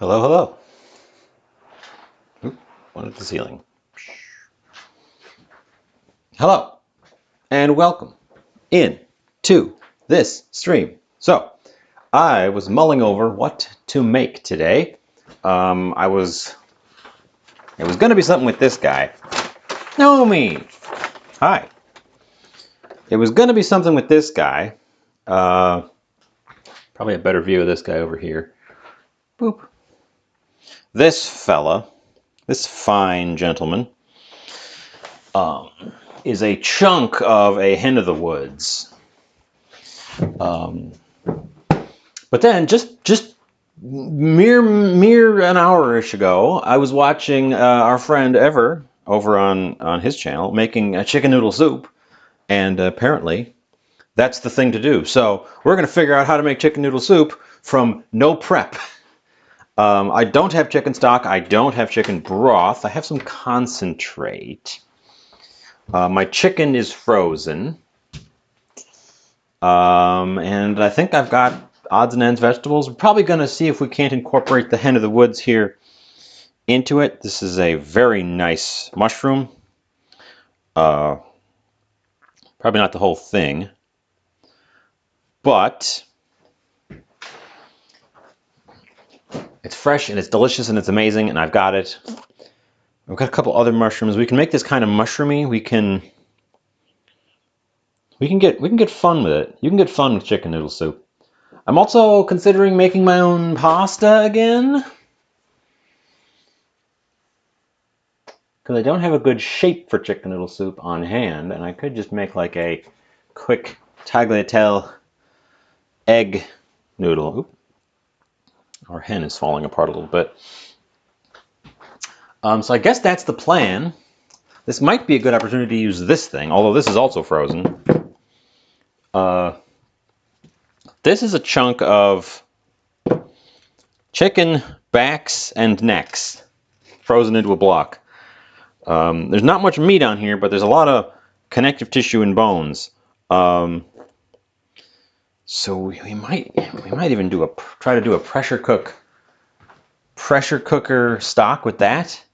Hello, hello. Oop, one at the ceiling. Hello, and welcome in to this stream. So, I was mulling over what to make today. It was going to be something with this guy. Naomi! Hi. It was going to be something with this guy. Probably a better view of this guy over here. Boop. This fella, this fine gentleman, is a chunk of a hen of the woods. But then, just mere an hour-ish ago, I was watching our friend Ever over on his channel making a chicken noodle soup, and apparently that's the thing to do. So we're going to figure out how to make chicken noodle soup from no prep. I don't have chicken stock. I don't have chicken broth. I have some concentrate. My chicken is frozen. And I think I've got odds and ends vegetables. We're probably going to see if we can't incorporate the hen of the woods here into it. This is a very nice mushroom. Probably not the whole thing, but it's fresh and it's delicious and it's amazing, and I've got it. I've got a couple other mushrooms. We can make this kind of mushroomy. We can get fun with it. You can get fun with chicken noodle soup. I'm also considering making my own pasta again, because I don't have a good shape for chicken noodle soup on hand, and I could just make like a quick tagliatelle egg noodle. Oop. Our hen is falling apart a little bit. So I guess that's the plan. This might be a good opportunity to use this thing, although this is also frozen. This is a chunk of chicken backs and necks frozen into a block. There's not much meat on here, but there's a lot of connective tissue and bones. So we might even try to do a pressure cooker stock with that.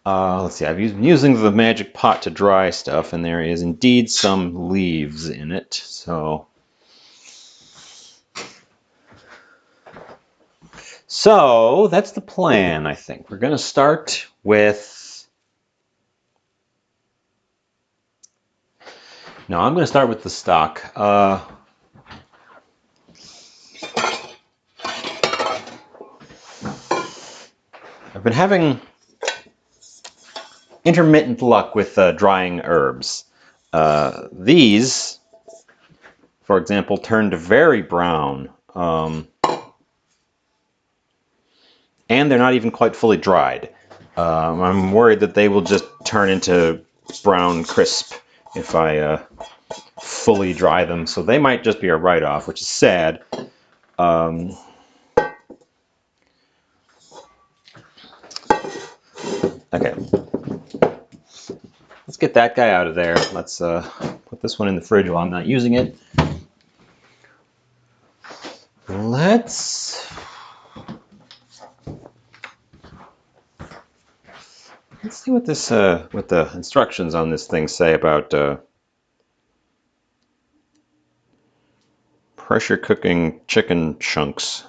Let's see. I've been using the magic pot to dry stuff, and there is indeed some leaves in it. So that's the plan, I think. We're going to start with... No, I'm going to start with the stock. I've been having intermittent luck with drying herbs. These, for example, turned very brown. And they're not even quite fully dried. I'm worried that they will just turn into brown crisp if I fully dry them. So they might just be a write-off, which is sad. Okay. Let's get that guy out of there. Let's put this one in the fridge while I'm not using it. Let's see what this what the instructions on this thing say about pressure cooking chicken chunks.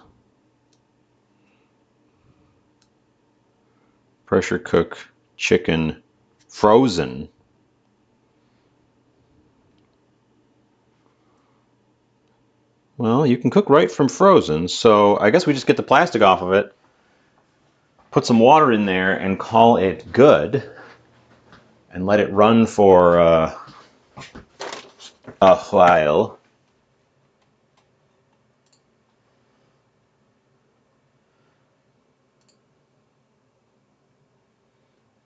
Pressure cook chicken frozen. Well, you can cook right from frozen, so I guess we just get the plastic off of it, put some water in there, and call it good, and let it run for a while.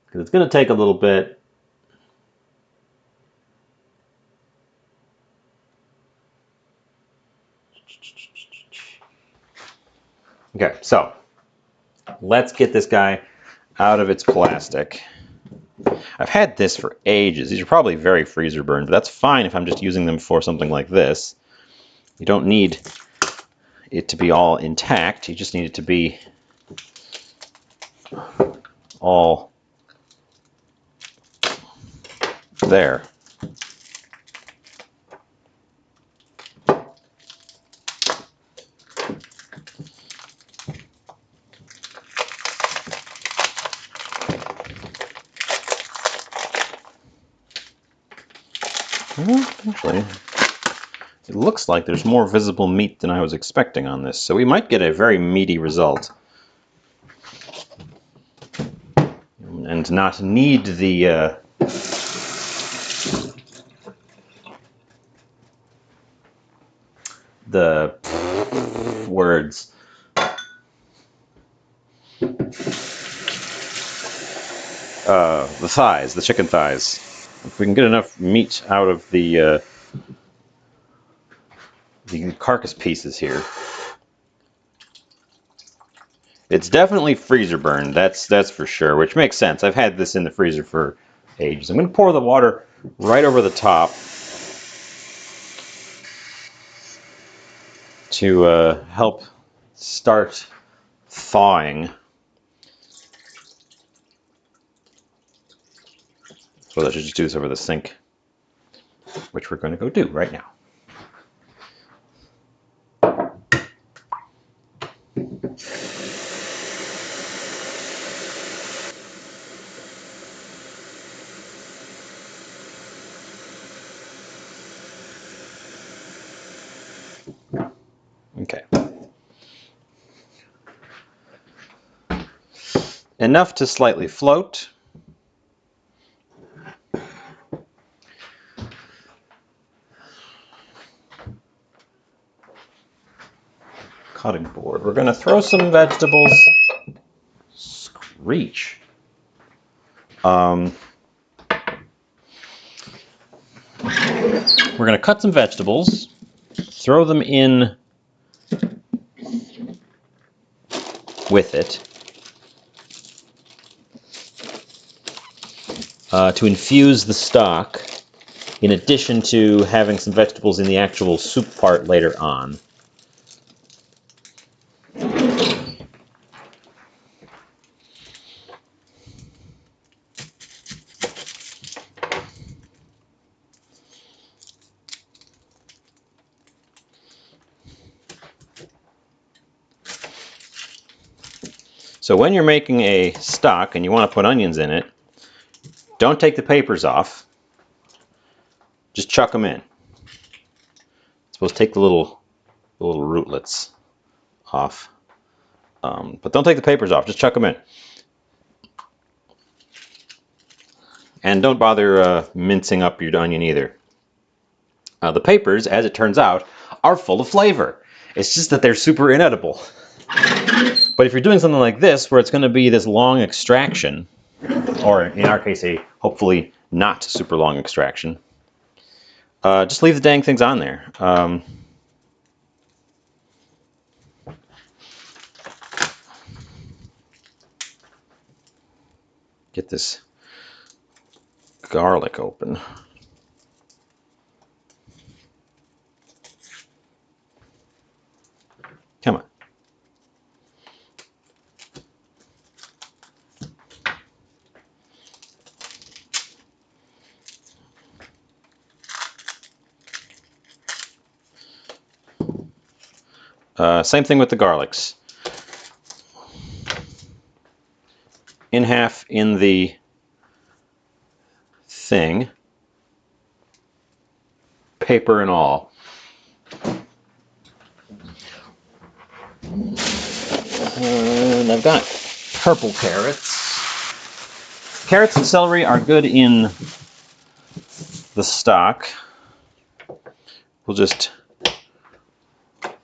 Because it's going to take a little bit. Okay, so let's get this guy out of its plastic. I've had this for ages. These are probably very freezer burned, but that's fine if I'm just using them for something like this. You don't need it to be all intact. You just need it to be all there. Well, actually, it looks like there's more visible meat than I was expecting on this, so we might get a very meaty result. And not need the words. The thighs, the chicken thighs. If we can get enough meat out of the carcass pieces here. It's definitely freezer burned, that's for sure, which makes sense. I've had this in the freezer for ages. I'm going to pour the water right over the top to help start thawing. So I should just do this over the sink, which we're going to go do right now. Okay. Enough to slightly float. Cutting board. We're going to throw some vegetables. Screech. We're going to cut some vegetables, throw them in with it to infuse the stock, in addition to having some vegetables in the actual soup part later on. So when you're making a stock and you want to put onions in it, don't take the papers off. Just chuck them in. Suppose take the little rootlets off. But don't take the papers off. Just chuck them in. And don't bother mincing up your onion either. The papers, as it turns out, are full of flavor. It's just that they're super inedible. But if you're doing something like this, where it's going to be this long extraction, or in our case, a hopefully not super long extraction, just leave the dang things on there. Get this garlic open. Come on. Same thing with the garlics. In half in the thing, paper and all. And I've got purple carrots. Carrots and celery are good in the stock. We'll just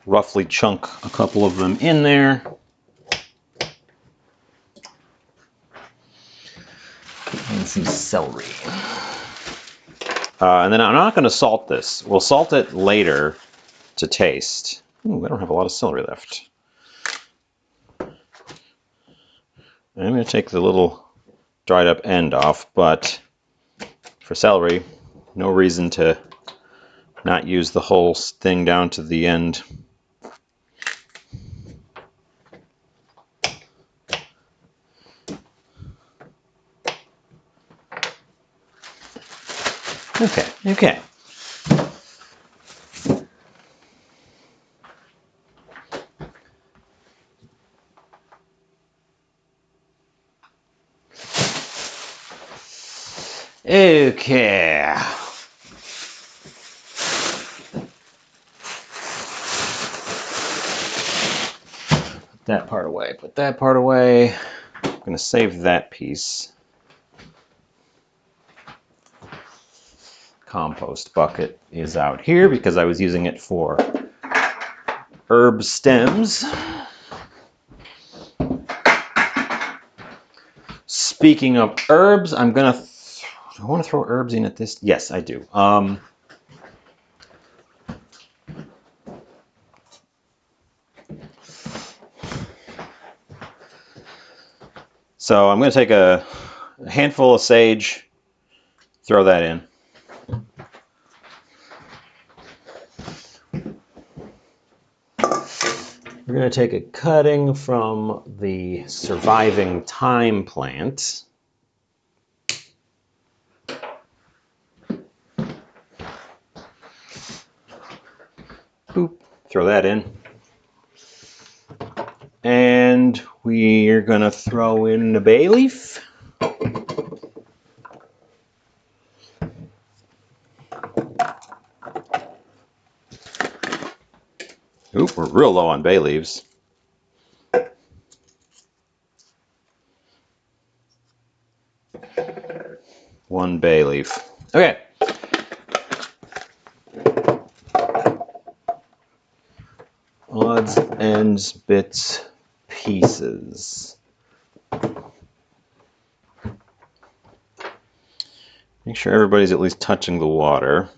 roughly chunk a couple of them in there. And some celery. And then I'm not going to salt this. We'll salt it later to taste. Ooh, I don't have a lot of celery left. I'm going to take the little dried up end off, but for celery, no reason to not use the whole thing down to the end. Okay, okay. Okay. Put that part away. Put that part away. I'm going to save that piece. Compost bucket is out here because I was using it for herb stems. Speaking of herbs, I'm going to... do I want to throw herbs in at this? Yes, I do. So I'm going to take a handful of sage, throw that in. We're going to take a cutting from the surviving thyme plant. Boop, throw that in. And we're going to throw in the bay leaf. Oop, we're real low on bay leaves. One bay leaf. Okay. Odds, ends, bits, pieces. Make sure everybody's at least touching the water.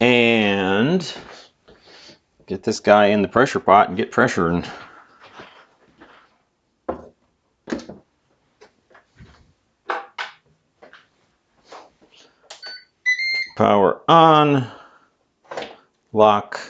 And get this guy in the pressure pot and get pressuring. Power on. Lock.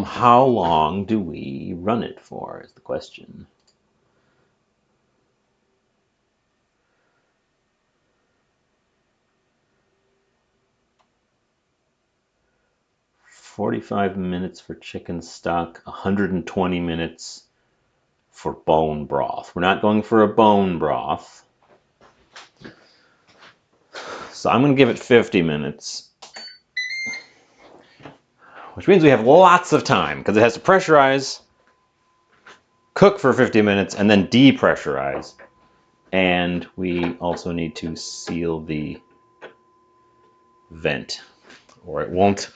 How long do we run it for is the question. "45 minutes for chicken stock, 120 minutes for bone broth." We're not going for a bone broth. So I'm going to give it 50 minutes. Which means we have lots of time because it has to pressurize, cook for 50 minutes, and then depressurize. And we also need to seal the vent or it won't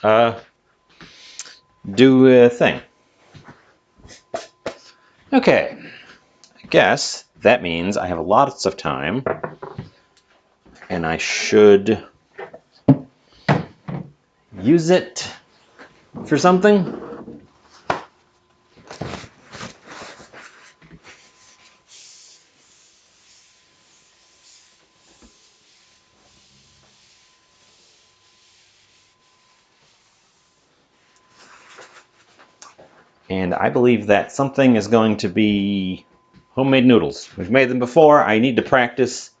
do a thing. Okay, I guess that means I have lots of time and I should use it for something. And I believe that something is going to be homemade noodles. We've made them before. I need to practice.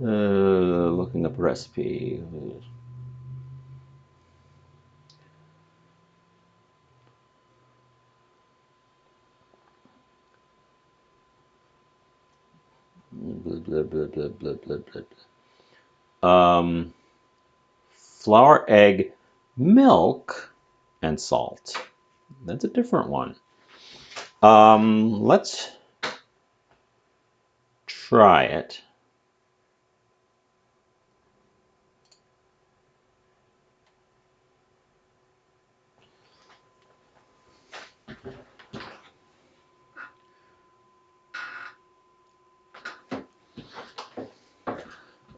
Looking up a recipe. Blah, blah, blah, blah, blah, blah, blah. Flour, egg, milk, and salt. That's a different one. Let's try it.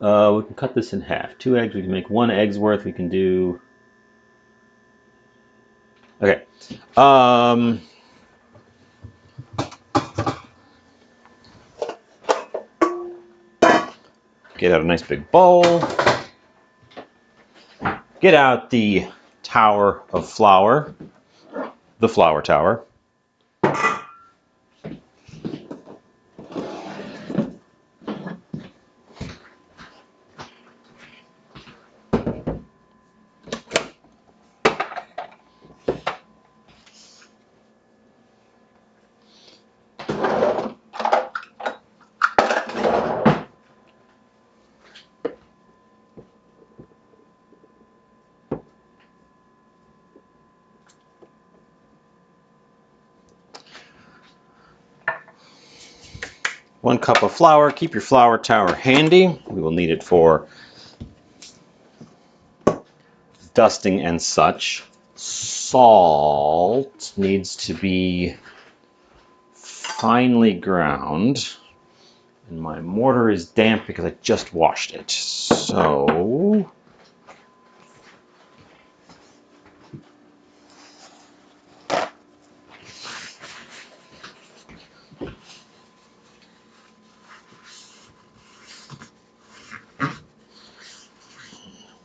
We can cut this in half. 2 eggs, we can make 1 egg's worth. We can do... Okay. Get out a nice big bowl. Get out the tower of flour. The flour tower. One cup of flour. Keep your flour tower handy. We will need it for dusting and such. Salt needs to be finely ground. And my mortar is damp because I just washed it. So...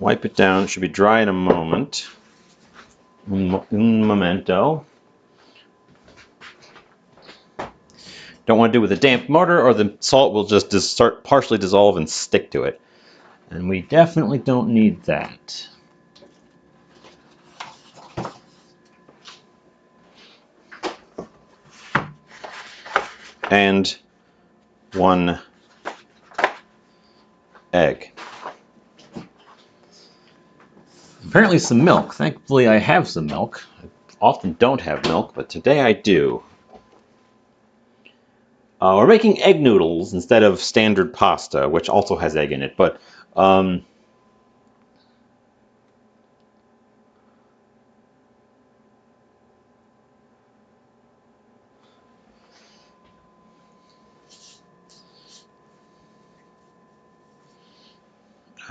wipe it down. It should be dry in a moment. Un momento. Don't want to do it with a damp mortar or the salt will just start partially dissolve and stick to it. And we definitely don't need that. And 1 egg. Apparently some milk. Thankfully I have some milk. I often don't have milk, but today I do. We're making egg noodles instead of standard pasta, which also has egg in it, but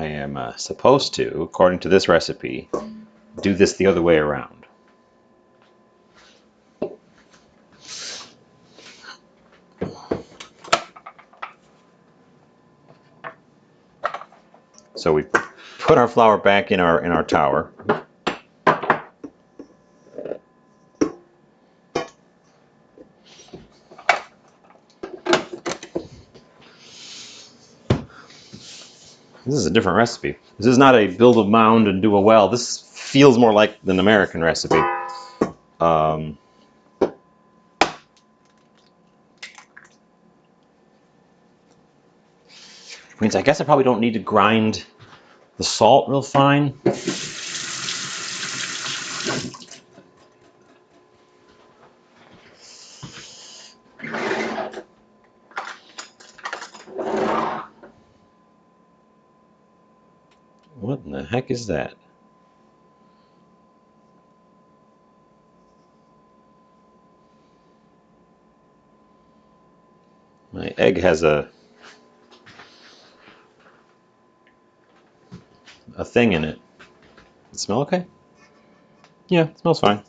I am supposed to, according to this recipe, do this the other way around. So we put our flour back in our tower. This is a different recipe. This is not a build a mound and do a well. This feels more like an American recipe. Means I guess I probably don't need to grind the salt real fine. What in the heck is that? My egg has a thing in it. Does it smell okay? Yeah, it smells fine.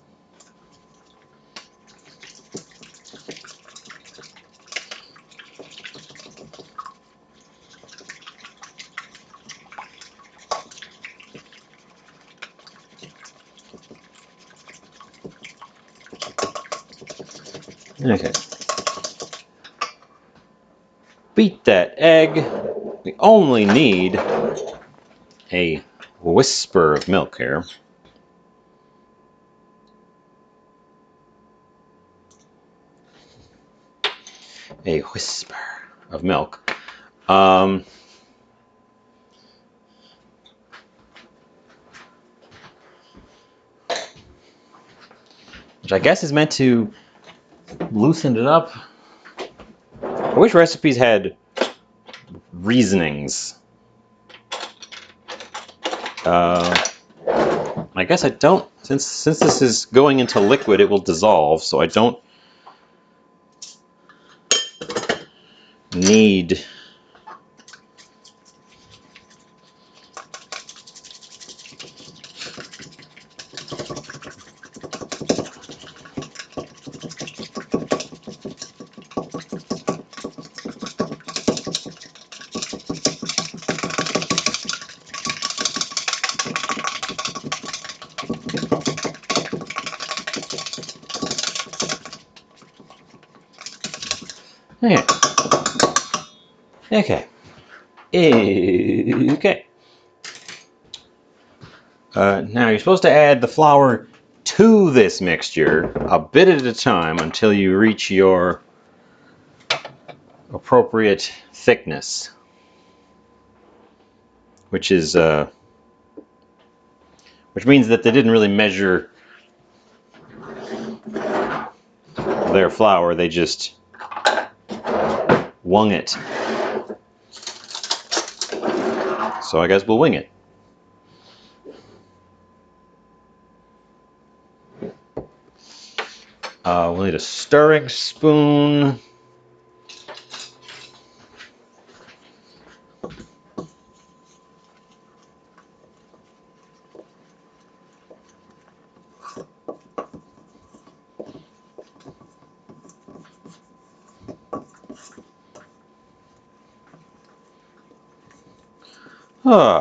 Okay. Beat that egg. We only need a whisper of milk here. A whisper of milk. Which I guess is meant to loosen it up. I wish recipes had reasonings. I guess I don't, since this is going into liquid, it will dissolve, so I don't need Okay. Okay. Okay. Now you're supposed to add the flour to this mixture a bit at a time until you reach your appropriate thickness, which is which means that they didn't really measure their flour; they just wung it. So I guess we'll wing it. We'll need a stirring spoon.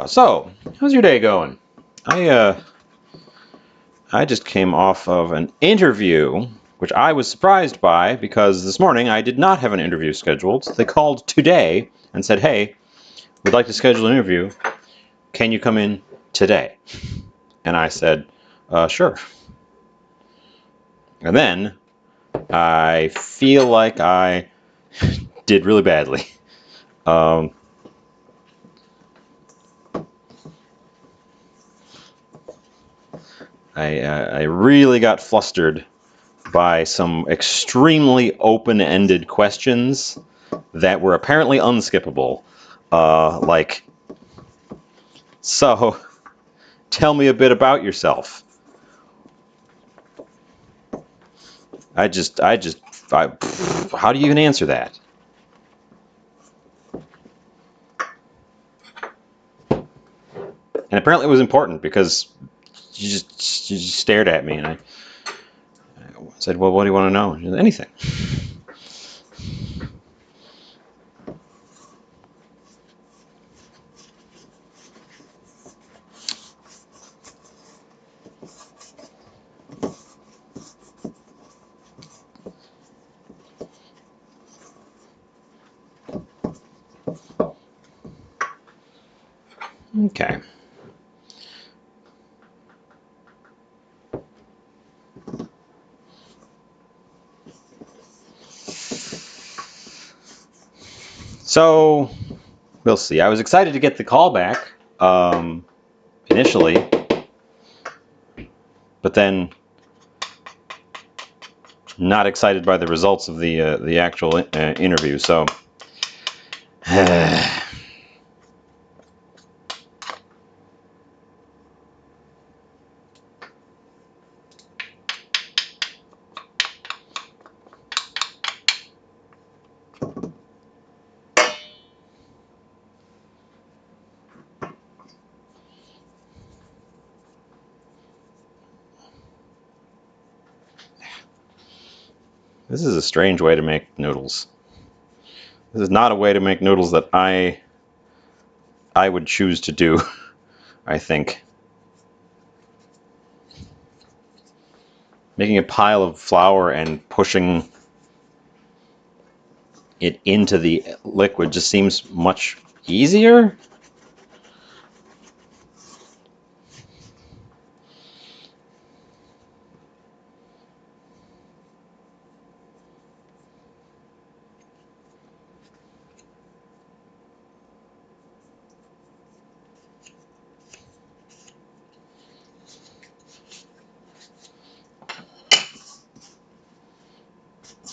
So, how's your day going? I just came off of an interview, which I was surprised by because this morning I did not have an interview scheduled. They called today and said, "Hey, we'd like to schedule an interview. Can you come in today?" And I said, "Sure." And then I feel like I did really badly. Um, I really got flustered by some extremely open-ended questions that were apparently unskippable. Like, so, tell me a bit about yourself. How do you even answer that? And apparently it was important because you just stared at me and I said, "Well, what do you want to know?" She said, "Anything." Okay. So, we'll see. I was excited to get the call back initially, but then not excited by the results of the actual interview. So, this is a strange way to make noodles. This is not a way to make noodles that I would choose to do, I think. Making a pile of flour and pushing it into the liquid just seems much easier.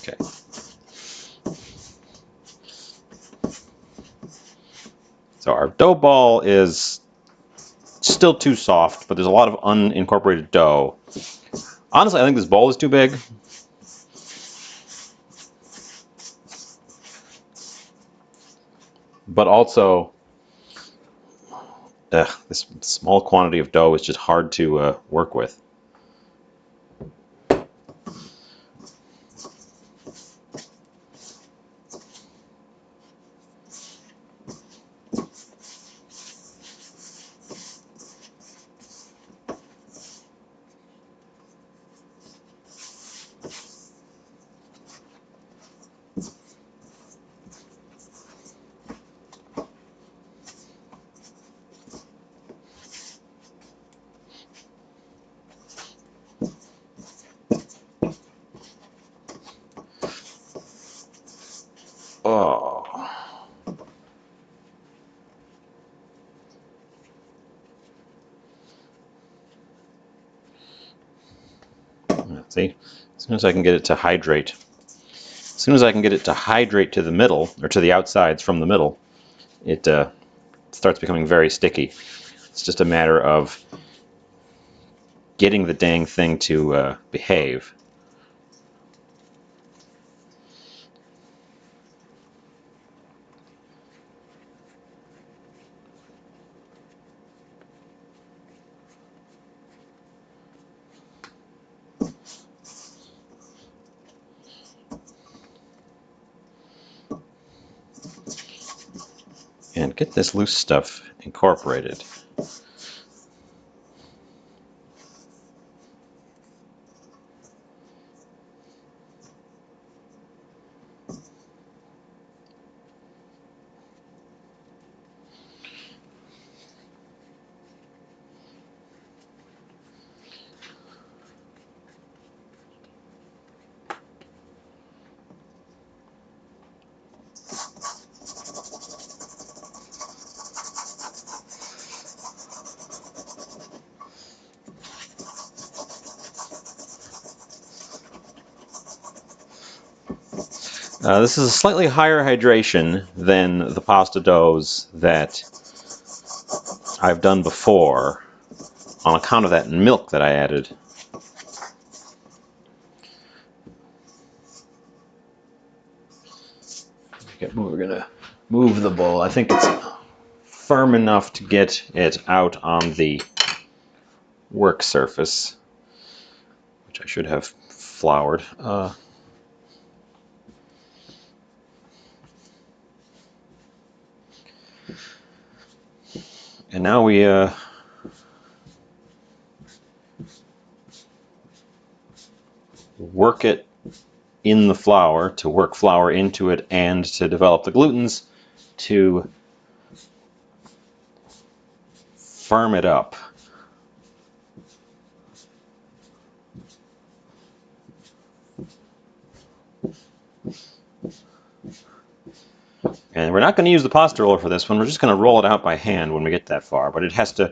Okay. So our dough ball is still too soft, but there's a lot of unincorporated dough. Honestly, I think this bowl is too big. But also, this small quantity of dough is just hard to work with. Oh. See, as soon as I can get it to hydrate, to the middle, or to the outsides from the middle, it starts becoming very sticky. It's just a matter of getting the dang thing to behave. And get this loose stuff incorporated. This is a slightly higher hydration than the pasta doughs that I've done before on account of that milk that I added. We're gonna move the bowl. I think it's firm enough to get it out on the work surface, which I should have floured. And now we work it in the flour to work flour into it and to develop the glutens to firm it up. And we're not going to use the pasta roller for this one. We're just going to roll it out by hand when we get that far. But it's going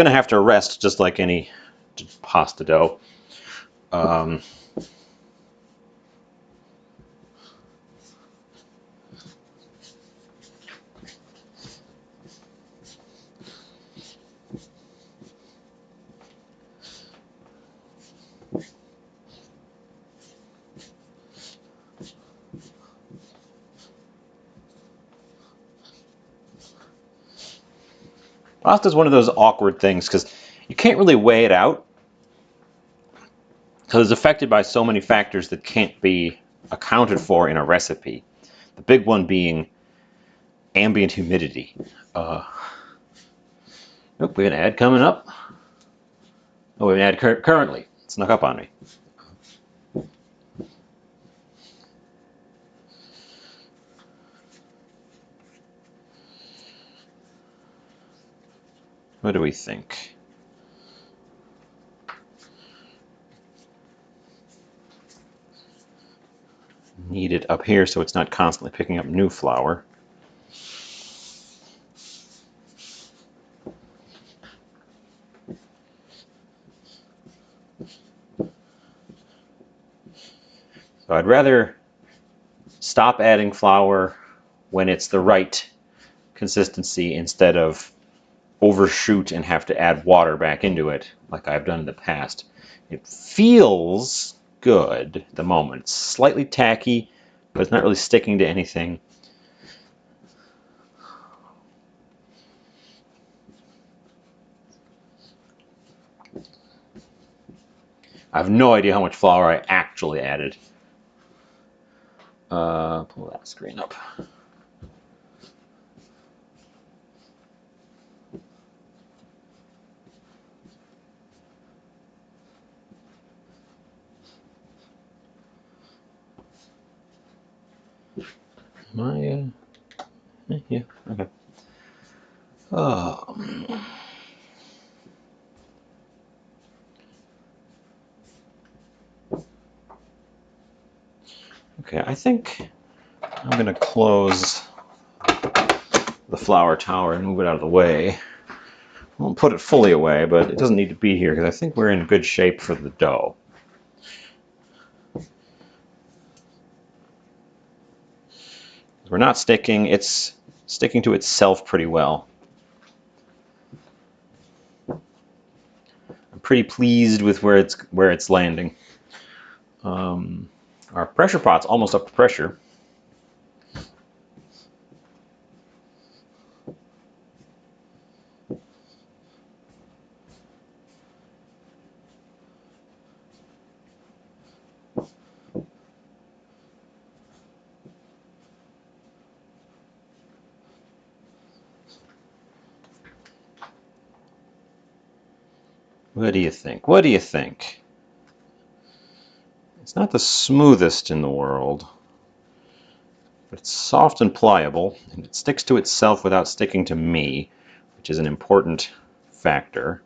to have to rest just like any pasta dough. Pasta is one of those awkward things because you can't really weigh it out because it's affected by so many factors that can't be accounted for in a recipe. The big one being ambient humidity. Nope, we have an ad coming up. Oh, we have an ad currently. It snuck up on me. What do we think? Need it up here so it's not constantly picking up new flour. So I'd rather stop adding flour when it's the right consistency instead of overshoot and have to add water back into it like I've done in the past. It feels good at the moment. It's slightly tacky, but it's not really sticking to anything. I have no idea how much flour I actually added. Pull that screen up. Yeah, okay. Oh. Okay, I think I'm going to close the flour tower and move it out of the way. I won't put it fully away, but it doesn't need to be here because I think we're in good shape for the dough. We're not sticking, it's sticking to itself pretty well. I'm pretty pleased with where it's landing. Our pressure pot's almost up to pressure. What do you think? What do you think? It's not the smoothest in the world, but it's soft and pliable, and it sticks to itself without sticking to me, which is an important factor.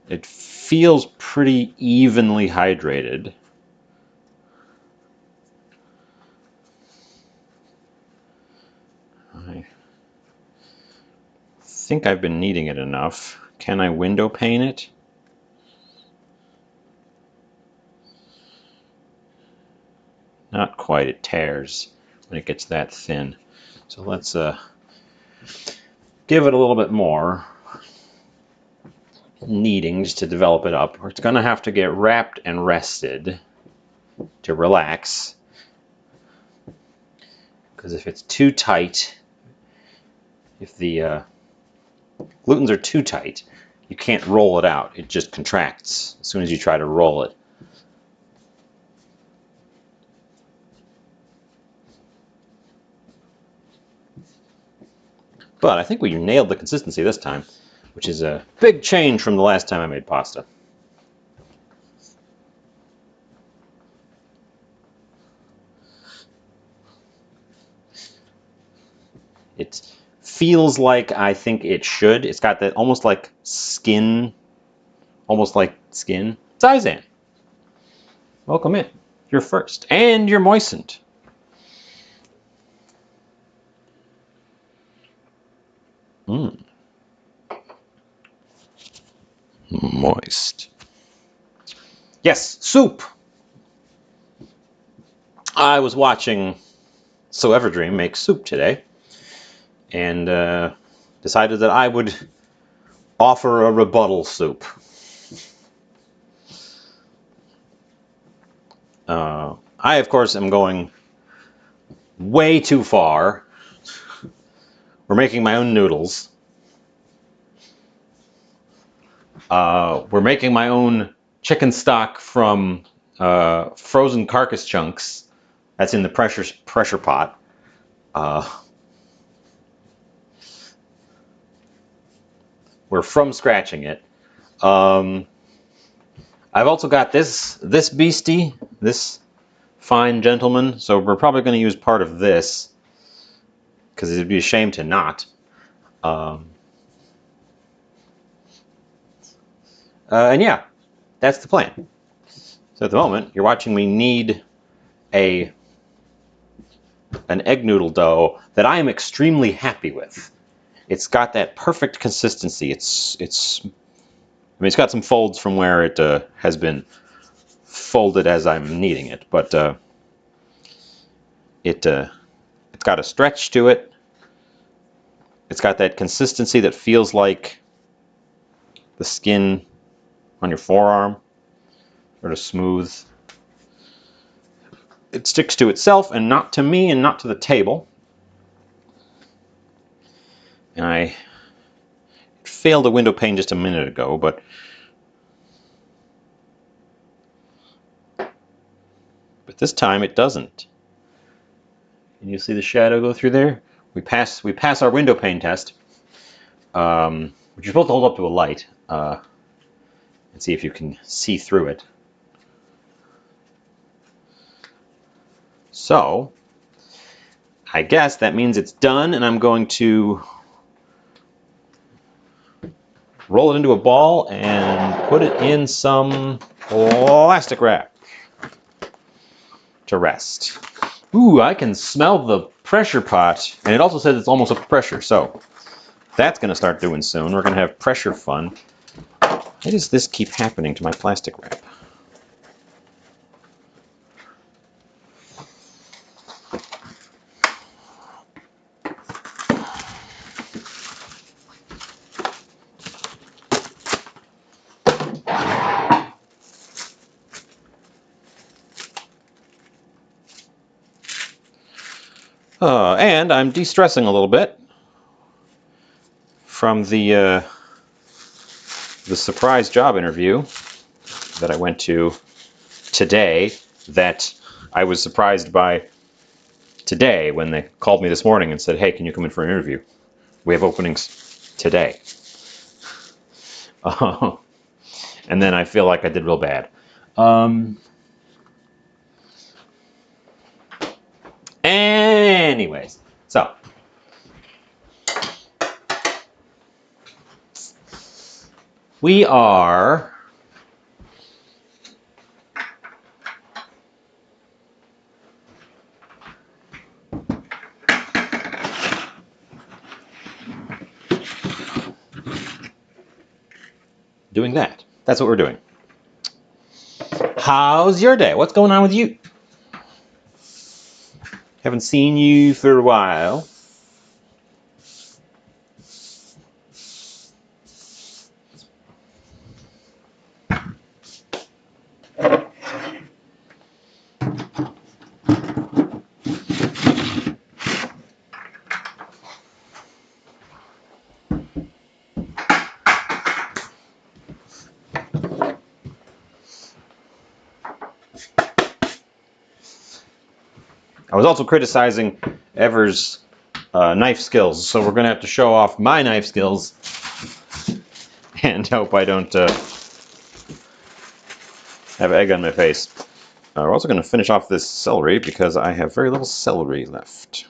It feels pretty evenly hydrated. I think I've been kneading it enough. Can I window pane it? Not quite. It tears when it gets that thin. So let's give it a little bit more kneading just to develop it up. It's going to have to get wrapped and rested to relax. Because if it's too tight, if the glutens are too tight, you can't roll it out. It just contracts as soon as you try to roll it. But I think we nailed the consistency this time, which is a big change from the last time I made pasta. It feels like I think it should. It's got that almost like skin. Zizan, welcome in. You're first, and you're moistened. Moist. Yes, soup. I was watching So Everdream make soup today, and decided that I would offer a rebuttal soup. I, of course, am going way too far. We're making my own noodles. We're making my own chicken stock from frozen carcass chunks. That's in the pressure pot. We're from scratching it. I've also got this beastie, this fine gentleman. So we're probably going to use part of this because it'd be a shame to not. And yeah, that's the plan. So at the moment, you're watching me knead an egg noodle dough that I am extremely happy with. It's got that perfect consistency. It's got some folds from where it has been folded as I'm kneading it, but it's got a stretch to it. It's got that consistency that feels like the skin on your forearm, sort of smooth. It sticks to itself and not to me and not to the table. And I failed a window pane just a minute ago, but this time it doesn't. Can you see the shadow go through there? We pass our window pane test, which you're supposed to hold up to a light and see if you can see through it. So I guess that means it's done, and I'm going to roll it into a ball and put it in some plastic wrap to rest. Ooh, I can smell the pressure pot. And it also says it's almost up to pressure, so that's going to start doing soon. We're going to have pressure fun. Why does this keep happening to my plastic wrap? And I'm de-stressing a little bit from the surprise job interview that I went to today, that I was surprised by today when they called me this morning and said, hey, can you come in for an interview? We have openings today. And then I feel like I did real bad. Anyways, so we are doing that. That's what we're doing. How's your day? What's going on with you? Haven't seen you for a while. I was also criticizing Ever's knife skills, so we're going to have to show off my knife skills and hope I don't have egg on my face. We're also going to finish off this celery because I have very little celery left.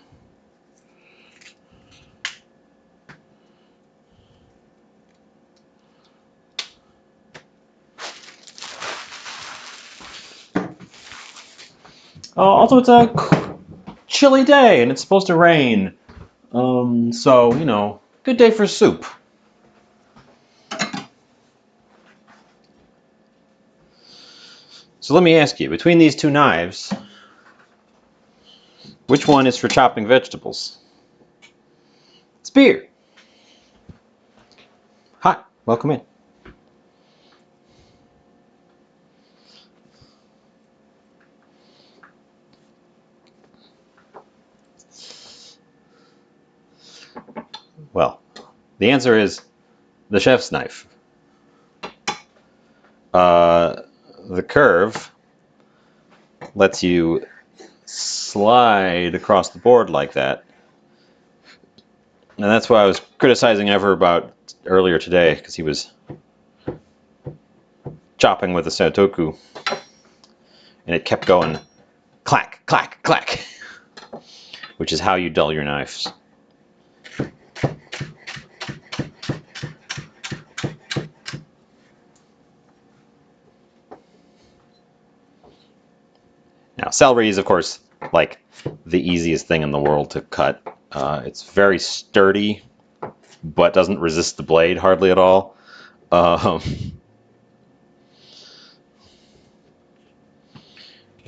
Also, it's a chilly day and it's supposed to rain. So, you know, good day for soup. So let me ask you, between these two knives, which one is for chopping vegetables? Spear. Hi, welcome in. Well, the answer is the chef's knife. The curve lets you slide across the board like that. And that's what I was criticizing Ever about earlier today, because he was chopping with a Santoku, and it kept going clack, clack, clack, which is how you dull your knives. Now, celery is, of course, like the easiest thing in the world to cut. It's very sturdy, but doesn't resist the blade hardly at all. You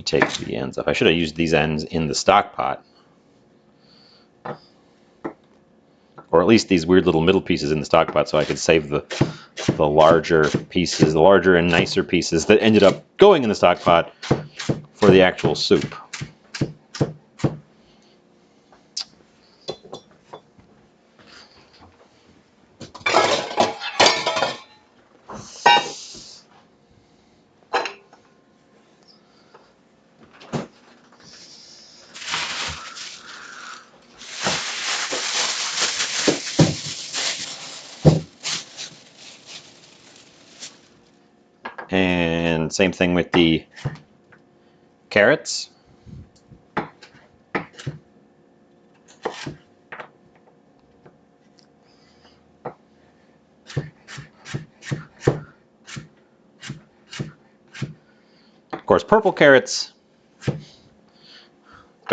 take the ends up. I should have used these ends in the stock pot. Or at least these weird little middle pieces in the stock pot, so I could save the larger pieces, the larger and nicer pieces that ended up going in the stock pot for the actual soup. And same thing with the carrots. Of course, purple carrots,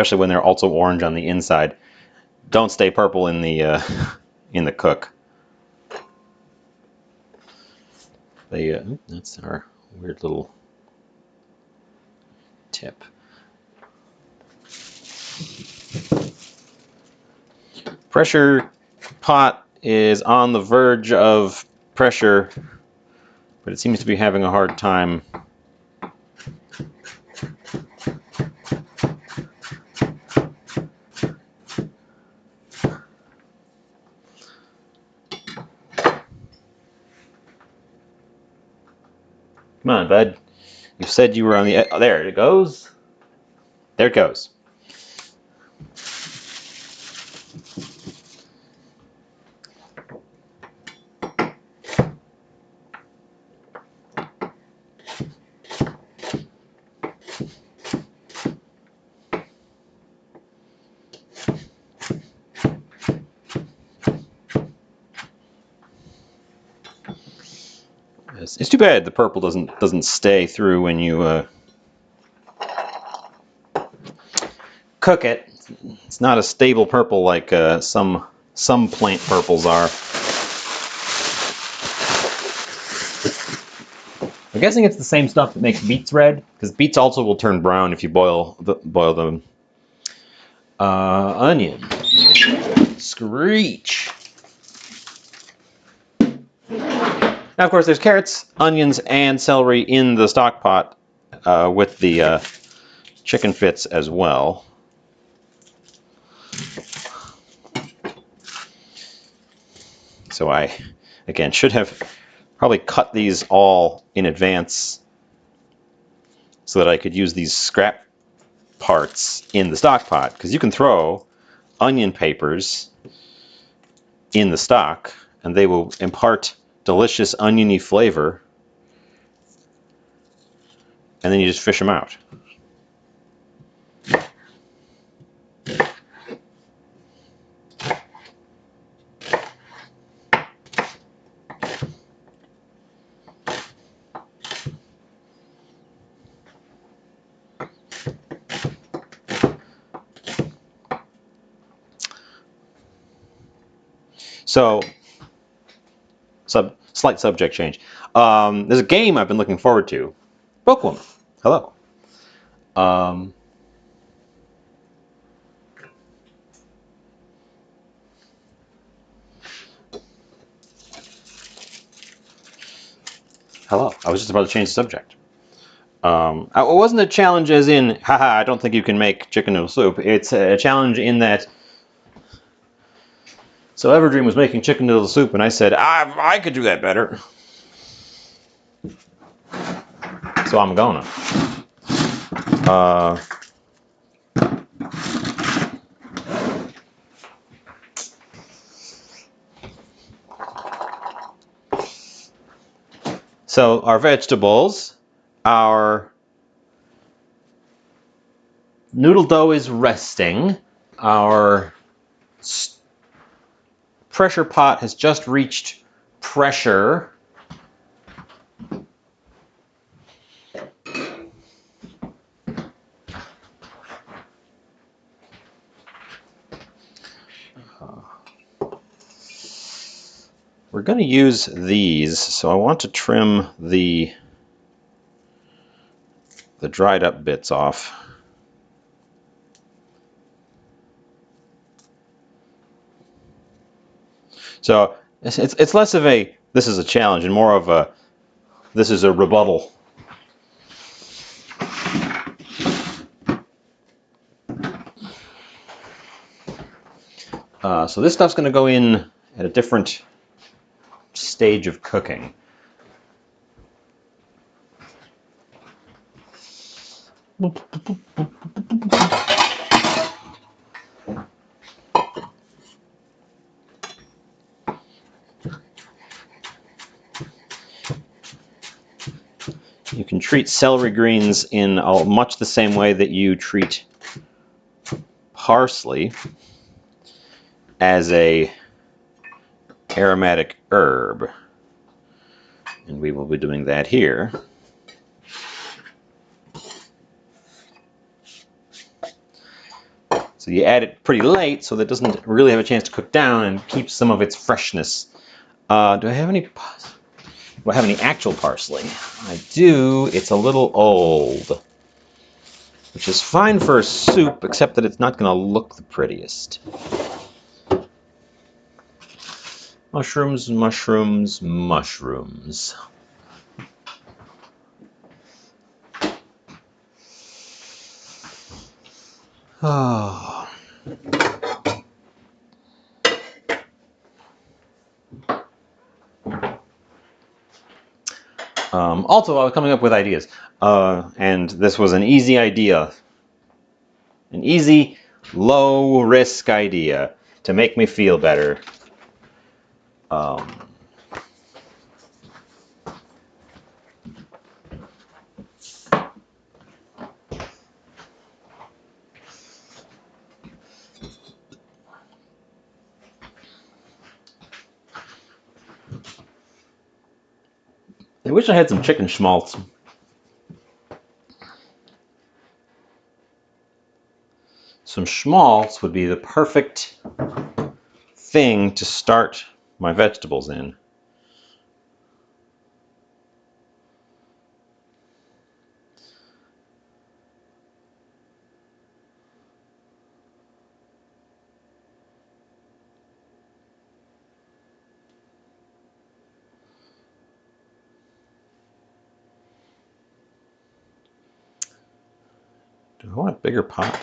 especially when they're also orange on the inside. Don't stay purple in the cook. That's our weird little tip. Pressure pot is on the verge of pressure, but it seems to be having a hard time. Come on, bud. You said you were on the... Oh, there it goes. There it goes. It's too bad the purple doesn't stay through when you cook it. It's not a stable purple like some plant purples are. I'm guessing it's the same stuff that makes beets red, because beets also will turn brown if you boil them. Onion. Screech. Now, of course, there's carrots, onions, and celery in the stock pot with the chicken fits as well. So I, again, should have probably cut these all in advance so that I could use these scrap parts in the stock pot, because you can throw onion papers in the stock and they will impart delicious oniony flavor, and then you just fish them out. So, slight subject change. There's a game I've been looking forward to. Bookwoman. Hello. Hello. I was just about to change the subject. It wasn't a challenge as in, haha, I don't think you can make chicken noodle soup. It's a challenge in that, so Everdream was making chicken noodle soup, and I said, I could do that better. So I'm gonna. So our vegetables, our noodle dough is resting. Our pressure pot has just reached pressure. We're going to use these, so I want to trim the dried up bits off. So it's less of a this is a challenge and more of a this is a rebuttal. So this stuff's going to go in at a different stage of cooking. You can treat celery greens in much the same way that you treat parsley, as a aromatic herb. And we will be doing that here. So you add it pretty late so that it doesn't really have a chance to cook down and keeps some of its freshness. Do I have any actual parsley? I do. It's a little old, which is fine for a soup, except that it's not going to look the prettiest. Mushrooms, mushrooms, mushrooms. Oh. Also, I was coming up with ideas, and this was an easy idea. An easy, low-risk idea to make me feel better. I wish I had some chicken schmaltz. Some schmaltz would be the perfect thing to start my vegetables in. Do I want a bigger pot?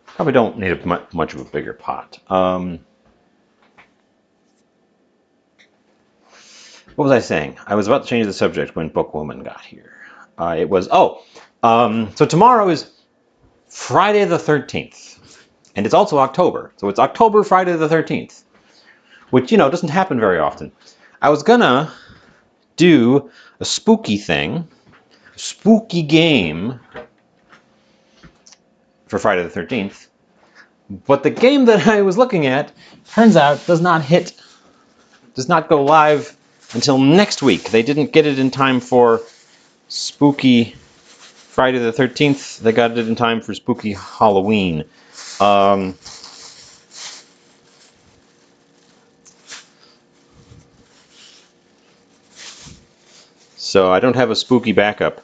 Probably don't need much of a bigger pot. What was I saying? I was about to change the subject when Bookwoman got here. So tomorrow is Friday the 13th. And it's also October. So it's October Friday the 13th. Which, doesn't happen very often. I was gonna do a spooky thing, a spooky game for Friday the 13th. But the game that I was looking at, turns out, does not go live until next week. They didn't get it in time for spooky Friday the 13th. They got it in time for spooky Halloween. So I don't have a spooky backup.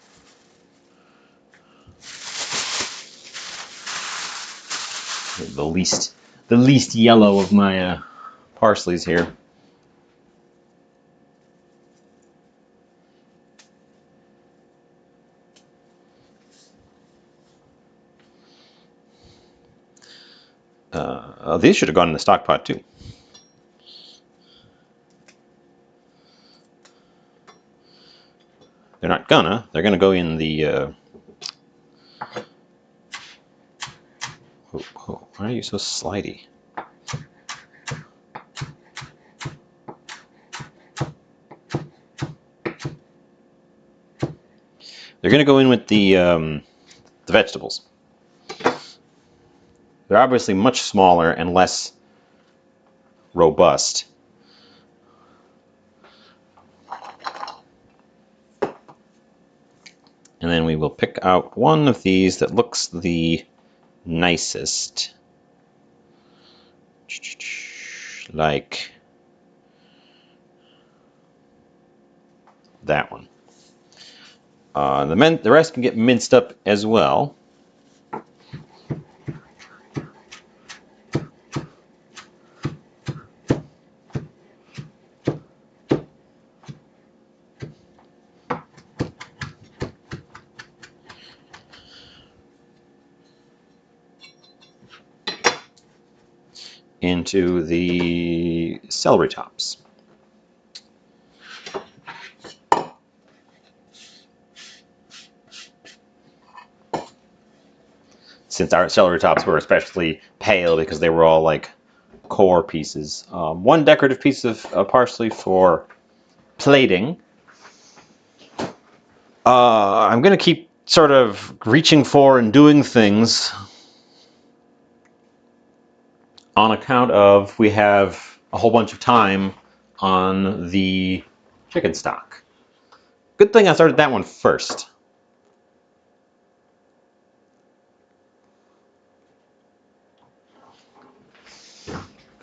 The least yellow of my parsleys here. These should have gone in the stock pot too. They're not gonna. They're gonna go in the. Why are you so slidey? They're gonna go in with the vegetables. They're obviously much smaller and less robust. And then we will pick out one of these that looks the nicest. Like that one. The rest can get minced up as well. Into the celery tops. Since our celery tops were especially pale because they were all like core pieces. One decorative piece of parsley for plating. I'm going to keep sort of reaching for and doing things on account of we have a whole bunch of time on the chicken stock. Good thing I started that one first.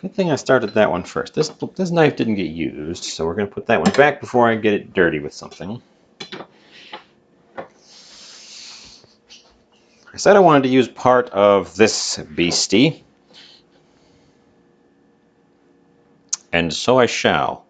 Good thing I started that one first. This knife didn't get used, so we're going to put that one back before I get it dirty with something. I said I wanted to use part of this beastie, and so I shall.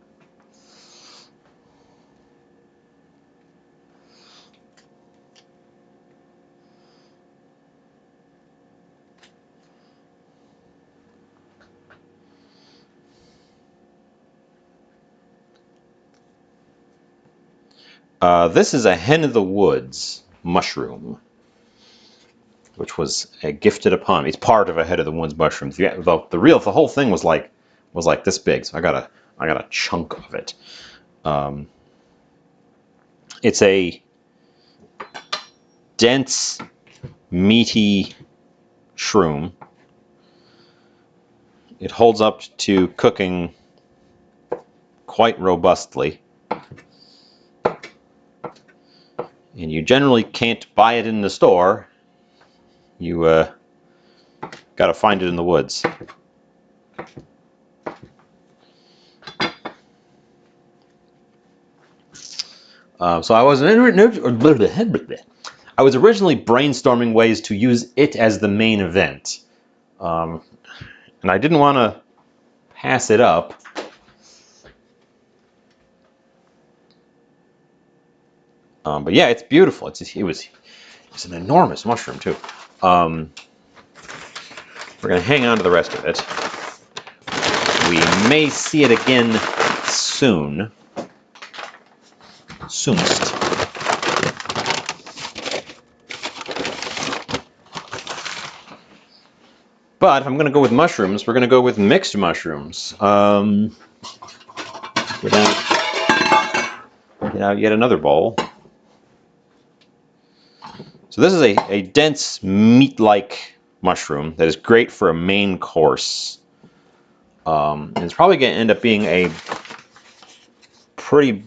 This is a hen of the woods mushroom, which was gifted upon me. It's part of a head of the woods mushroom. The whole thing was like this big, so I got a chunk of it. It's a dense, meaty shroom. It holds up to cooking quite robustly. And you generally can't buy it in the store. You got to find it in the woods. So I was originally brainstorming ways to use it as the main event, and I didn't want to pass it up. But yeah, it's beautiful. It's an enormous mushroom too. We're gonna hang on to the rest of it. We may see it again soon. Soonest. But if I'm going to go with mushrooms, we're going to go with mixed mushrooms. Get out yet another bowl. So this is a dense meat-like mushroom that is great for a main course. And it's probably going to end up being a pretty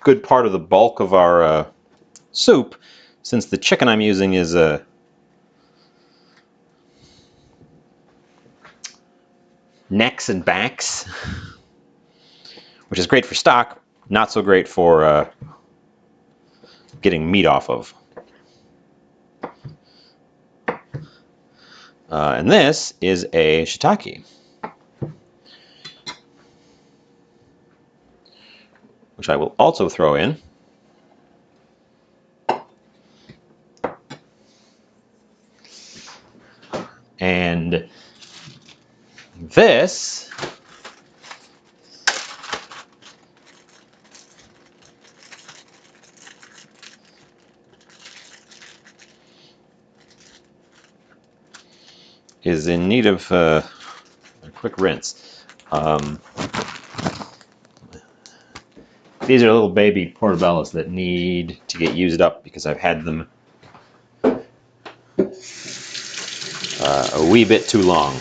good part of the bulk of our soup, since the chicken I'm using is necks and backs, which is great for stock, not so great for getting meat off of. And this is a shiitake, which I will also throw in. And this is in need of a quick rinse. These are little baby portobellos that need to get used up because I've had them a wee bit too long.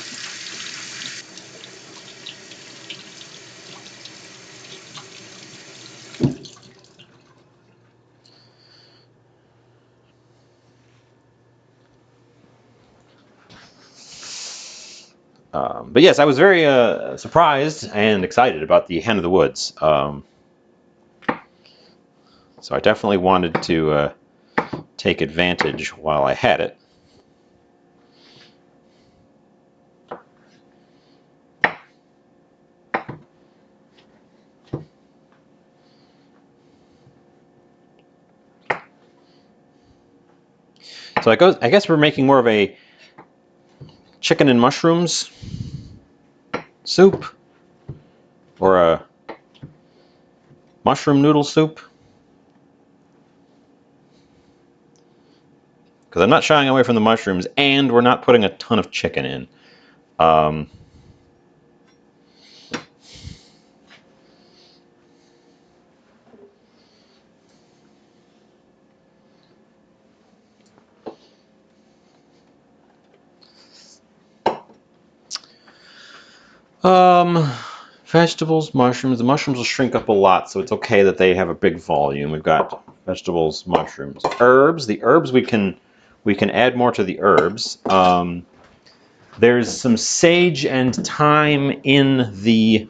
But yes, I was very surprised and excited about the hen of the woods. So I definitely wanted to take advantage while I had it. So I guess we're making more of a chicken and mushrooms soup, or a mushroom noodle soup. Because I'm not shying away from the mushrooms, and we're not putting a ton of chicken in. Vegetables, mushrooms. The mushrooms will shrink up a lot, so it's okay that they have a big volume. We've got vegetables, mushrooms, herbs. The herbs we can add more to the herbs. There's some sage and thyme in the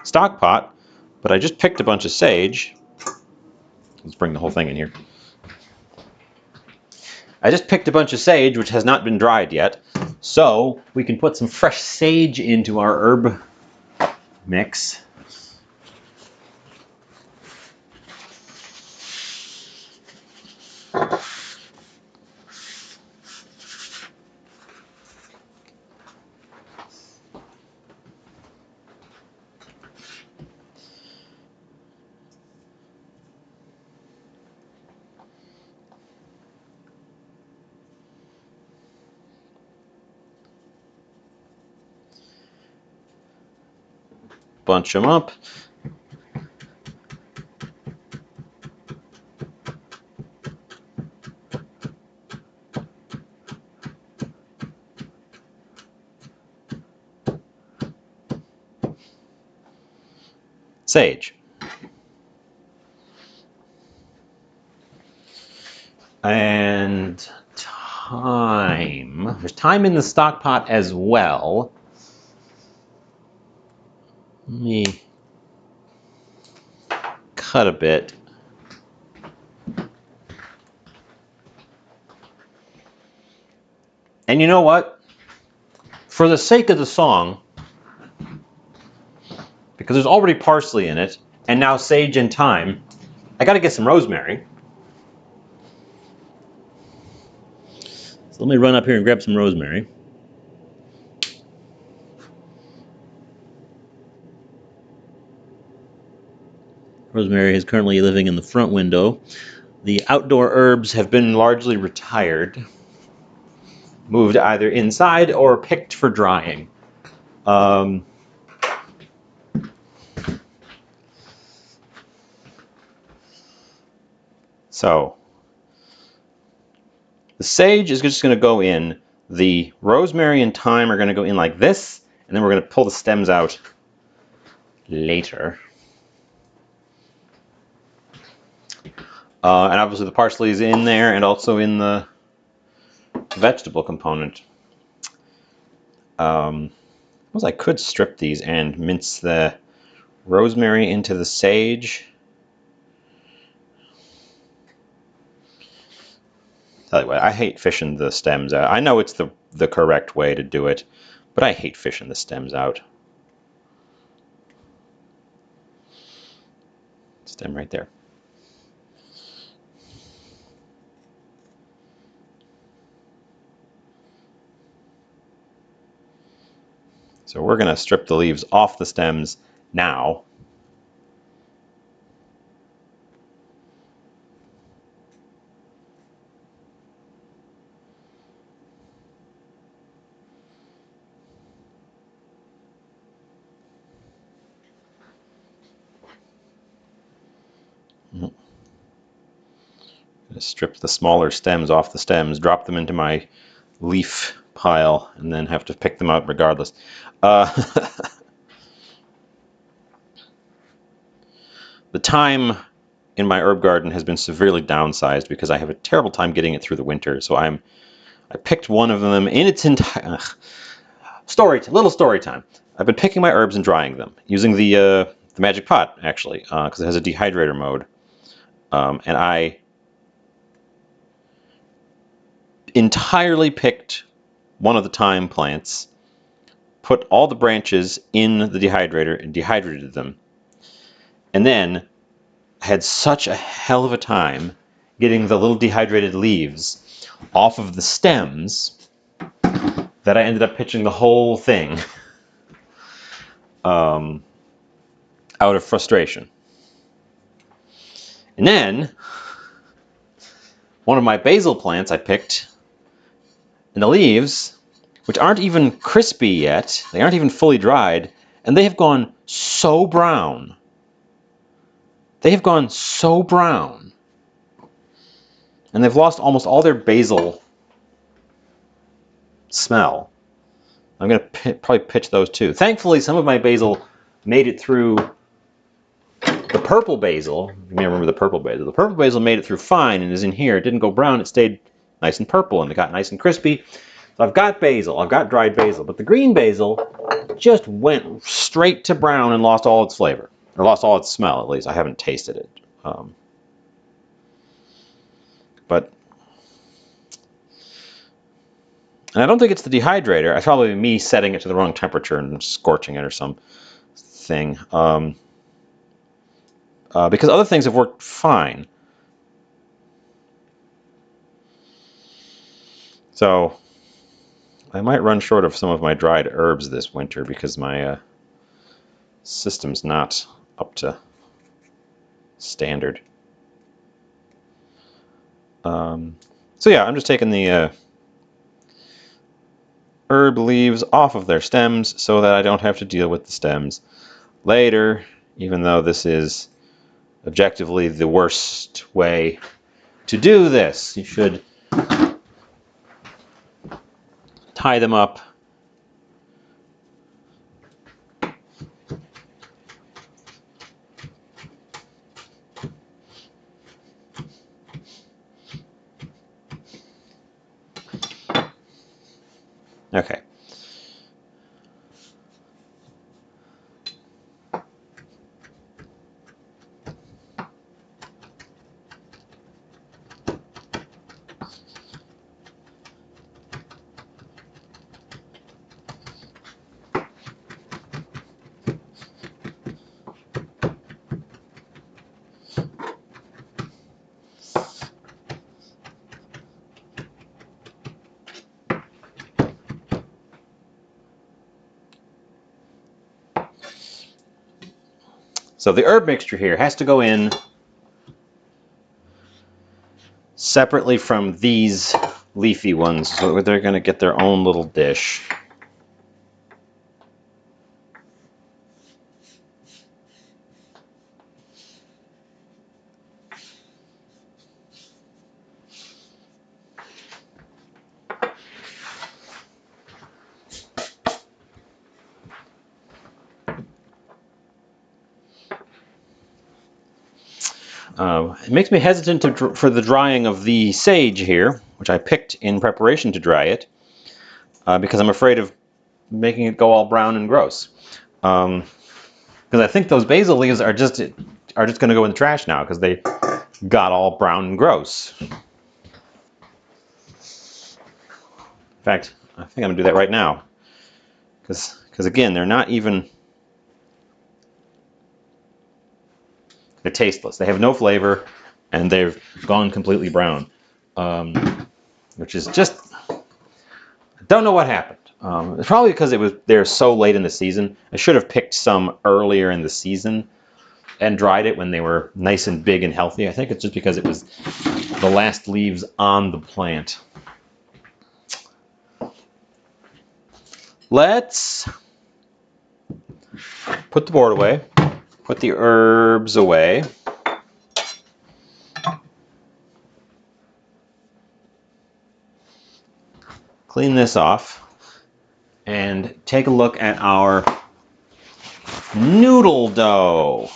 stock pot, but I just picked a bunch of sage. Let's bring the whole thing in here. I just picked a bunch of sage, which has not been dried yet, so we can put some fresh sage into our herb mix. Bunch them up. Sage. And thyme. There's thyme in the stock pot as well. Let me cut a bit. And you know what? For the sake of the song, because there's already parsley in it, and now sage and thyme, I gotta get some rosemary. So let me run up here and grab some rosemary. Rosemary is currently living in the front window. The outdoor herbs have been largely retired, moved either inside or picked for drying. So the sage is just going to go in. The rosemary and thyme are going to go in like this, and then we're going to pull the stems out later. And obviously the parsley is in there and also in the vegetable component. I suppose I could strip these and mince the rosemary into the sage. Tell you what, I hate fishing the stems out. I know it's the correct way to do it, but I hate fishing the stems out. Stem right there. So we're going to strip the leaves off the stems now. Strip the smaller stems off the stems, drop them into my leaf pile, and then have to pick them out regardless. The time in my herb garden has been severely downsized because I have a terrible time getting it through the winter. So I picked one of them in its entire little story time. I've been picking my herbs and drying them using the magic pot actually because it has a dehydrator mode, and I entirely picked one of the thyme plants, put all the branches in the dehydrator and dehydrated them, and then had such a hell of a time getting the little dehydrated leaves off of the stems that I ended up pitching the whole thing out of frustration. And then one of my basil plants I picked, and the leaves, which aren't even crispy yet, they aren't even fully dried, and they have gone so brown. They have gone so brown. And they've lost almost all their basil smell. I'm going to probably pitch those too. Thankfully, some of my basil made it through the purple basil. You may remember the purple basil. The purple basil made it through fine and is in here. It didn't go brown. It stayed nice and purple, and it got nice and crispy. So I've got basil, I've got dried basil, but the green basil just went straight to brown and lost all its flavor. Or lost all its smell, at least. I haven't tasted it. But and I don't think it's the dehydrator. It's probably me setting it to the wrong temperature and scorching it or something. Because other things have worked fine. So I might run short of some of my dried herbs this winter because my system's not up to standard. So yeah, I'm just taking the herb leaves off of their stems so that I don't have to deal with the stems later, even though this is objectively the worst way to do this. You should tie them up okay. So the herb mixture here has to go in separately from these leafy ones, so they're going to get their own little dish. It makes me hesitant for the drying of the sage here, which I picked in preparation to dry it, because I'm afraid of making it go all brown and gross. Because I think those basil leaves are just going to go in the trash now because they got all brown and gross. In fact, I think I'm going to do that right now. Because again, they're not even... They're tasteless. They have no flavor, and they've gone completely brown. Which is just... I don't know what happened. It's probably because they're so late in the season. I should have picked some earlier in the season and dried it when they were nice and big and healthy. I think it's just because it was the last leaves on the plant. Let's put the board away, put the herbs away. Clean this off and take a look at our noodle dough.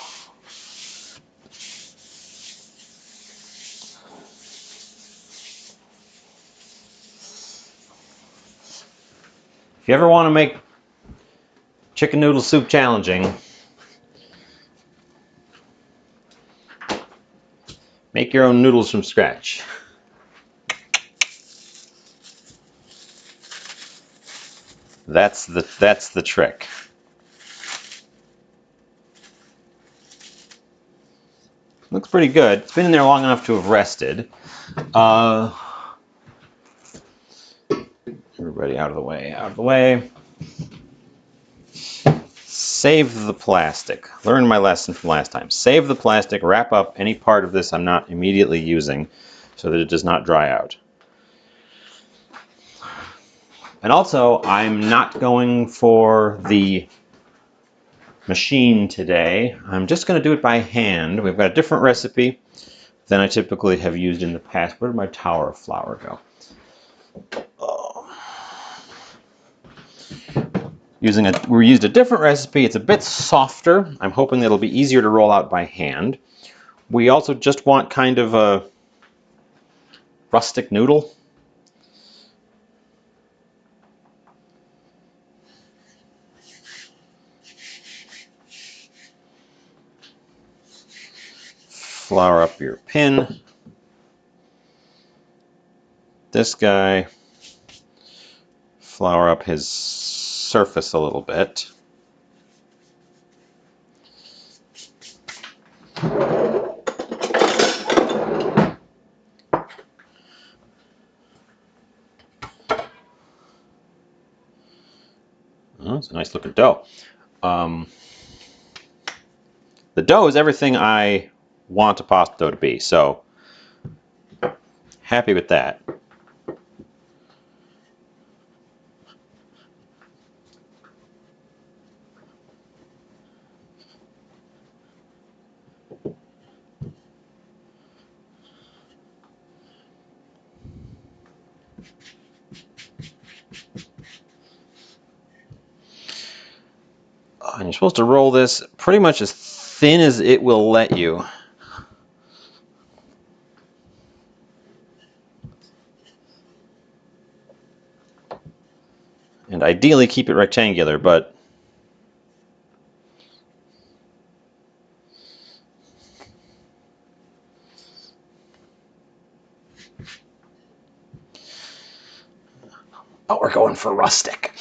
If you ever want to make chicken noodle soup challenging, make your own noodles from scratch. That's the trick. Looks pretty good. It's been in there long enough to have rested. Everybody out of the way, out of the way. Save the plastic. Learn my lesson from last time. Save the plastic, wrap up any part of this I'm not immediately using so that it does not dry out. And also, I'm not going for the machine today. I'm just going to do it by hand. We've got a different recipe than I typically have used in the past. Where did my tower of flour go? We used a different recipe. It's a bit softer. I'm hoping it'll be easier to roll out by hand. We also just want kind of a rustic noodle. flour up your pin. This guy, flour up his surface a little bit. Oh, it's a nice looking dough. The dough is everything I want a pasta dough to be, so happy with that. And you're supposed to roll this pretty much as thin as it will let you. And ideally keep it rectangular, but oh, we're going for rustic.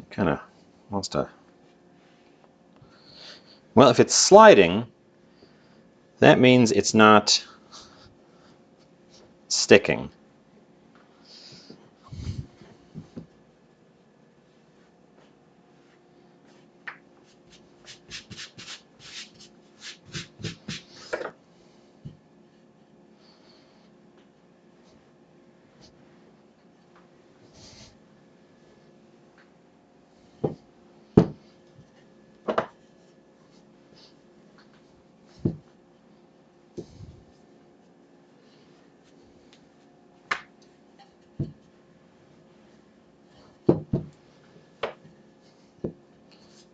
Kind of wants to. Well, if it's sliding, that means it's not sticking.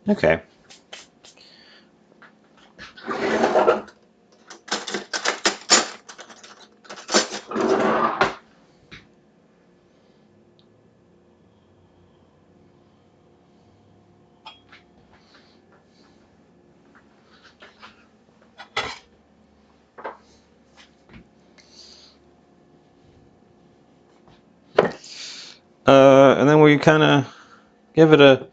Okay. And then we kind of give it a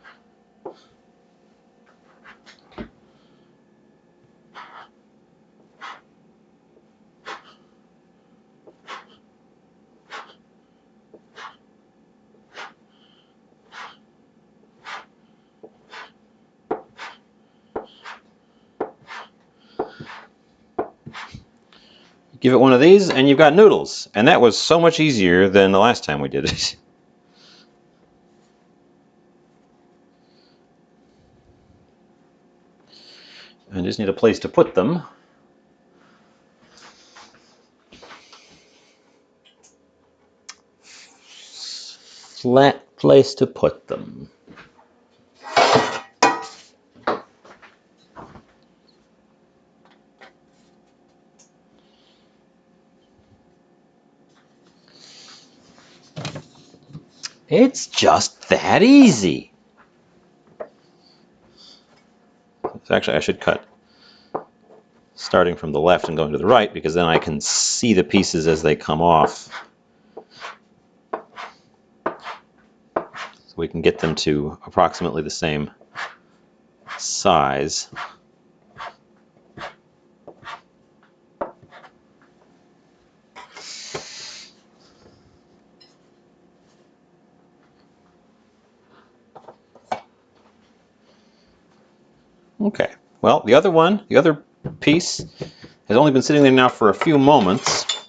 give it one of these, and you've got noodles. And that was so much easier than the last time we did it. I just need a place to put them. Flat place to put them. It's just that easy. So actually, I should cut starting from the left and going to the right, because then I can see the pieces as they come off. So we can get them to approximately the same size. Okay, well, the other piece has only been sitting there now for a few moments.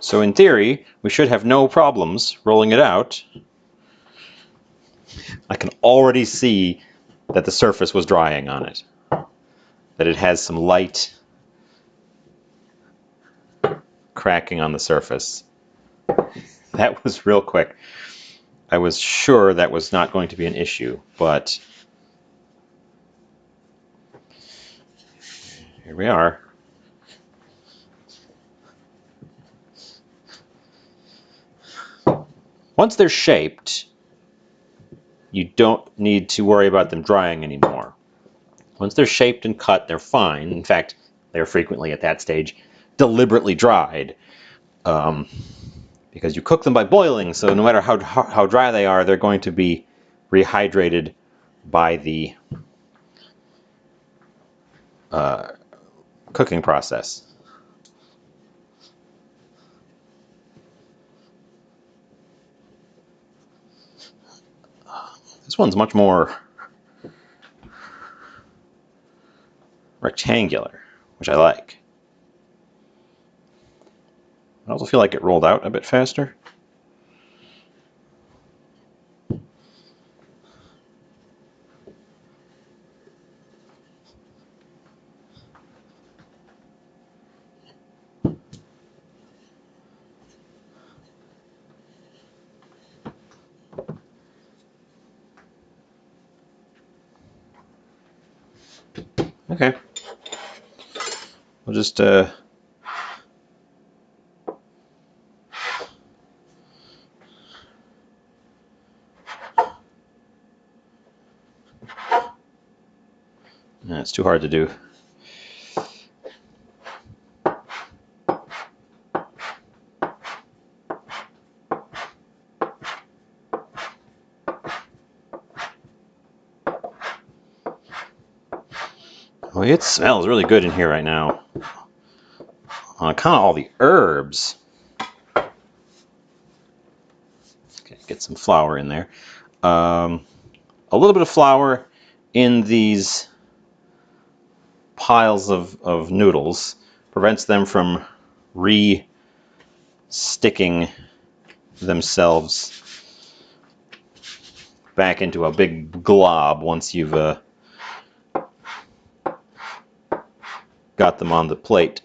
So in theory, we should have no problems rolling it out. I can already see that the surface was drying on it. That it has some light cracking on the surface. That was real quick. I was sure that was not going to be an issue, but here we are. Once they're shaped, you don't need to worry about them drying anymore. Once they're shaped and cut, they're fine. In fact, they're frequently at that stage deliberately dried, because you cook them by boiling, so no matter how dry they are, they're going to be rehydrated by the cooking process. This one's much more rectangular, which I like. I also feel like it rolled out a bit faster. Okay. We'll just it's too hard to do. Well, it smells really good in here right now. On account of all the herbs. Okay, get some flour in there. A little bit of flour in these piles of noodles prevents them from re-sticking themselves back into a big glob once you've got them on the plate.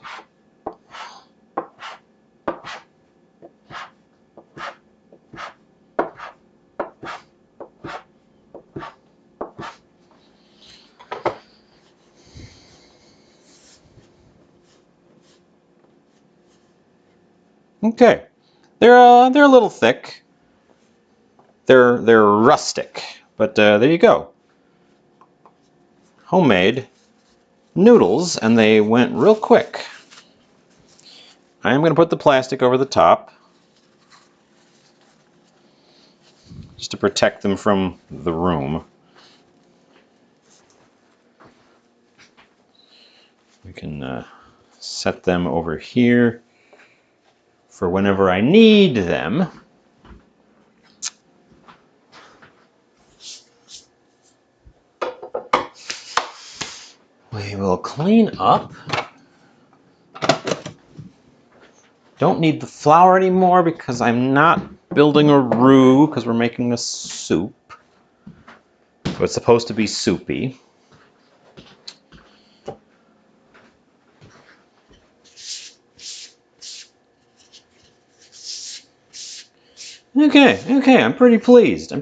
Okay, they're a little thick. They're rustic, but there you go. Homemade noodles, and they went real quick. I am going to put the plastic over the top just to protect them from the room. We can set them over here for whenever I need them. We will clean up. Don't need the flour anymore because I'm not building a roux because we're making a soup. So it's supposed to be soupy. Okay, I'm pretty pleased. I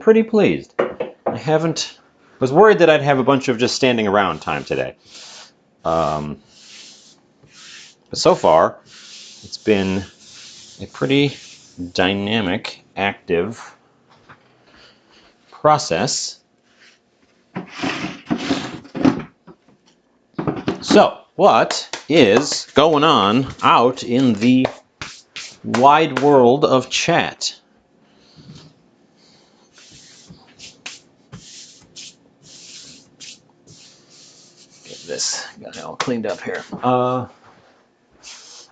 was worried that I'd have a bunch of just standing around time today. But so far, it's been a pretty dynamic, active process. So, what is going on out in the wide world of chat? Get this guy all cleaned up here.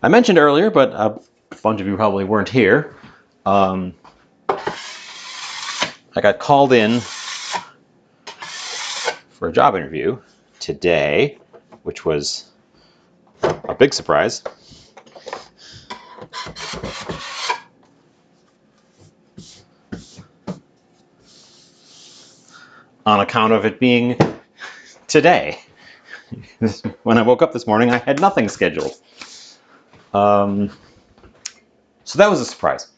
I mentioned earlier, but a bunch of you probably weren't here. I got called in for a job interview today, which was a big surprise. On account of it being today. When I woke up this morning, I had nothing scheduled. So that was a surprise.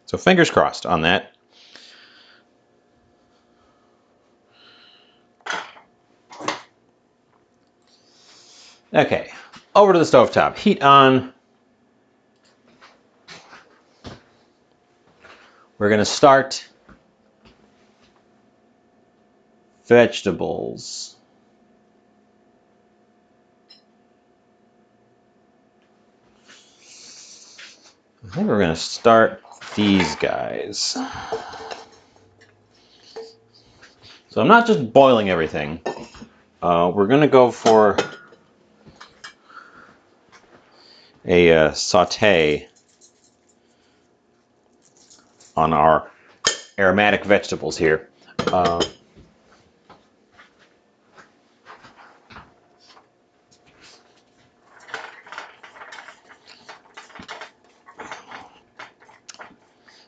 So fingers crossed on that. Okay, over to the stovetop. Heat on. We're going to start vegetables. I think we're going to start these guys. So I'm not just boiling everything. We're going to go for a saute on our aromatic vegetables here.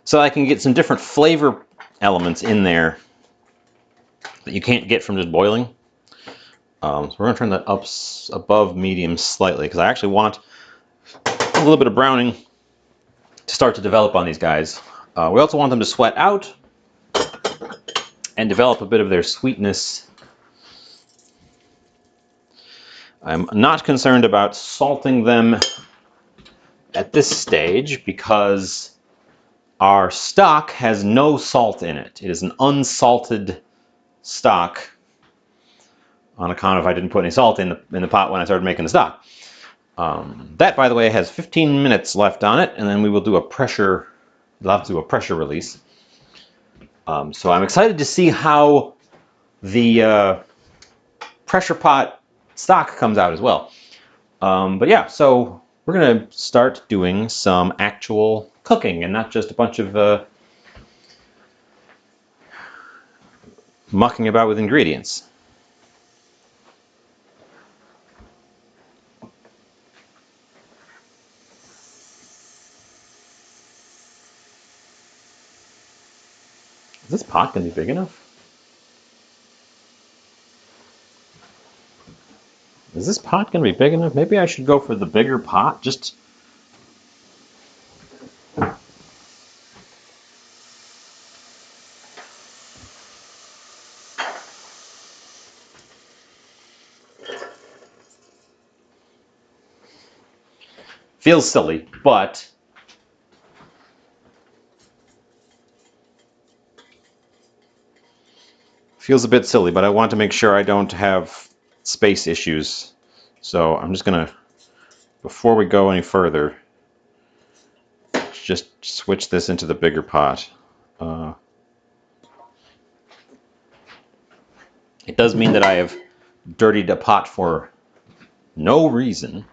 So I can get some different flavor elements in there that you can't get from just boiling. So we're going to turn that up above medium slightly because I actually want a little bit of browning to start to develop on these guys. We also want them to sweat out and develop a bit of their sweetness. I'm not concerned about salting them at this stage because our stock has no salt in it. It is an unsalted stock on account of I didn't put any salt in the pot when I started making the stock. That, by the way, has 15 minutes left on it, and then we will do a pressure. We'll have to do a pressure release. So I'm excited to see how the pressure pot stock comes out as well. But yeah, so we're gonna start doing some actual cooking and not just a bunch of mucking about with ingredients. Is this pot gonna be big enough? Is this pot gonna be big enough? Maybe I should go for the bigger pot. Just feels silly, but feels a bit silly, but I want to make sure I don't have space issues. So I'm just gonna, before we go any further, just switch this into the bigger pot. It does mean that I have dirtied a pot for no reason.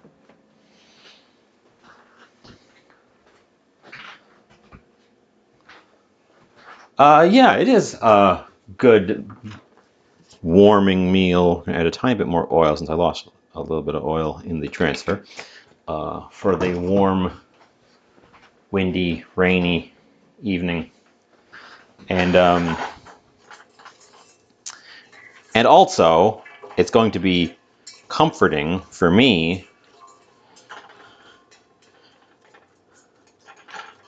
Yeah, it is a good warming meal. Add a tiny bit more oil since I lost a little bit of oil in the transfer. For the warm, windy, rainy evening. And also, it's going to be comforting for me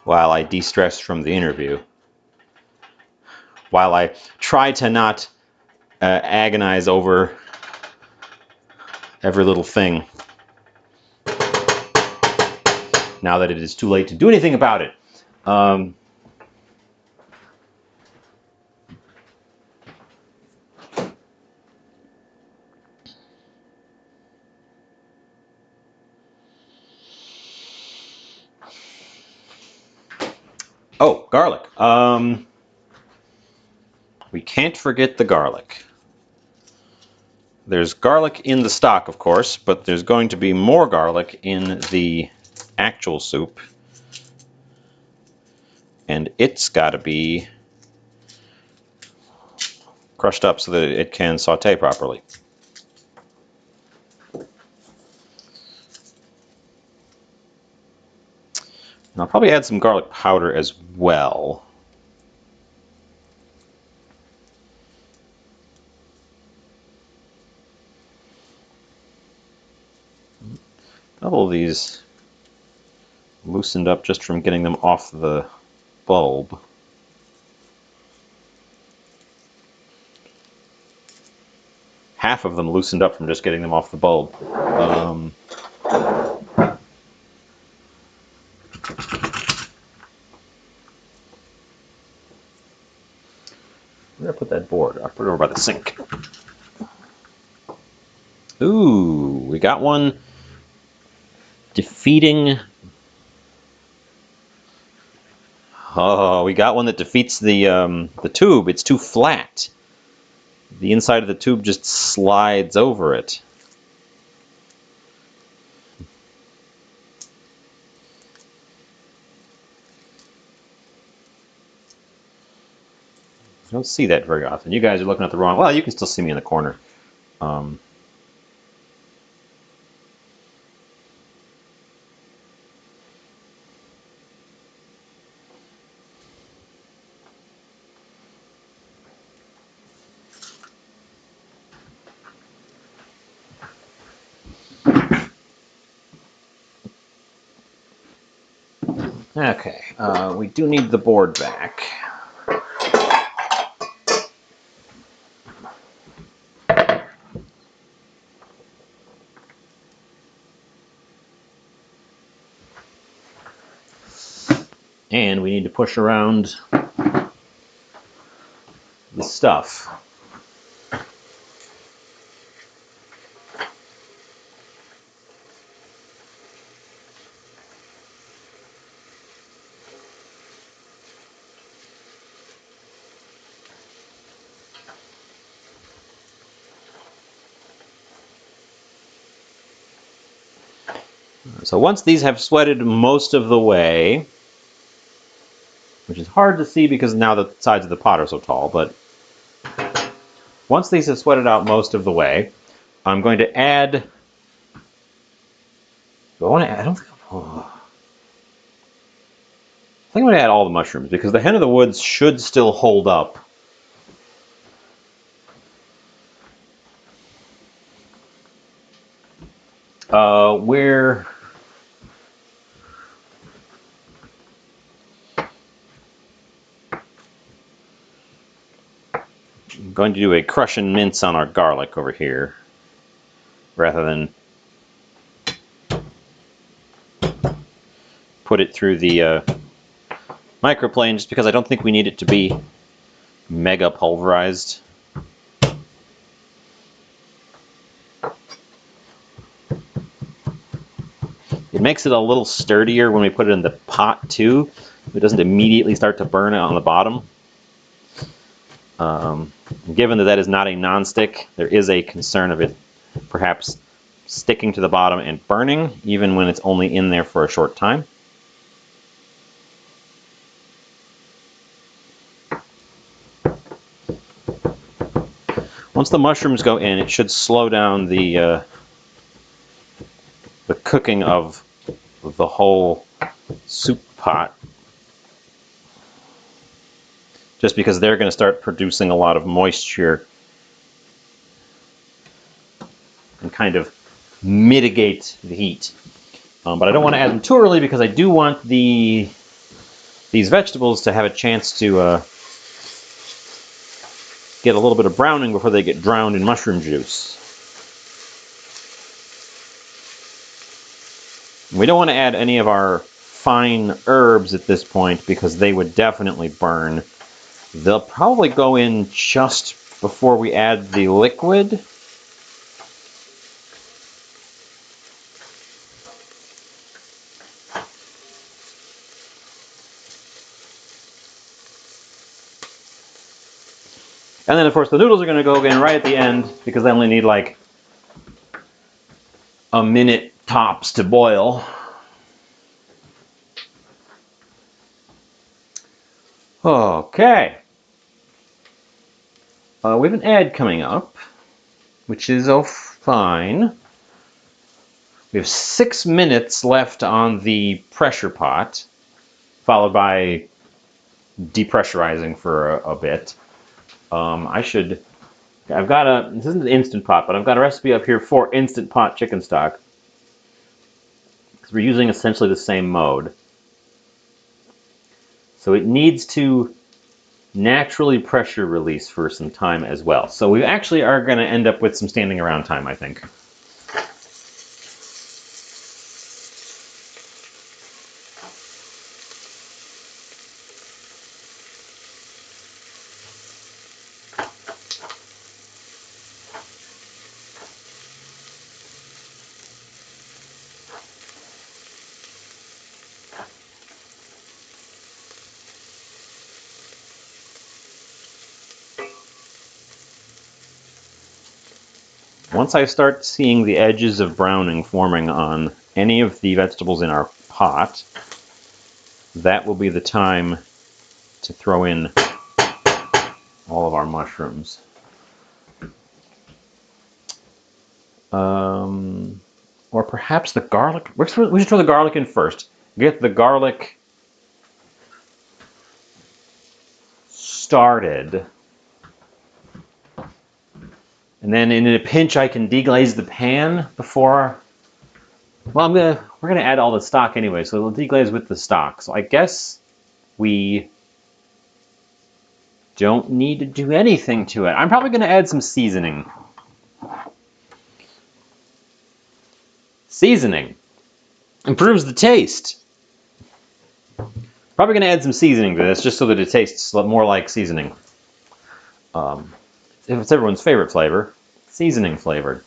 while I de-stress from the interview. While I try to not agonize over every little thing. Now that it is too late to do anything about it. Oh, garlic. We can't forget the garlic. There's garlic in the stock, of course, but there's going to be more garlic in the actual soup. And it's got to be crushed up so that it can saute properly. And I'll probably add some garlic powder as well. All of these loosened up just from getting them off the bulb. half of them loosened up from just getting them off the bulb. Where did I put that board? I put it over by the sink. Ooh, we got one defeating... Oh, we got one that defeats the tube. It's too flat. The inside of the tube just slides over it. I don't see that very often. You guys are looking at the wrong... Well, you can still see me in the corner. Okay, we do need the board back. And we need to push around the stuff. So once these have sweated most of the way, which is hard to see because now the sides of the pot are so tall, but once these have sweated out most of the way, I'm going to add... Do I want to add... I don't think... Oh. I think I'm going to add all the mushrooms because the hen of the woods should still hold up. We're going to do a crush and mince on our garlic over here rather than put it through the microplane, just because I don't think we need it to be mega pulverized. It makes it a little sturdier when we put it in the pot too. It doesn't immediately start to burn it on the bottom. Given that that is not a nonstick, there is a concern of it perhaps sticking to the bottom and burning, even when it's only in there for a short time. Once the mushrooms go in, it should slow down the cooking of the whole soup pot, just because they're going to start producing a lot of moisture and kind of mitigate the heat. But I don't want to add them too early because I do want these vegetables to have a chance to get a little bit of browning before they get drowned in mushroom juice. We don't want to add any of our fine herbs at this point because they would definitely burn. They'll probably go in just before we add the liquid. And then, of course, the noodles are going to go in right at the end because they only need like a minute tops to boil. Okay. We have an ad coming up, which is fine. We have 6 minutes left on the pressure pot, followed by depressurizing for a bit. I've got this isn't an Instant Pot, but I've got a recipe up here for Instant Pot chicken stock, because we're using essentially the same mode. So it needs to naturally pressure release for some time as well. So we actually are going to end up with some standing around time, I think. Once I start seeing the edges of browning forming on any of the vegetables in our pot, that will be the time to throw in all of our mushrooms. Or perhaps the garlic. We should throw the garlic in first. Get the garlic started. And then in a pinch I can deglaze the pan before. Well, we're gonna add all the stock anyway, so it'll deglaze with the stock. So I guess we don't need to do anything to it. I'm probably gonna add some seasoning. Seasoning improves the taste. Probably gonna add some seasoning to this just so that it tastes more like seasoning. If it's everyone's favorite flavor, seasoning flavored.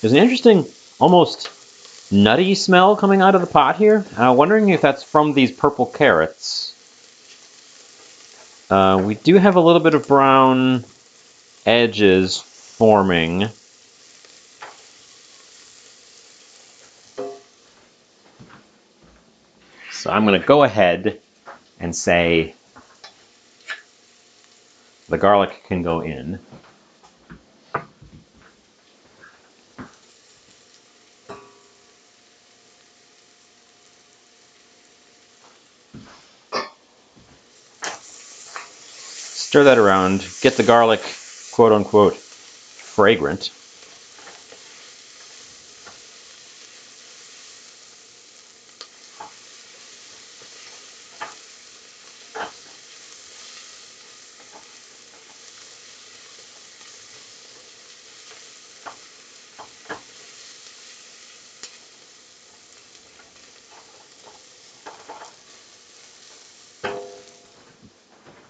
There's an interesting, almost nutty smell coming out of the pot here. Wondering if that's from these purple carrots. We do have a little bit of brown edges forming. So I'm going to go ahead and say the garlic can go in. Stir that around, get the garlic, quote unquote, fragrant.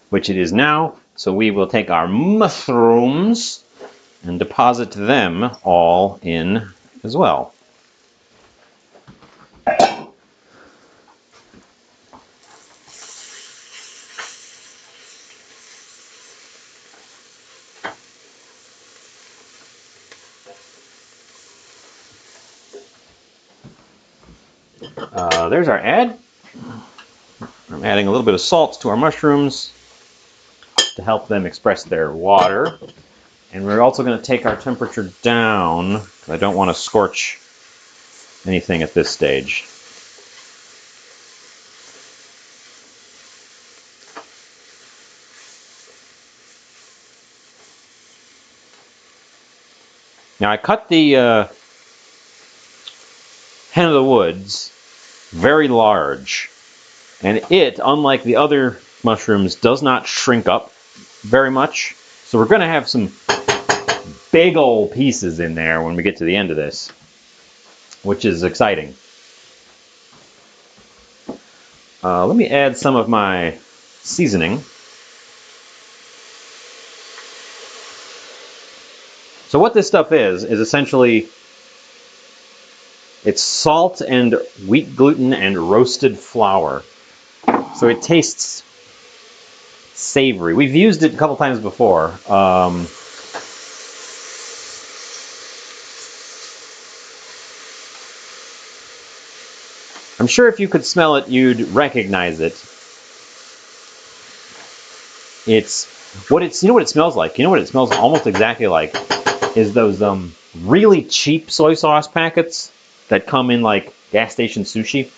Which it is now. So we will take our mushrooms and deposit them all in as well. There's our add. I'm adding a little bit of salt to our mushrooms to help them express their water. And we're also going to take our temperature down because I don't want to scorch anything at this stage. Now I cut the hen of the woods very large, and it, unlike the other mushrooms, does not shrink up very much. So we're going to have some big old pieces in there when we get to the end of this, which is exciting. Let me add some of my seasoning. So what this stuff is essentially, it's salt and wheat gluten and roasted flour. So it tastes savory. We've used it a couple times before. I'm sure if you could smell it, you'd recognize it. You know what it smells like? You know what it smells almost exactly like? Is those really cheap soy sauce packets that come in like gas station sushi.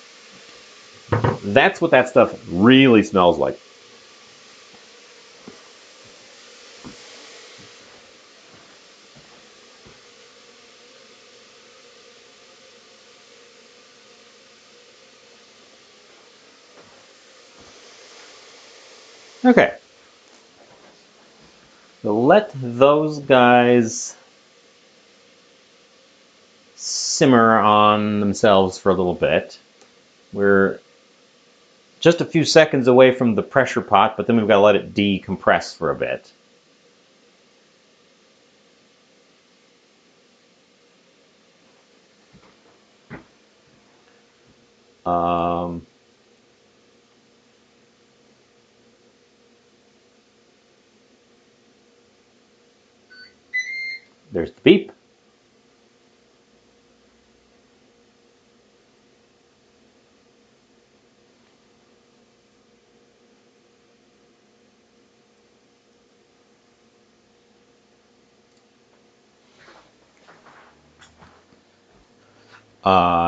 That's what that stuff really smells like. Okay. So let those guys simmer on themselves for a little bit. We're just a few seconds away from the pressure pot, but then we've got to let it decompress for a bit. There's the beep.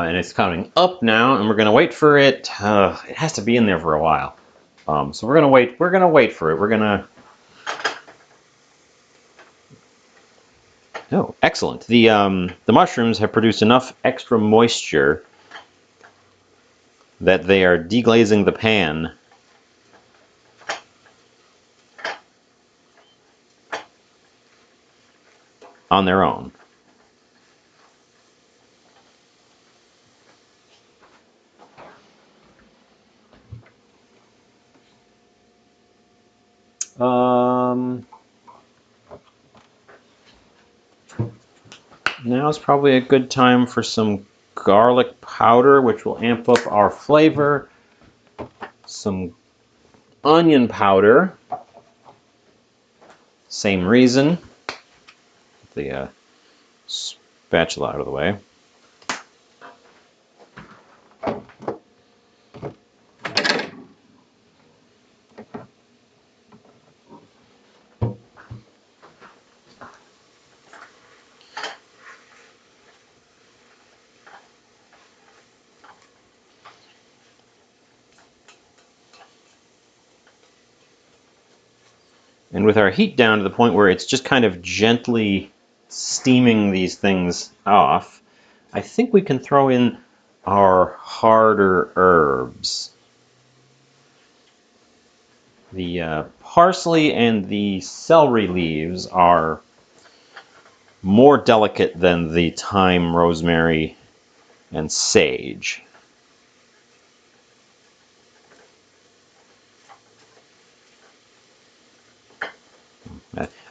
And it's coming up now, and we're going to wait for it. It has to be in there for a while. So we're going to wait. We're going to wait for it. We're going to... Oh, excellent. The mushrooms have produced enough extra moisture that they are deglazing the pan on their own. Now is probably a good time for some garlic powder, which will amp up our flavor. Some onion powder. Same reason. Get the spatula out of the way. And with our heat down to the point where it's just kind of gently steaming these things off, I think we can throw in our harder herbs. The parsley and the celery leaves are more delicate than the thyme, rosemary, and sage.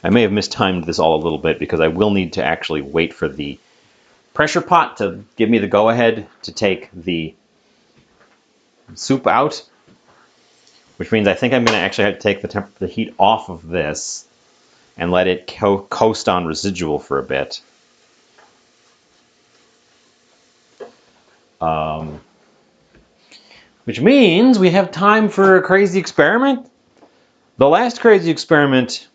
I may have mistimed this all a little bit because I will need to actually wait for the pressure pot to give me the go-ahead to take the soup out, which means I think I'm going to actually have to take the heat off of this and let it coast on residual for a bit. Which means we have time for a crazy experiment. The last crazy experiment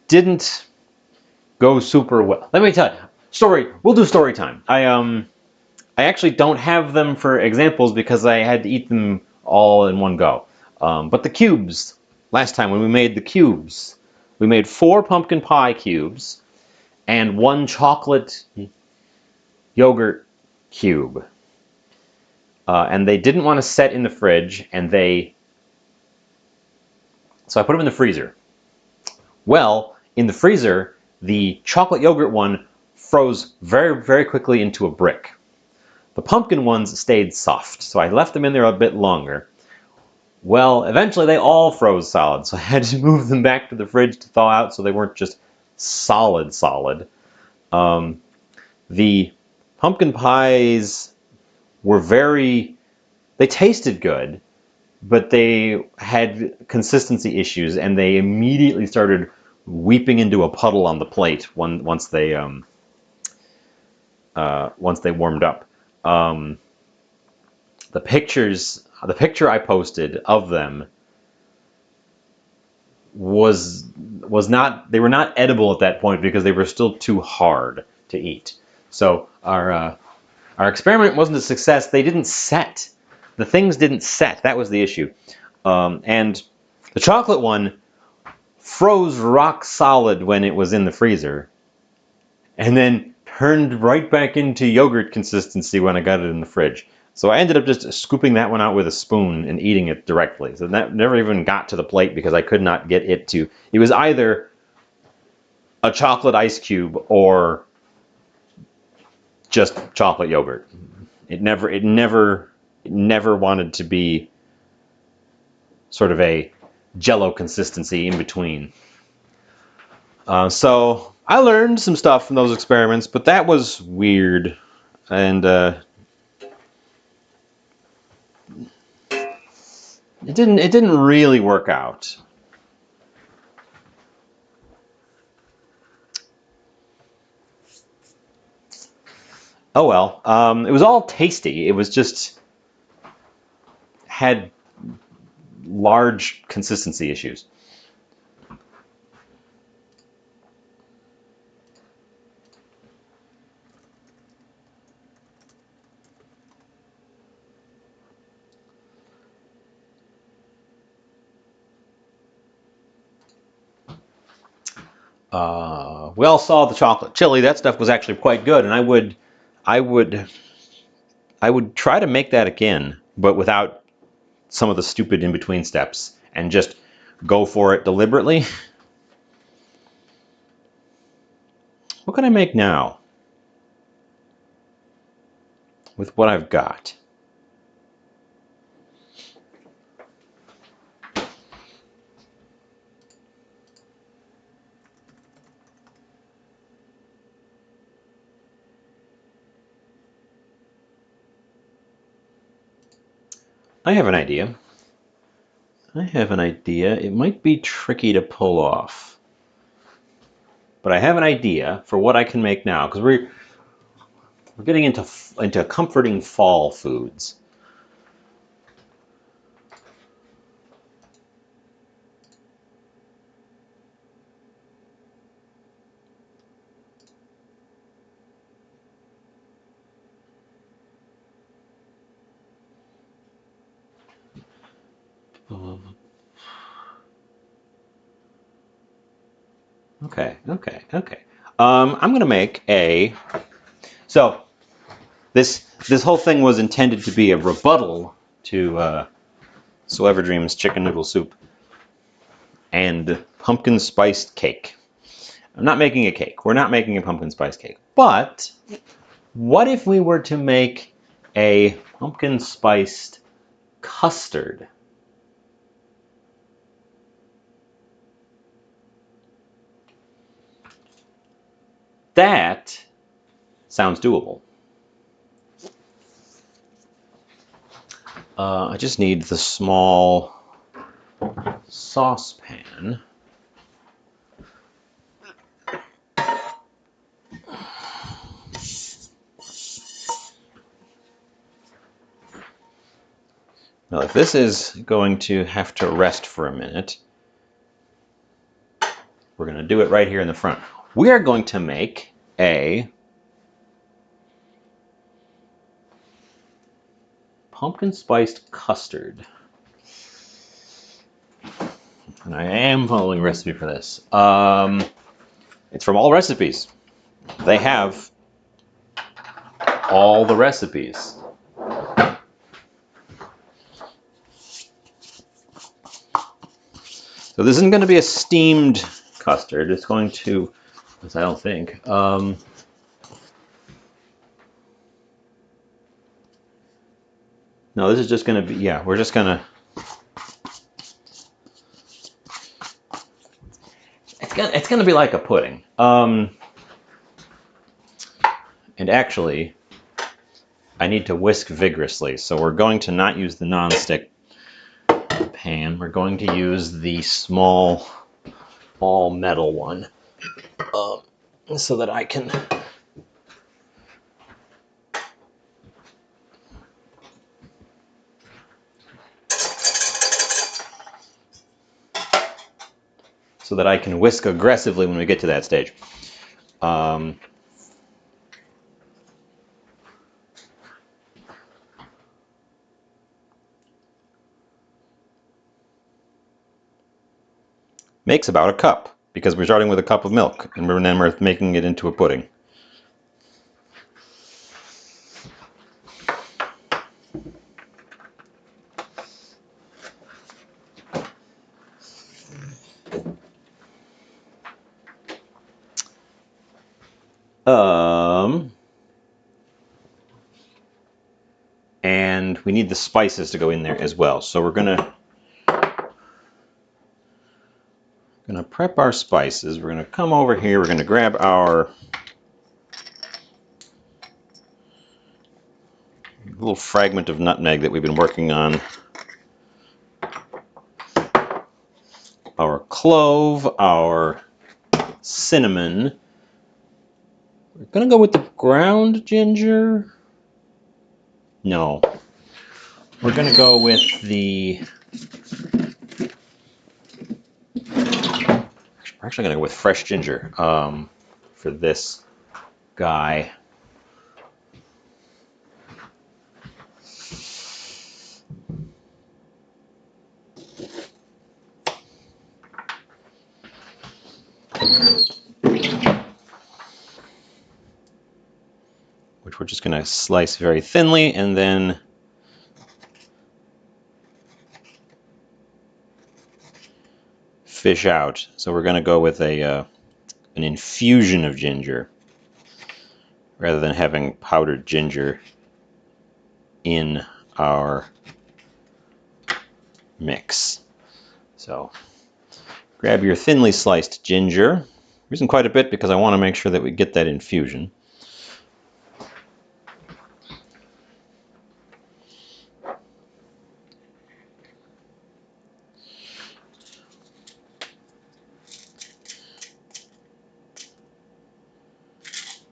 didn't go super well. Let me tell you, story. We'll do story time. I actually don't have them for examples because I had to eat them all in one go. But the cubes, last time when we made the cubes, we made 4 pumpkin pie cubes and 1 chocolate yogurt cube. And they didn't want to set in the fridge, and so I put them in the freezer. Well, in the freezer, the chocolate yogurt one froze very, very quickly into a brick. The pumpkin ones stayed soft, so I left them in there a bit longer. Well, eventually they all froze solid, so I had to move them back to the fridge to thaw out so they weren't just solid. The pumpkin pies were they tasted good, but they had consistency issues, and they immediately started weeping into a puddle on the plate once they warmed up. The picture I posted of them was not, they were not edible at that point because they were still too hard to eat. So our experiment wasn't a success. They didn't set. The things didn't set. That was the issue. And the chocolate one froze rock solid when it was in the freezer, and then turned right back into yogurt consistency when I got it in the fridge. So I ended up just scooping that one out with a spoon and eating it directly. So that never even got to the plate because I could not get it to. It was either a chocolate ice cube or just chocolate yogurt. It never wanted to be sort of a jello consistency in between. So I learned some stuff from those experiments, but that was weird, and it didn't really work out. Oh well, it was all tasty. It was just had large consistency issues. We all saw the chocolate chili. That stuff was actually quite good, and I would, I would try to make that again, but without some of the stupid in between steps, and just go for it deliberately. What can I make now with what I've got? I have an idea. It might be tricky to pull off, but I have an idea for what I can make now because we're getting into comforting fall foods. Okay. I'm gonna make a. So this whole thing was intended to be a rebuttal to So Ever Dreams Chicken Noodle Soup and pumpkin spiced cake. I'm not making a cake. We're not making a pumpkin spice cake. But what if we were to make a pumpkin spiced custard? That sounds doable. I just need the small saucepan. Now, if this is going to have to rest for a minute, we're going to do it right here in the front. We are going to make a pumpkin spiced custard. And I am following a recipe for this. It's from All Recipes. They have all the recipes. So this isn't going to be a steamed custard. It's going to, I don't think. No, this is just going to be, yeah, we're just going to. It's going to be like a pudding. And actually, I need to whisk vigorously, so we're going to not use the non-stick pan. We're going to use the small all metal one, so that I can whisk aggressively when we get to that stage. Makes about a cup, because we're starting with a cup of milk, and then we're making it into a pudding. And we need the spices to go in there as well. So we're gonna prep our spices. We're gonna come over here. We're gonna grab our little fragment of nutmeg that we've been working on. Our clove, our cinnamon. We're gonna go with the ground ginger. No. We're gonna go with the... We're actually gonna go with fresh ginger for this guy. Which we're just gonna slice very thinly and then fish out. So we're gonna go with an infusion of ginger rather than having powdered ginger in our mix. So grab your thinly sliced ginger. I'm using quite a bit because I want to make sure that we get that infusion.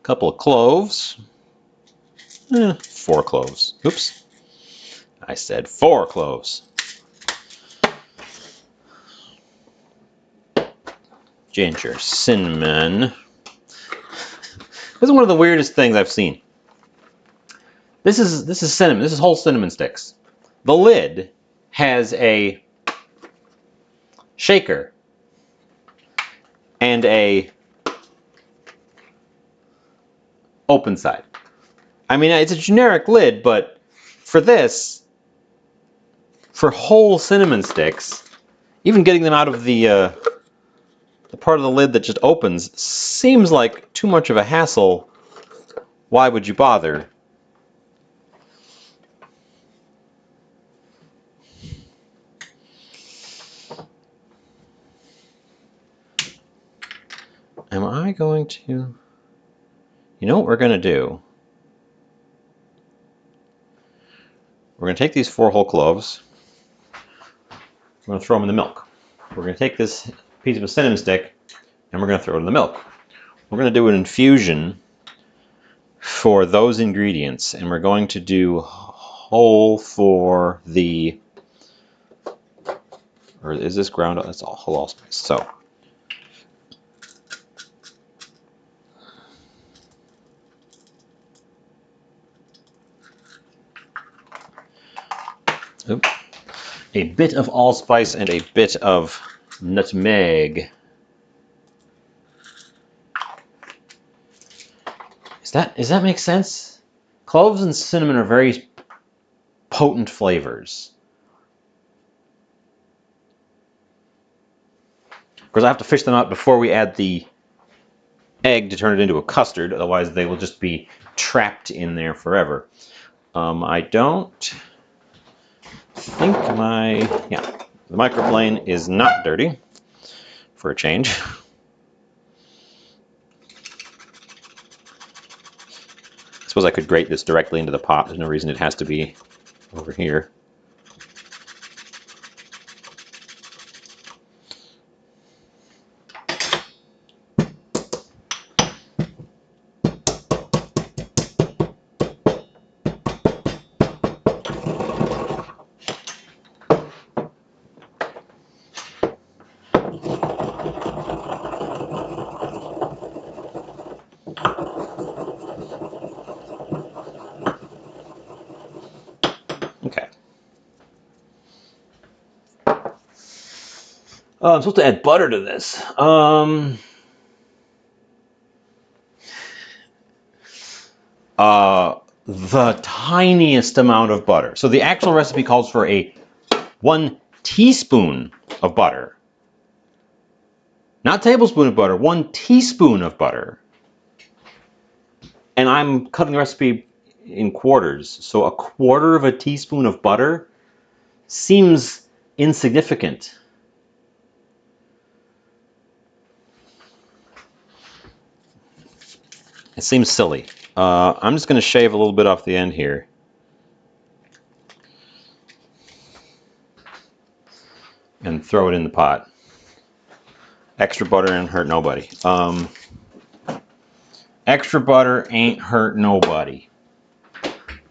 Couple of cloves. 4 cloves. Oops. I said 4 cloves. Ginger, cinnamon. This is one of the weirdest things I've seen. This is cinnamon. This is whole cinnamon sticks. The lid has a shaker and a open side. I mean, it's a generic lid, but for this, for whole cinnamon sticks, even getting them out of the part of the lid that just opens seems like too much of a hassle. Why would you bother? Am I going to... You know what we're going to do? We're going to take these 4 whole cloves. We're going to throw them in the milk. We're going to take this piece of a cinnamon stick and we're going to throw it in the milk. We're going to do an infusion for those ingredients, and we're going to do whole for the... Or is this ground? That's all whole allspice. So a bit of allspice and a bit of nutmeg. Does that make sense? Cloves and cinnamon are very potent flavors. Of course, I have to fish them out before we add the egg to turn it into a custard, otherwise they will just be trapped in there forever. I don't think the microplane is not dirty, for a change. I suppose I could grate this directly into the pot. There's no reason it has to be over here. Okay. I'm supposed to add butter to this. The tiniest amount of butter. So the actual recipe calls for 1 teaspoon of butter. Not tablespoon of butter, 1 teaspoon of butter. And I'm cutting the recipe in quarters. So a quarter of a teaspoon of butter seems insignificant. It seems silly. I'm just going to shave a little bit off the end here. And throw it in the pot. Extra butter ain't hurt nobody. Extra butter ain't hurt nobody.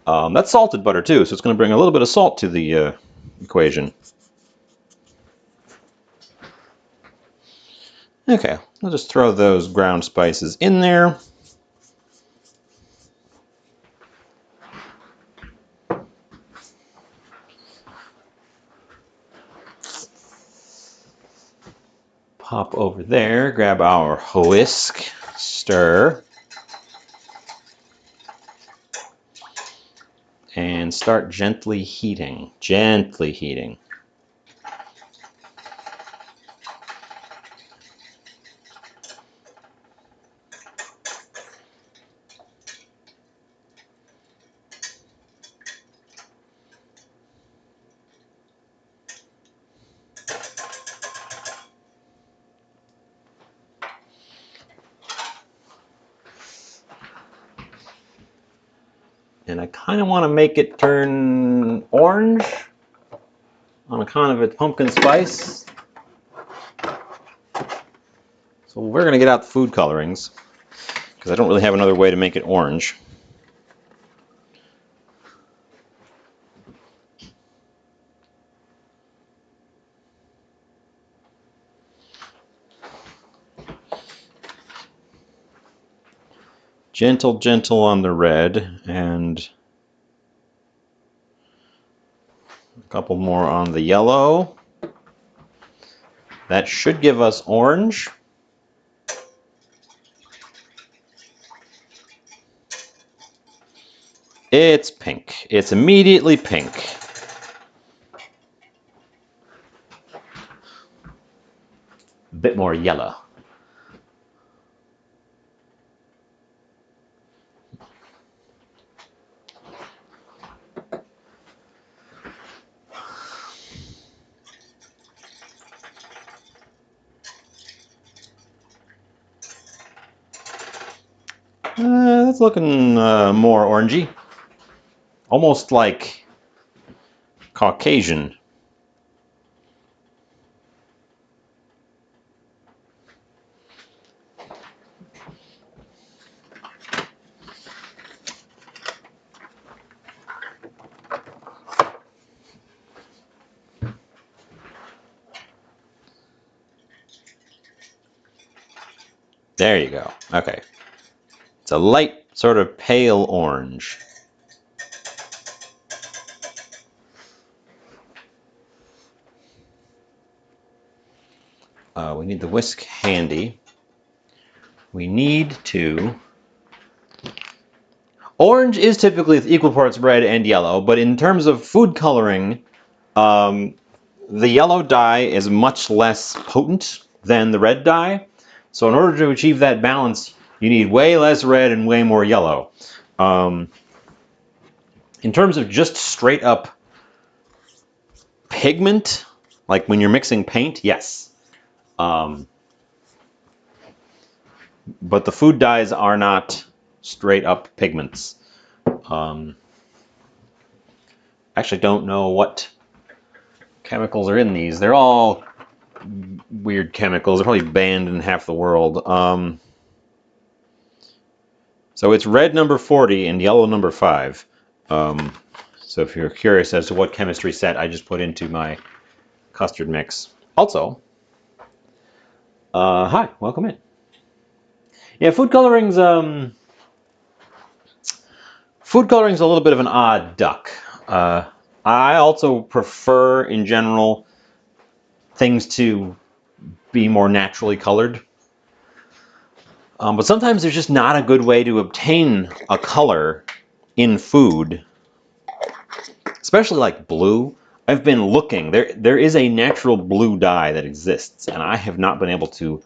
That's salted butter too, so it's going to bring a little bit of salt to the equation. Okay, I'll just throw those ground spices in there. Pop over there, grab our whisk, stir, and start gently heating. Gently heating. And I kind of want to make it turn orange on account of its pumpkin spice. So we're going to get out the food colorings because I don't really have another way to make it orange. Gentle, gentle on the red, and a couple more on the yellow. That should give us orange. It's pink. It's immediately pink. A bit more yellow. That's looking more orangey. Almost like Caucasian. There you go. Okay. It's a light, sort of pale orange. We need the whisk handy. We need to... Orange is typically equal parts red and yellow, but in terms of food coloring, the yellow dye is much less potent than the red dye. So in order to achieve that balance, you need way less red and way more yellow. In terms of just straight up pigment, like when you're mixing paint, yes. But the food dyes are not straight up pigments. Actually don't know what chemicals are in these. They're all weird chemicals. They're probably banned in half the world. So it's red number 40 and yellow number 5. So if you're curious as to what chemistry set I just put into my custard mix. Also, hi, welcome in. Yeah, food coloring's a little bit of an odd duck. I also prefer, in general, things to be more naturally colored. But sometimes there's just not a good way to obtain a color in food, especially like blue. I've been looking. There is a natural blue dye that exists, and I have not been able to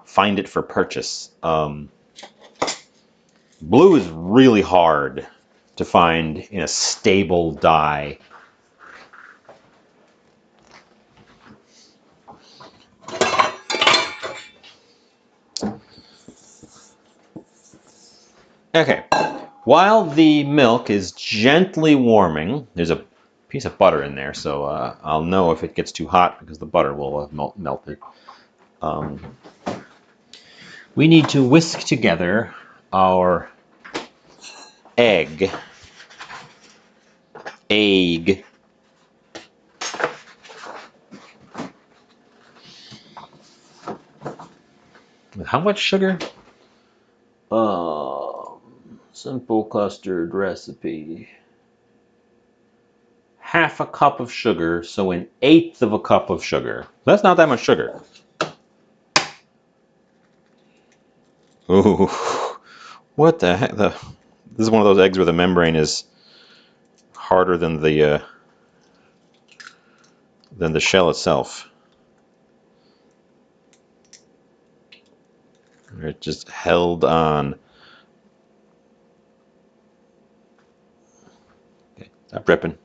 find it for purchase. Blue is really hard to find in a stable dye. Okay, while the milk is gently warming, there's a piece of butter in there, so I'll know if it gets too hot because the butter will have melted. We need to whisk together our egg. With how much sugar? Simple custard recipe. Half a cup of sugar, so 1/8 of a cup of sugar. That's not that much sugar. Ooh, what the heck? This is one of those eggs where the membrane is harder than the shell itself. It just held on. Okay, stop dripping.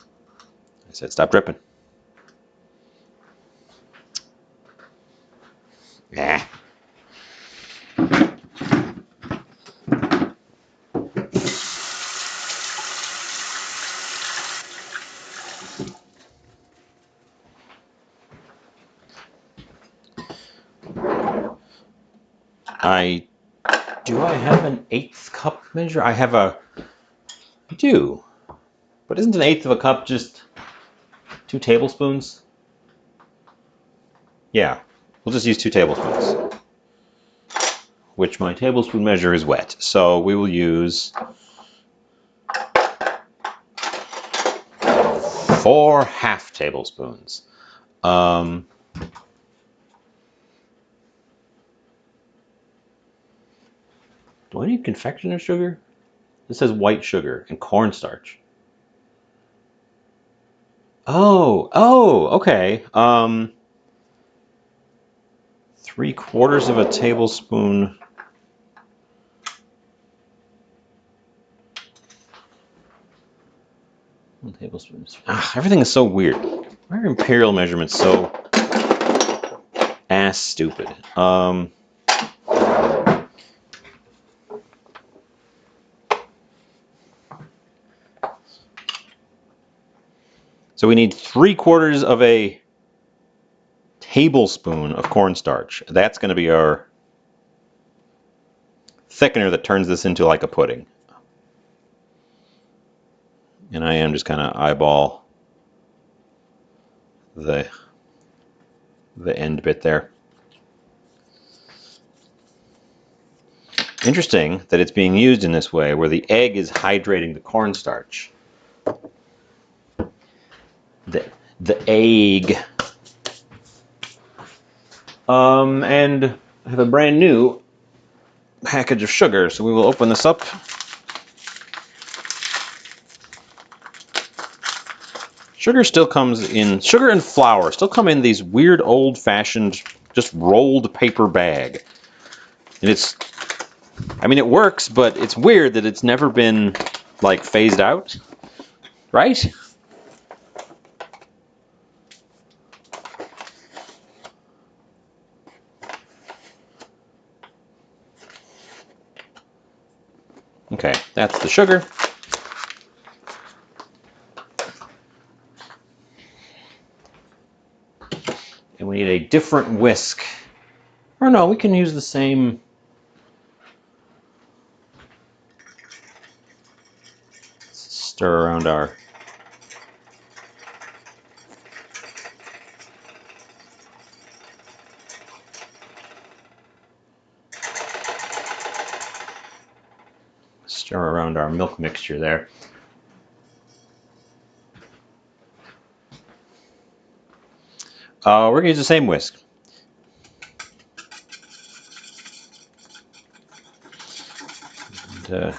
I said stop dripping. Yeah. Do I have an 1/8 cup measure? I do. But isn't 1/8 of a cup just 2 tablespoons? Yeah, we'll just use 2 tablespoons, which my tablespoon measure is wet. So we will use 4 half tablespoons. Do I need confectioner sugar? This says white sugar and cornstarch. Oh, okay. 3/4 of a tablespoon. Tablespoons. Everything is so weird. Why are imperial measurements so ass stupid? So we need 3/4 of a tablespoon of cornstarch. That's going to be our thickener that turns this into like a pudding. And I am just kind of eyeball the end bit there. Interesting that it's being used in this way, where the egg is hydrating the cornstarch. The egg. And I have a brand new package of sugar, so we will open this up. Sugar and flour still come in these weird old-fashioned, just rolled paper bag. And it works, but it's weird that it's never been, like, phased out, right? Okay, that's the sugar. And we need a different whisk. Or no, we can use the same. Stir around our. Stir around our milk mixture there. We're going to use the same whisk. And,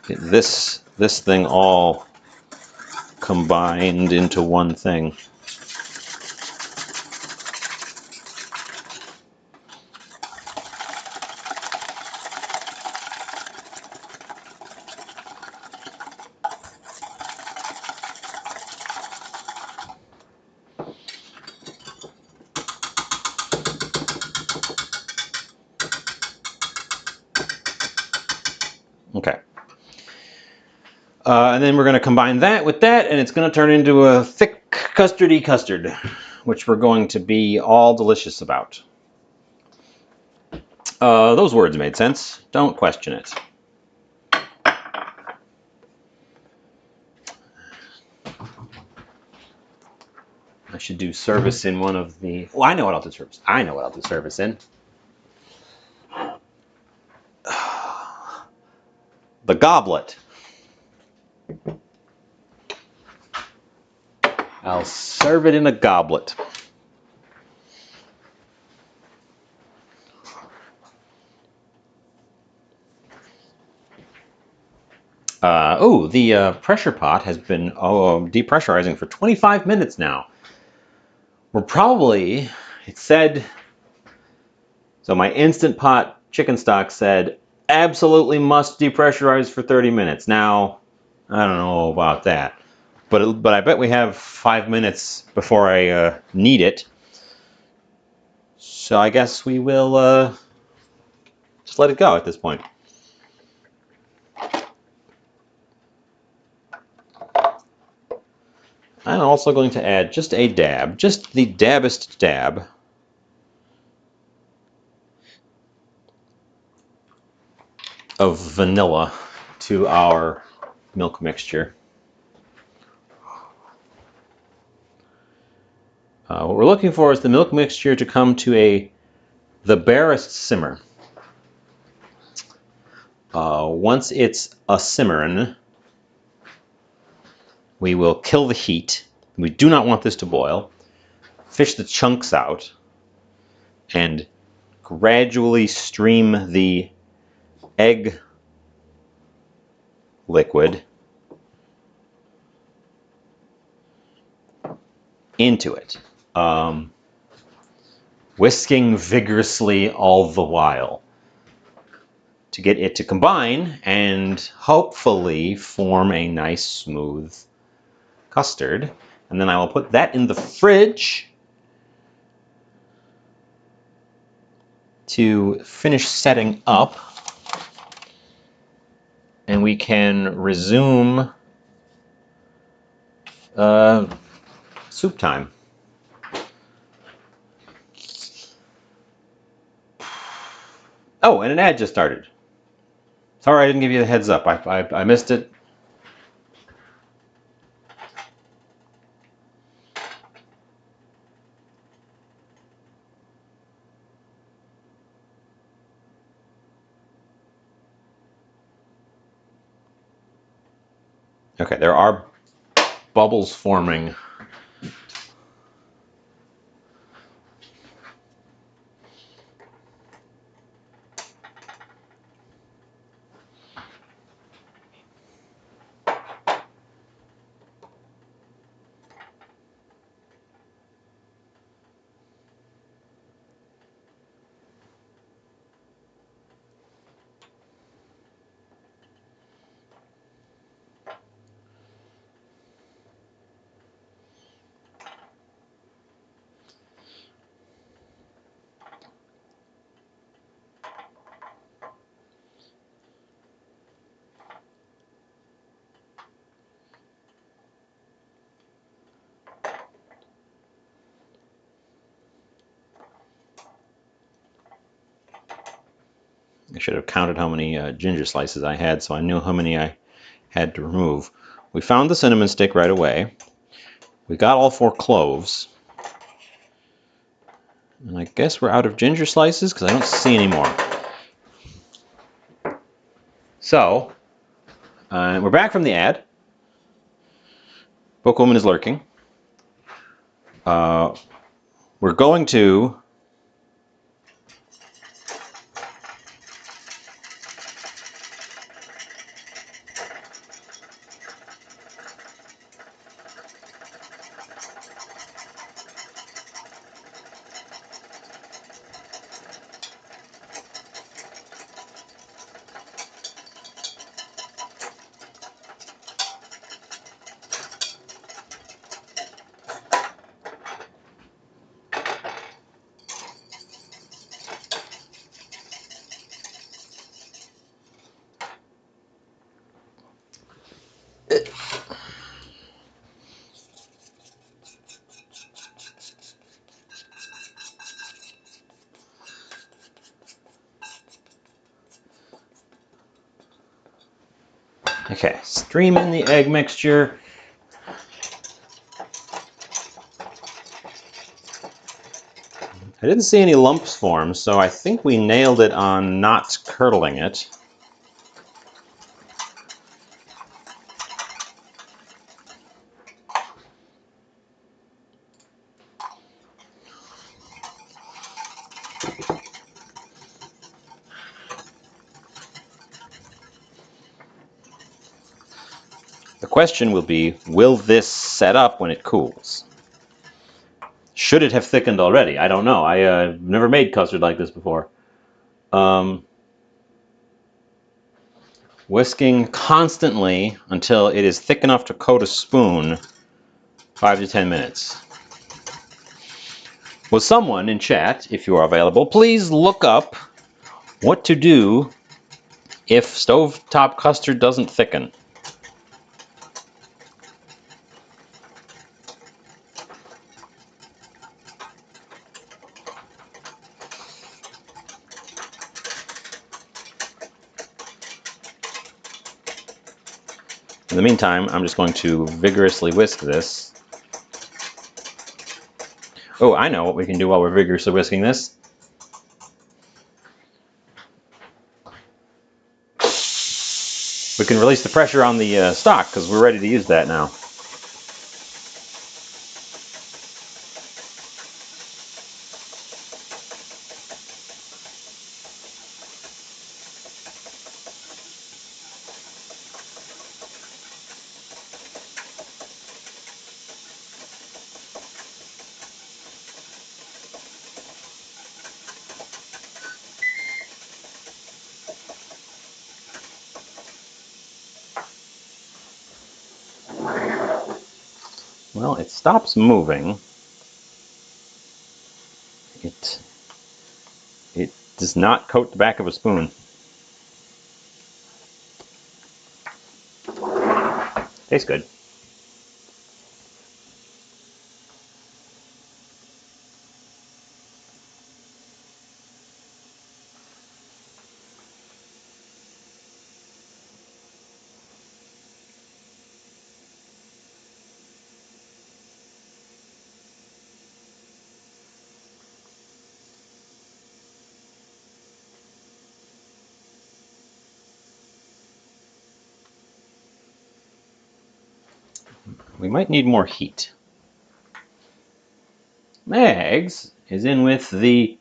get this thing all combined into one thing. Okay. And then we're going to combine that with that, and it's going to turn into a thick custardy custard, which we're going to be all delicious about. Those words made sense. Don't question it. I should do service in one of the... Well, I know what I'll do service. I know what I'll do service in. The goblet. I'll serve it in a goblet. The pressure pot has been depressurizing for 25 minutes now. We're probably, it said, so my Instant Pot chicken stock said, absolutely must depressurize for 30 minutes. Now, I don't know about that. But I bet we have 5 minutes before I need it. So I guess we will just let it go at this point. I'm also going to add just a dab, just the dabbest dab of vanilla to our milk mixture. What we're looking for is the milk mixture to come to the barest simmer. Once it's a simmering, we will kill the heat. We do not want this to boil. Fish the chunks out and gradually stream the egg liquid into it, whisking vigorously all the while to get it to combine and hopefully form a nice smooth custard. And then I will put that in the fridge to finish setting up, and we can resume soup time. Oh, and an ad just started. Sorry I didn't give you the heads up. I missed it. Okay, there are bubbles forming. I should have counted how many ginger slices I had so I knew how many I had to remove. We found the cinnamon stick right away. We got all 4 cloves. And I guess we're out of ginger slices because I don't see any more. So, we're back from the ad. Bookwoman is lurking. We're going to Okay, stream in the egg mixture. I didn't see any lumps form, so I think we nailed it on not curdling it. The question will be, will this set up when it cools? Should it have thickened already? I don't know. I've never made custard like this before. Whisking constantly until it is thick enough to coat a spoon, 5 to 10 minutes. Will someone in chat, if you are available, please look up what to do if stovetop custard doesn't thicken? In the meantime, I'm just going to vigorously whisk this. Oh, I know what we can do while we're vigorously whisking this. We can release the pressure on the stock because we're ready to use that now. Well, it stops moving. It does not coat the back of a spoon. Tastes good. We might need more heat. Eggs is in with the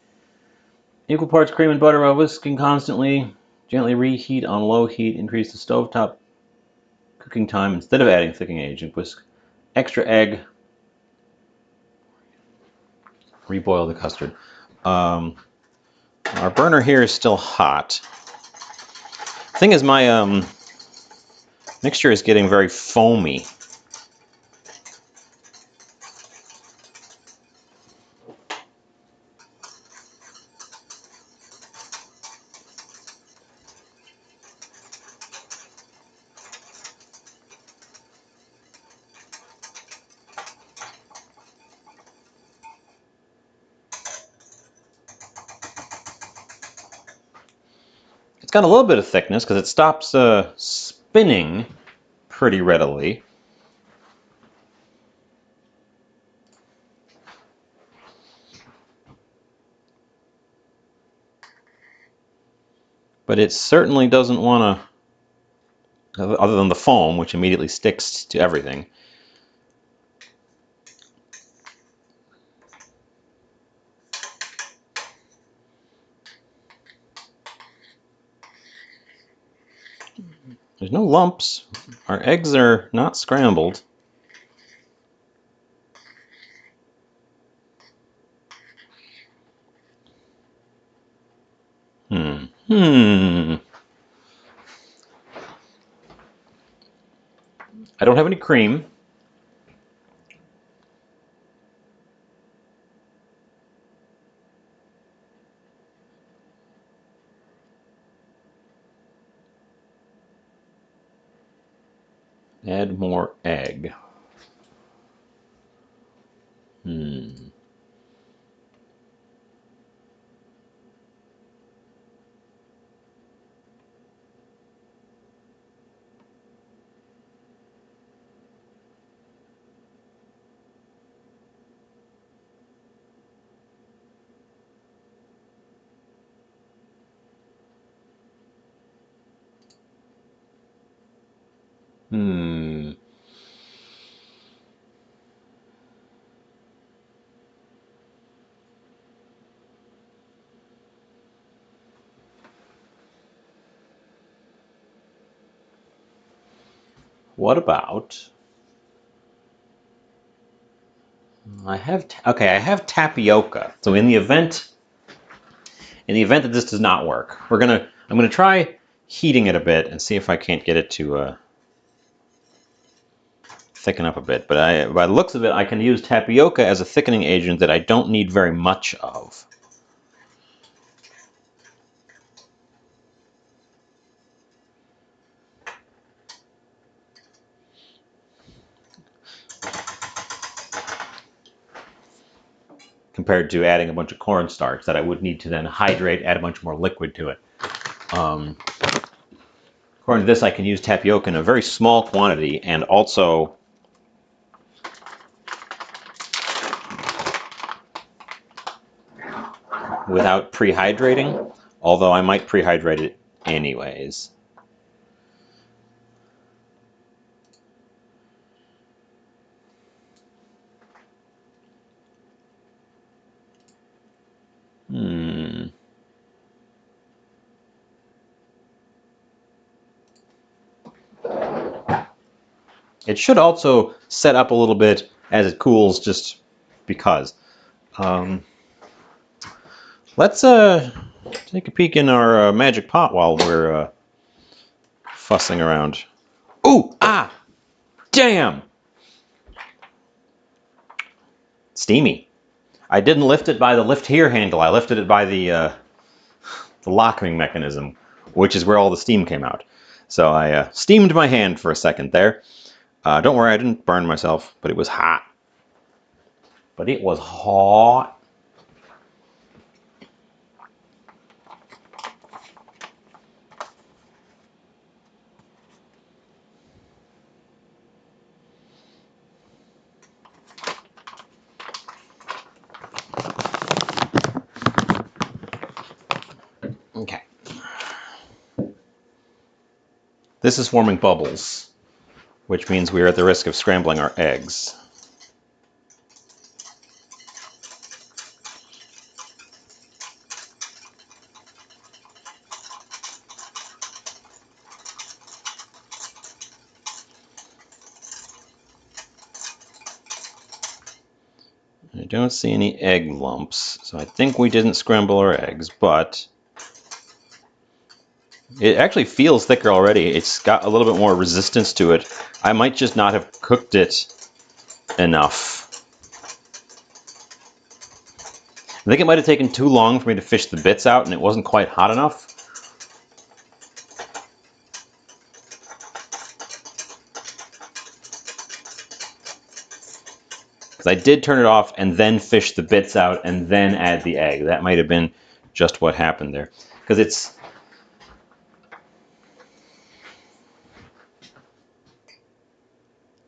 equal parts cream and butter while whisking constantly. Gently reheat on low heat. Increase the stovetop cooking time instead of adding thickening agent. Whisk extra egg. Reboil the custard. Our burner here is still hot. The thing is, my mixture is getting very foamy. It's got a little bit of thickness because it stops spinning pretty readily. But it certainly doesn't want to, other than the foam, which immediately sticks to everything. There's no lumps. Our eggs are not scrambled. I don't have any cream. Add more egg. Hmm. What about... I have tapioca. So in the event that this does not work, I'm gonna try heating it a bit and see if I can't get it to thicken up a bit. But by the looks of it, I can use tapioca as a thickening agent that I don't need very much of. Compared to adding a bunch of cornstarch that I would need to then hydrate, add a bunch more liquid to it. According to this, I can use tapioca in a very small quantity and also without prehydrating, although I might prehydrate it anyways. It should also set up a little bit as it cools, just because. Let's take a peek in our magic pot while we're fussing around. Ooh! Ah! Damn! Steamy. I didn't lift it by the lift here handle. I lifted it by the locking mechanism, which is where all the steam came out. So I steamed my hand for a second there. Don't worry, I didn't burn myself, but it was hot. But it was hot. Okay. This is forming bubbles, which means we are at the risk of scrambling our eggs. I don't see any egg lumps, so I think we didn't scramble our eggs, but it actually feels thicker already. It's got a little bit more resistance to it. I might just not have cooked it enough. I think it might have taken too long for me to fish the bits out, and it wasn't quite hot enough. Because I did turn it off and then fish the bits out and then add the egg. That might have been just what happened there. Because it's...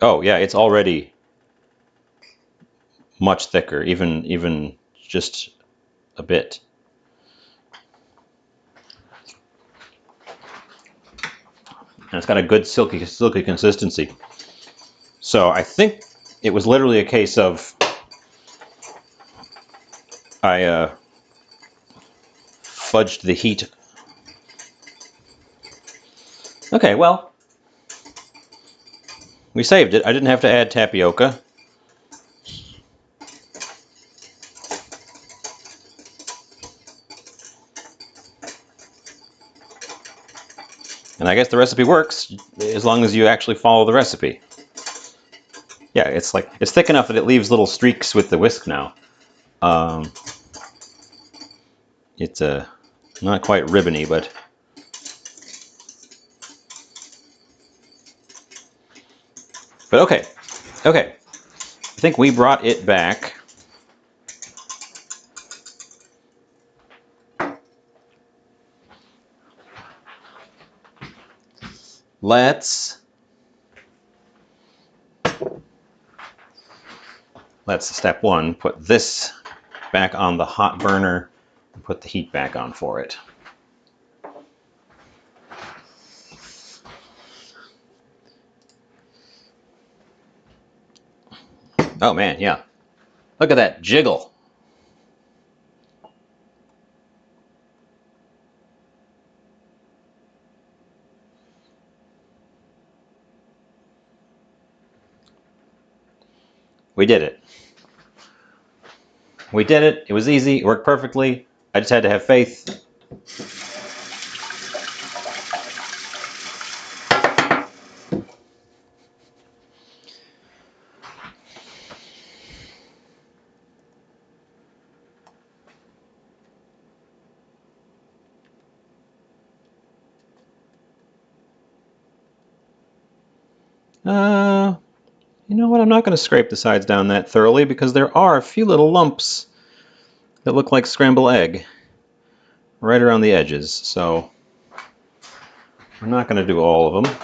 Oh, yeah, it's already much thicker, even just a bit. And it's got a good silky consistency. So I think it was literally a case of I fudged the heat. Okay, well, we saved it. I didn't have to add tapioca. And I guess the recipe works as long as you actually follow the recipe. Yeah, it's thick enough that it leaves little streaks with the whisk now. It's not quite ribbony, but okay. I think we brought it back. Let's step one, put this back on the hot burner and put the heat back on for it. Oh man, yeah. Look at that jiggle. We did it. We did it. It was easy. It worked perfectly. I just had to have faith. You know what? I'm not going to scrape the sides down that thoroughly because there are a few little lumps that look like scrambled egg right around the edges. So I'm not going to do all of them.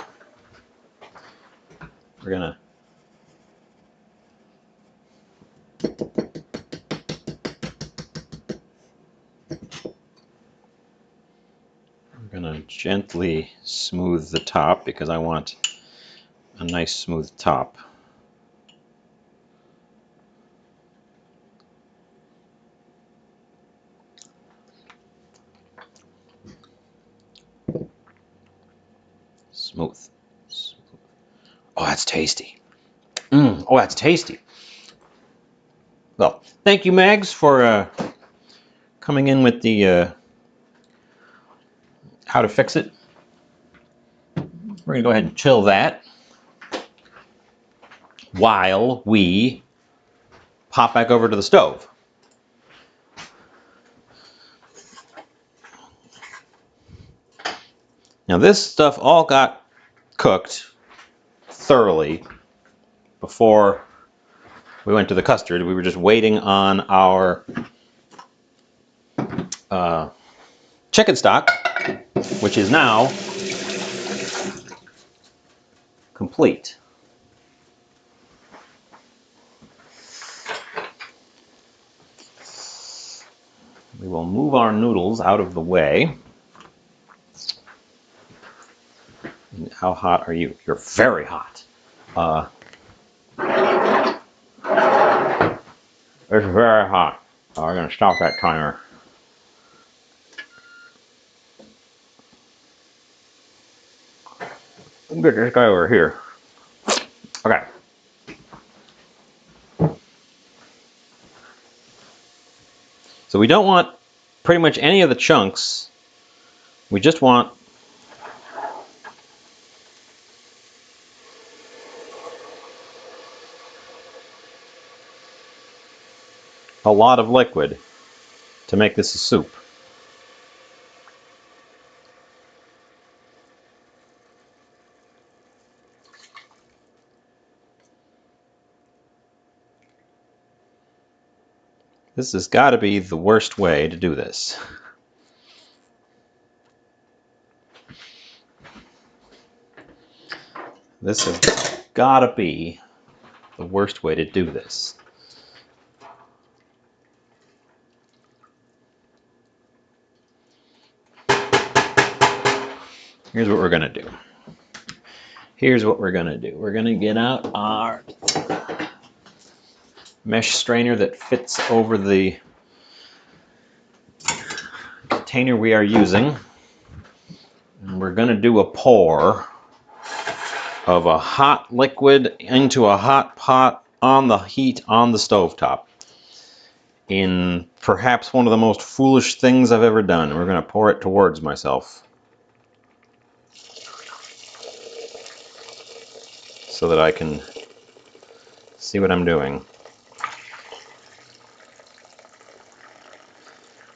We're gonna gently smooth the top because I want a nice smooth top. Smooth. Oh, that's tasty. Oh, that's tasty. Well, thank you, Mags, for coming in with the how to fix it. We're going to go ahead and chill that while we pop back over to the stove. Now, this stuff all got cooked thoroughly before we went to the custard. We were just waiting on our chicken stock, which is now complete. We will move our noodles out of the way. How hot are you? You're very hot. It's very hot. We're going to stop that timer. Get this guy over here. Okay. So we don't want pretty much any of the chunks. We just want a lot of liquid to make this a soup. This has got to be the worst way to do this. This has got to be the worst way to do this. Here's what we're going to do. Here's what we're going to do. We're going to get out our mesh strainer that fits over the container we are using. And we're going to do a pour of a hot liquid into a hot pot on the heat on the stovetop. In perhaps one of the most foolish things I've ever done. We're going to pour it towards myself so that I can see what I'm doing.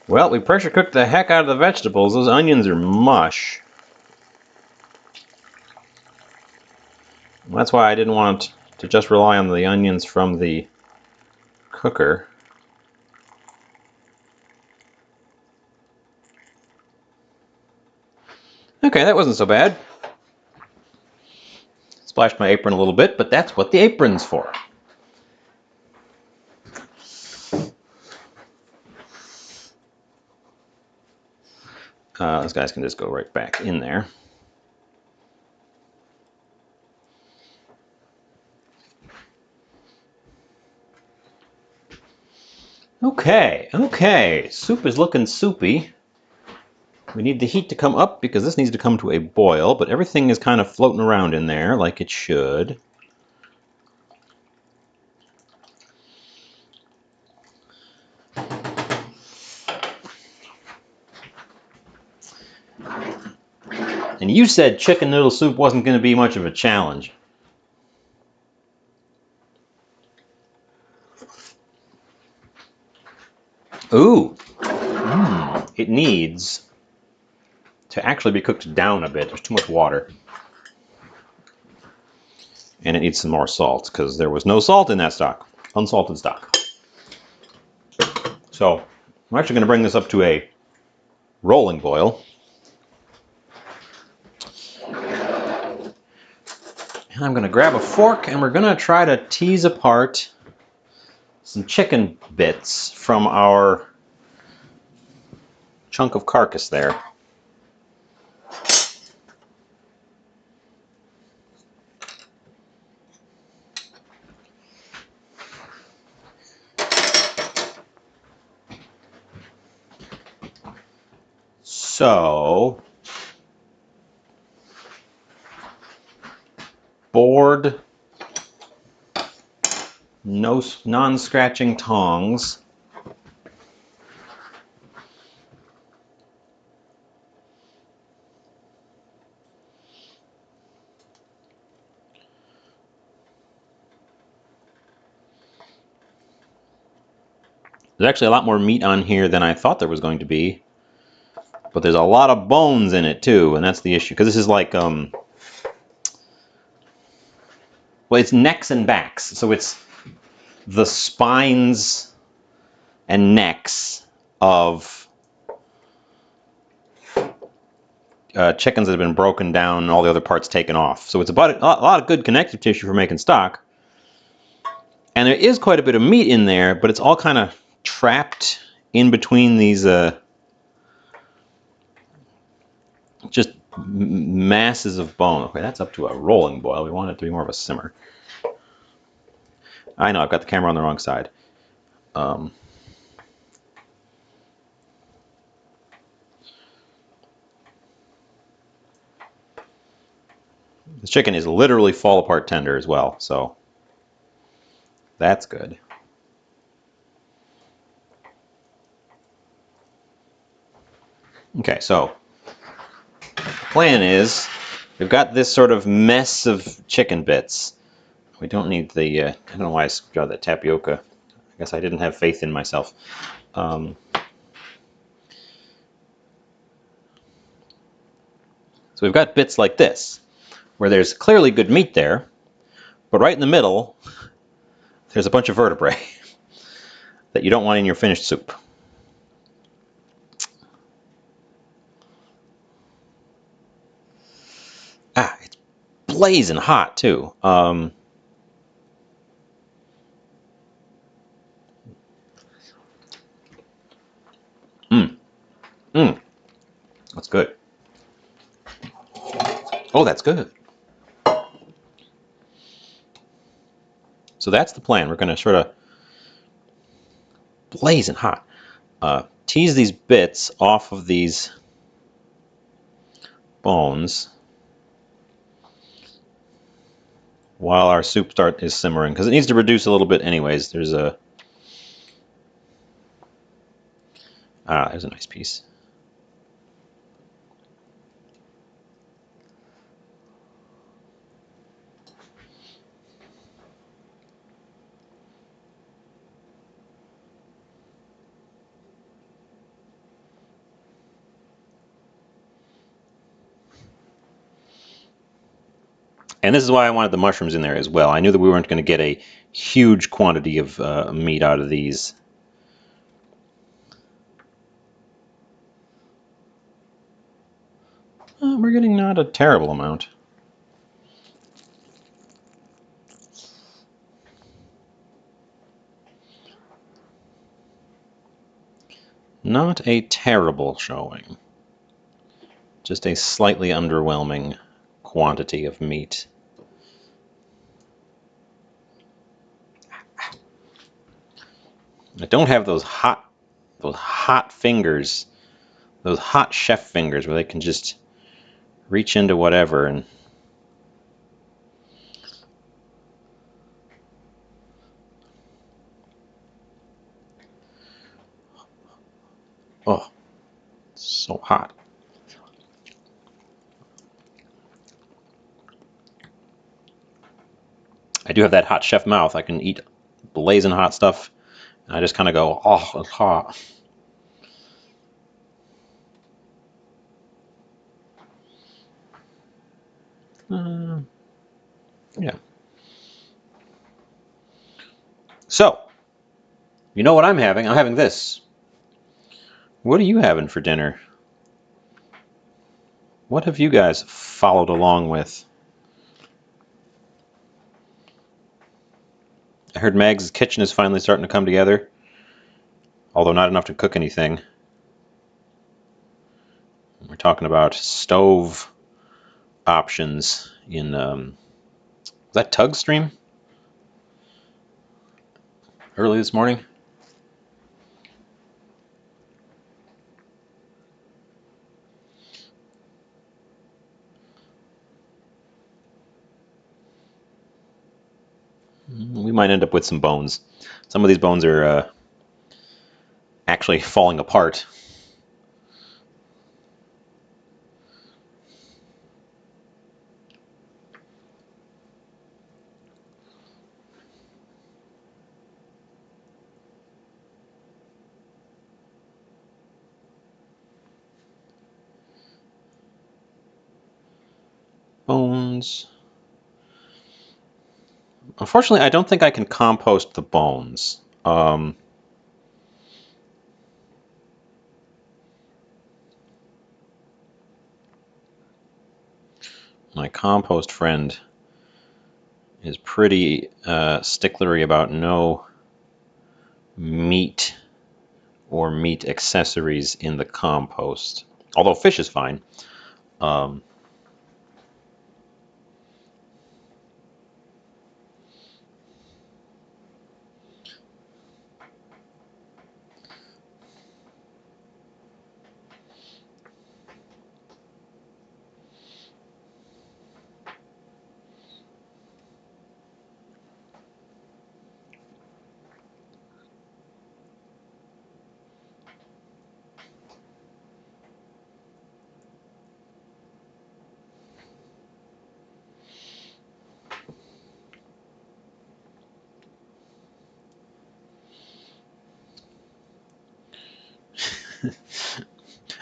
Well, we pressure cooked the heck out of the vegetables. Those onions are mush. That's why I didn't want to just rely on the onions from the cooker. Okay, that wasn't so bad. Splashed my apron a little bit, but that's what the apron's for. Those guys can just go right back in there. Okay. Soup is looking soupy. We need the heat to come up because this needs to come to a boil, but everything is kind of floating around in there like it should. And you said chicken noodle soup wasn't going to be much of a challenge. Ooh. It needs to actually be cooked down a bit. There's too much water. And it needs some more salt because there was no salt in that stock. Unsalted stock. So I'm actually going to bring this up to a rolling boil. And I'm going to grab a fork and we're going to try to tease apart some chicken bits from our chunk of carcass there. So, board, no non-scratching tongs. There's actually a lot more meat on here than I thought there was going to be. But there's a lot of bones in it too, and that's the issue. Because this is like, well, it's necks and backs. So it's the spines and necks of chickens that have been broken down and all the other parts taken off. So it's about a lot of good connective tissue for making stock. And there is quite a bit of meat in there, but it's all kind of trapped in between these just masses of bone. Okay, that's up to a rolling boil. We want it to be more of a simmer. I know, I've got the camera on the wrong side. The chicken is literally fall apart tender as well, so that's good. Okay, so the plan is we've got this sort of mess of chicken bits. We don't need the, I don't know why I got that tapioca. I guess I didn't have faith in myself. So we've got bits like this, where there's clearly good meat there, but right in the middle, there's a bunch of vertebrae that you don't want in your finished soup. Ah, it's blazing hot too. That's good. Oh, that's good. So that's the plan. We're going to sort of blazing hot. Tease these bits off of these bones while our soup is simmering, because it needs to reduce a little bit anyways. There's a there's a nice piece. And this is why I wanted the mushrooms in there as well. I knew that we weren't going to get a huge quantity of meat out of these. We're getting not a terrible amount. Not a terrible showing. Just a slightly underwhelming quantity of meat. I don't have those hot fingers, those hot chef fingers where they can just reach into whatever and oh, it's so hot. I do have that hot chef mouth. I can eat blazing hot stuff, and I just kind of go, oh, it's hot. Yeah. So, you know what I'm having? I'm having this. What are you having for dinner? What have you guys followed along with? I heard Meg's kitchen is finally starting to come together, although not enough to cook anything. We're talking about stove options in, was that Tug Stream? Early this morning? We might end up with some bones. Some of these bones are actually falling apart. Bones. Unfortunately, I don't think I can compost the bones. My compost friend is pretty sticklery about no meat or meat accessories in the compost. Although fish is fine.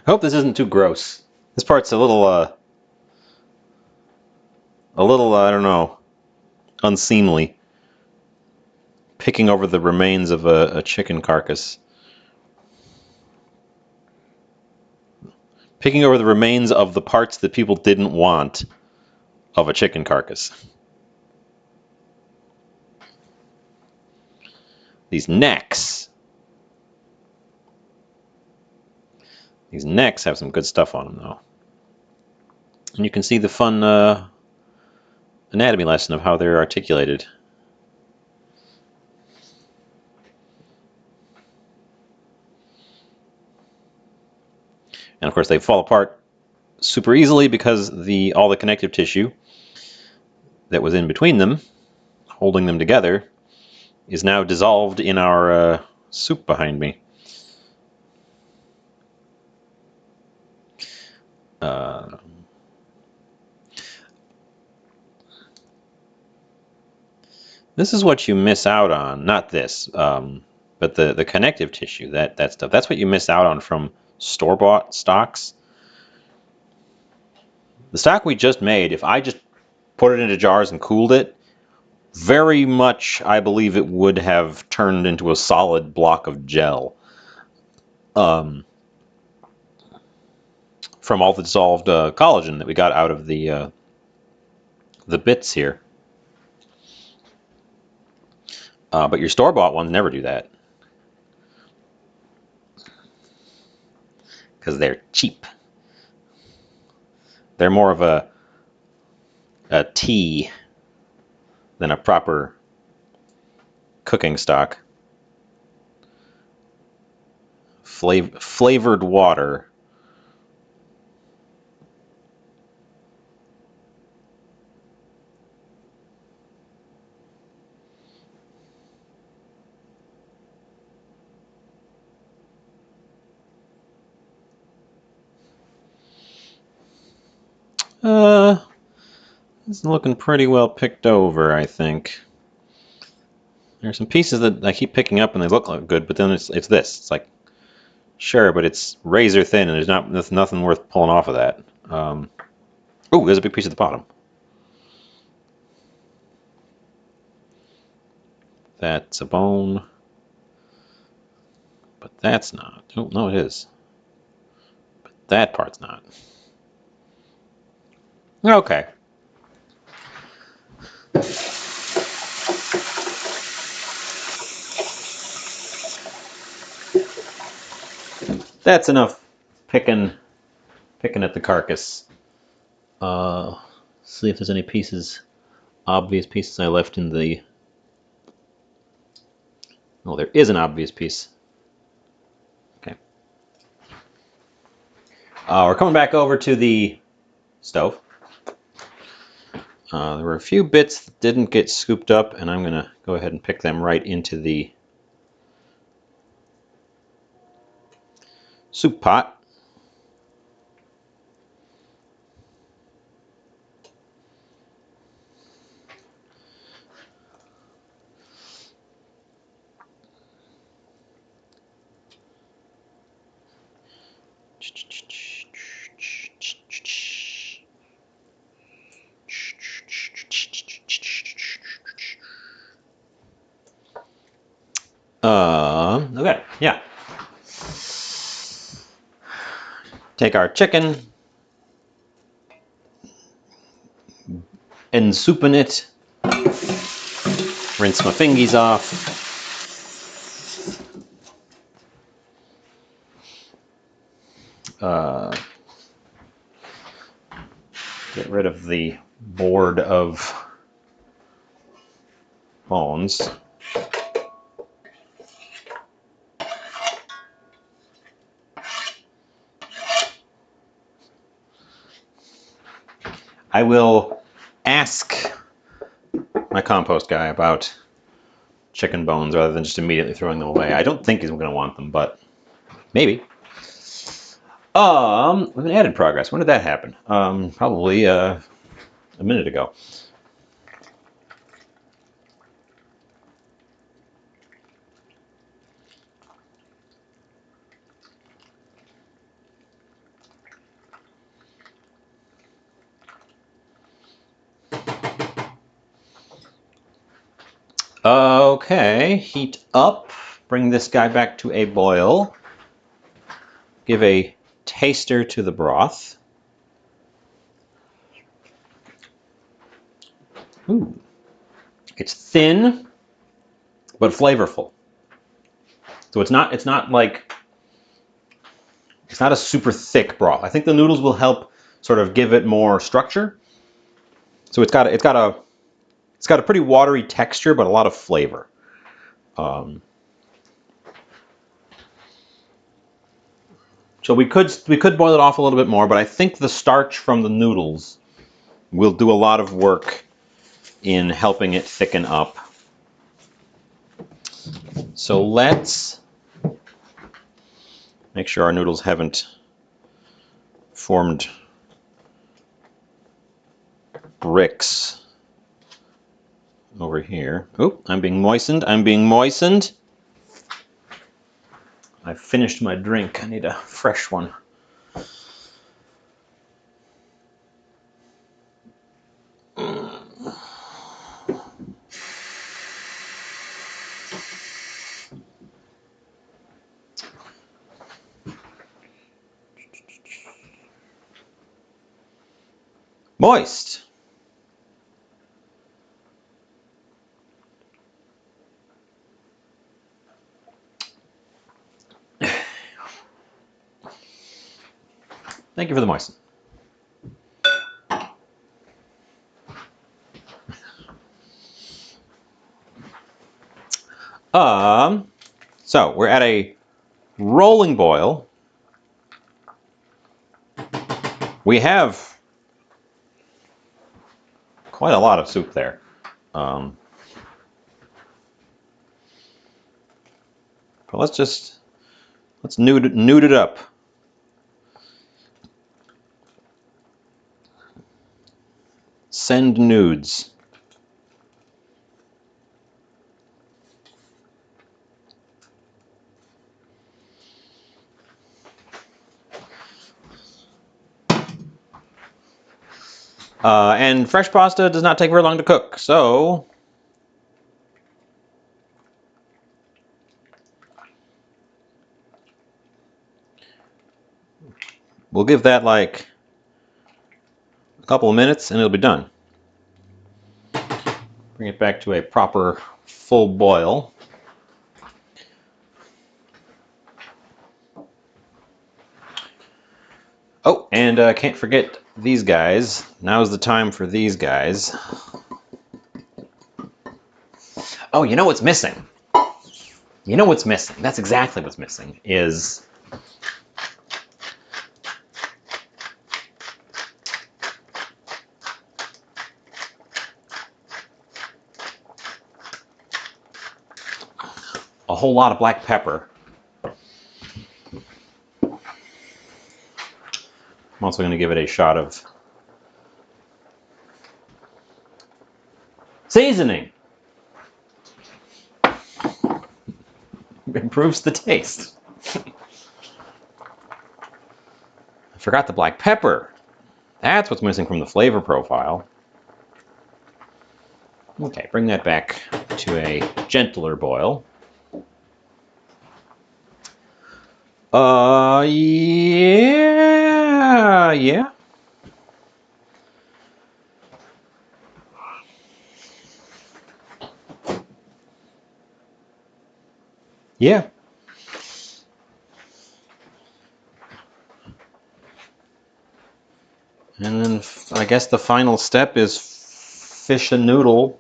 I hope this isn't too gross. This part's a little, I don't know, unseemly. Picking over the remains of a chicken carcass. Picking over the remains of the parts that people didn't want of a chicken carcass. These necks. These necks have some good stuff on them, though. And you can see the fun anatomy lesson of how they're articulated. And of course, they fall apart super easily because all the connective tissue that was in between them, holding them together, is now dissolved in our soup behind me. This is what you miss out on. Not this, but the connective tissue, that stuff. That's what you miss out on from store-bought stocks. The stock we just made, if I just put it into jars and cooled it, very much I believe it would have turned into a solid block of gel. From all the dissolved collagen that we got out of the bits here. But your store-bought ones never do that. Because they're cheap. They're more of a tea than a proper cooking stock. flavored water. It's looking pretty well picked over, I think. There's some pieces that I keep picking up and they look like good, but then it's this. It's like, sure, but it's razor thin and there's nothing worth pulling off of that. Oh, there's a big piece at the bottom. That's a bone. But that's not. Oh, no, it is. But that part's not. Okay. That's enough picking at the carcass. See if there's any obvious pieces I left in the... Oh, there is an obvious piece. Okay. We're coming back over to the stove. There were a few bits that didn't get scooped up, and I'm going to go ahead and pick them right into the soup pot. Okay, yeah. Take our chicken and soup in it. Rinse my fingies off. Get rid of the board of bones. I will ask my compost guy about chicken bones rather than just immediately throwing them away. I don't think he's going to want them, but maybe. We've been added progress. When did that happen? Probably a minute ago. Okay, heat up. Bring this guy back to a boil. Give a taster to the broth. Ooh. It's thin, but flavorful. So it's not a super thick broth. I think the noodles will help sort of give it more structure. So it's got a pretty watery texture, but a lot of flavor. So we could boil it off a little bit more, but I think the starch from the noodles will do a lot of work in helping it thicken up. So let's make sure our noodles haven't formed bricks over here. Oh, I'm being moistened. I finished my drink. I need a fresh one. Moist. Thank you for the moisten. So we're at a rolling boil. We have quite a lot of soup there. But let's nude it up. Send nudes. And fresh pasta does not take very long to cook, so we'll give that like a couple of minutes and it'll be done. Bring it back to a proper full boil. Oh, and can't forget these guys. Now's the time for these guys. Oh, you know what's missing? You know what's missing? That's exactly what's missing, is a whole lot of black pepper. I'm also going to give it a shot of seasoning. Improves the taste. I forgot the black pepper. That's what's missing from the flavor profile. Okay, bring that back to a gentler boil. Yeah. Yeah. And then I guess the final step is fish a noodle.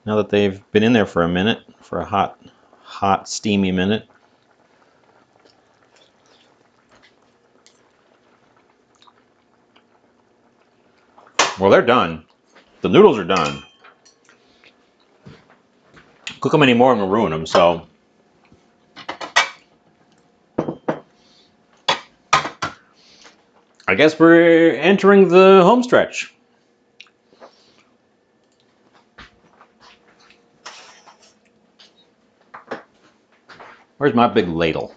Now that they've been in there for a minute, for a hot, steamy minute. Well, they're done. The noodles are done. Cook them anymore and we'll ruin them, so I guess we're entering the home stretch. Where's my big ladle?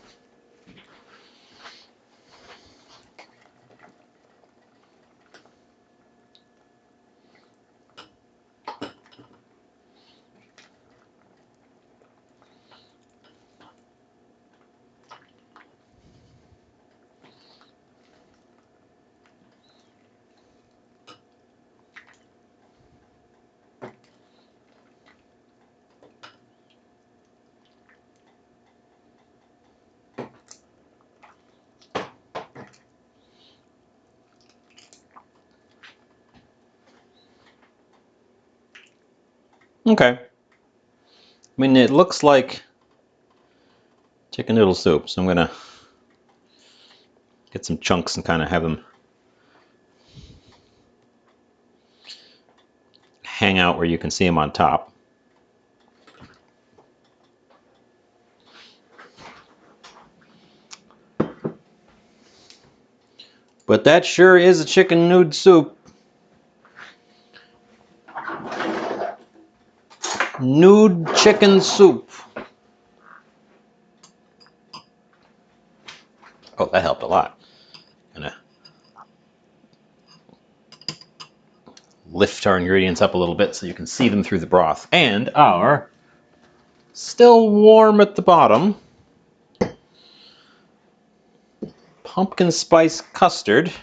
Okay. I mean, it looks like chicken noodle soup, so I'm gonna get some chunks and kind of have them hang out where you can see them on top. But that sure is a chicken noodle soup. Nude chicken soup. Oh, that helped a lot. Gonna lift our ingredients up a little bit so you can see them through the broth. And our still warm at the bottom pumpkin spice custard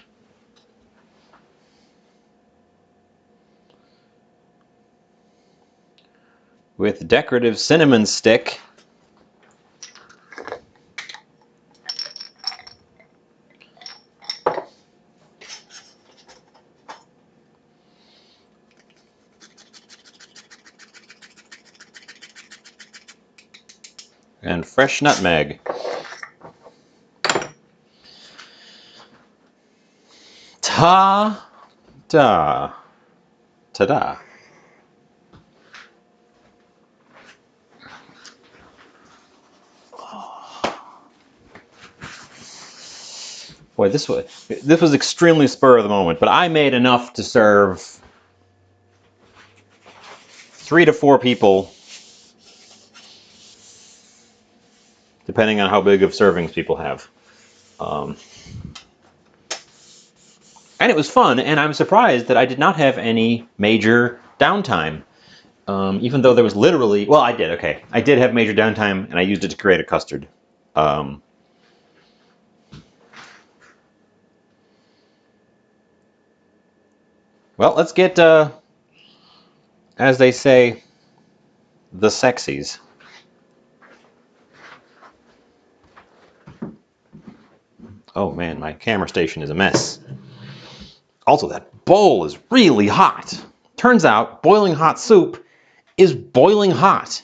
with decorative cinnamon stick and fresh nutmeg. Ta-da. Ta-da. Boy, this was extremely spur of the moment, but I made enough to serve 3 to 4 people, depending on how big of servings people have. And it was fun, and I'm surprised that I did not have any major downtime. Even though there was literally, well, I did, okay. I did have major downtime, and I used it to create a custard. Well, let's get, as they say, the sexies. Oh man, my camera station is a mess. Also, that bowl is really hot. Turns out, boiling hot soup is boiling hot.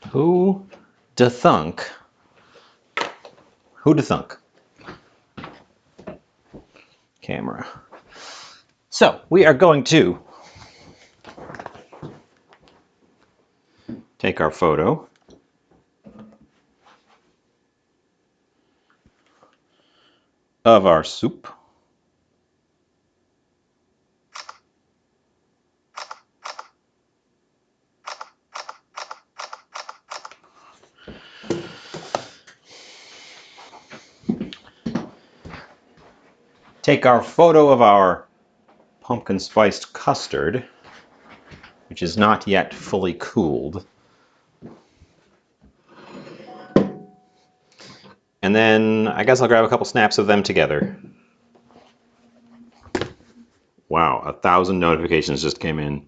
Who da thunk? Who da thunk? Camera. So, we are going to take our photo. Of our soup. Take our photo of our pumpkin spiced custard, which is not yet fully cooled. And then I guess I'll grab a couple snaps of them together. Wow, 1,000 notifications just came in.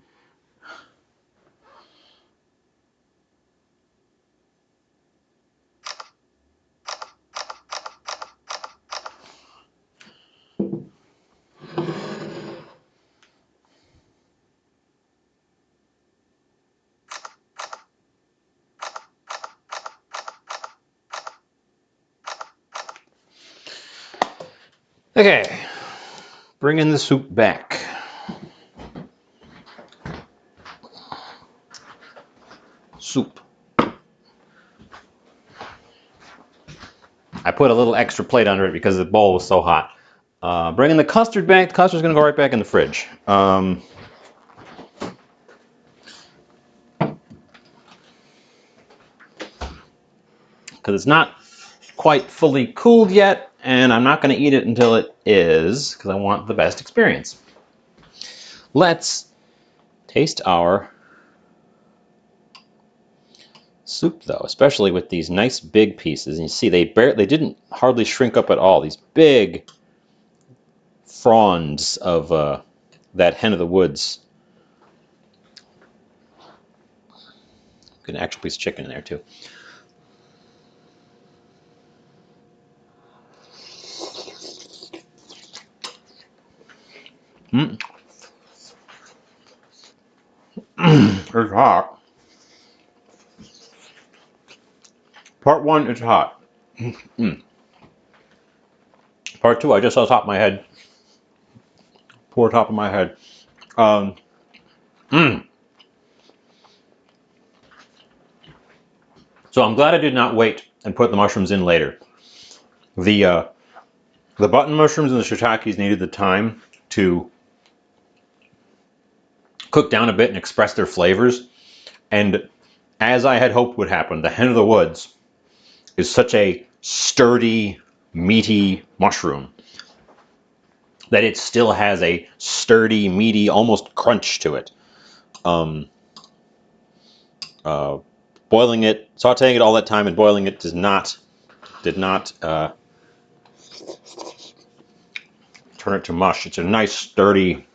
Okay, bringing the soup back. Soup. I put a little extra plate under it because the bowl was so hot. Bringing the custard back. The custard's going to go right back in the fridge. Because it's not quite fully cooled yet, and I'm not going to eat it until it is, because I want the best experience. Let's taste our soup, though, especially with these nice big pieces. And you see, they didn't hardly shrink up at all. These big fronds of that hen of the woods. Get an actual piece of chicken in there too. It's hot. Part 1, it's hot. Part 2, I just saw top of my head. Poor top of my head. So I'm glad I did not wait and put the mushrooms in later. The button mushrooms and the shiitakes needed the time to cook down a bit and express their flavors. And as I had hoped would happen, the hen of the woods is such a sturdy, meaty mushroom that it still has a sturdy, meaty, almost crunch to it. Boiling it, sauteing it all that time and boiling it did not turn it to mush. It's a nice, sturdy.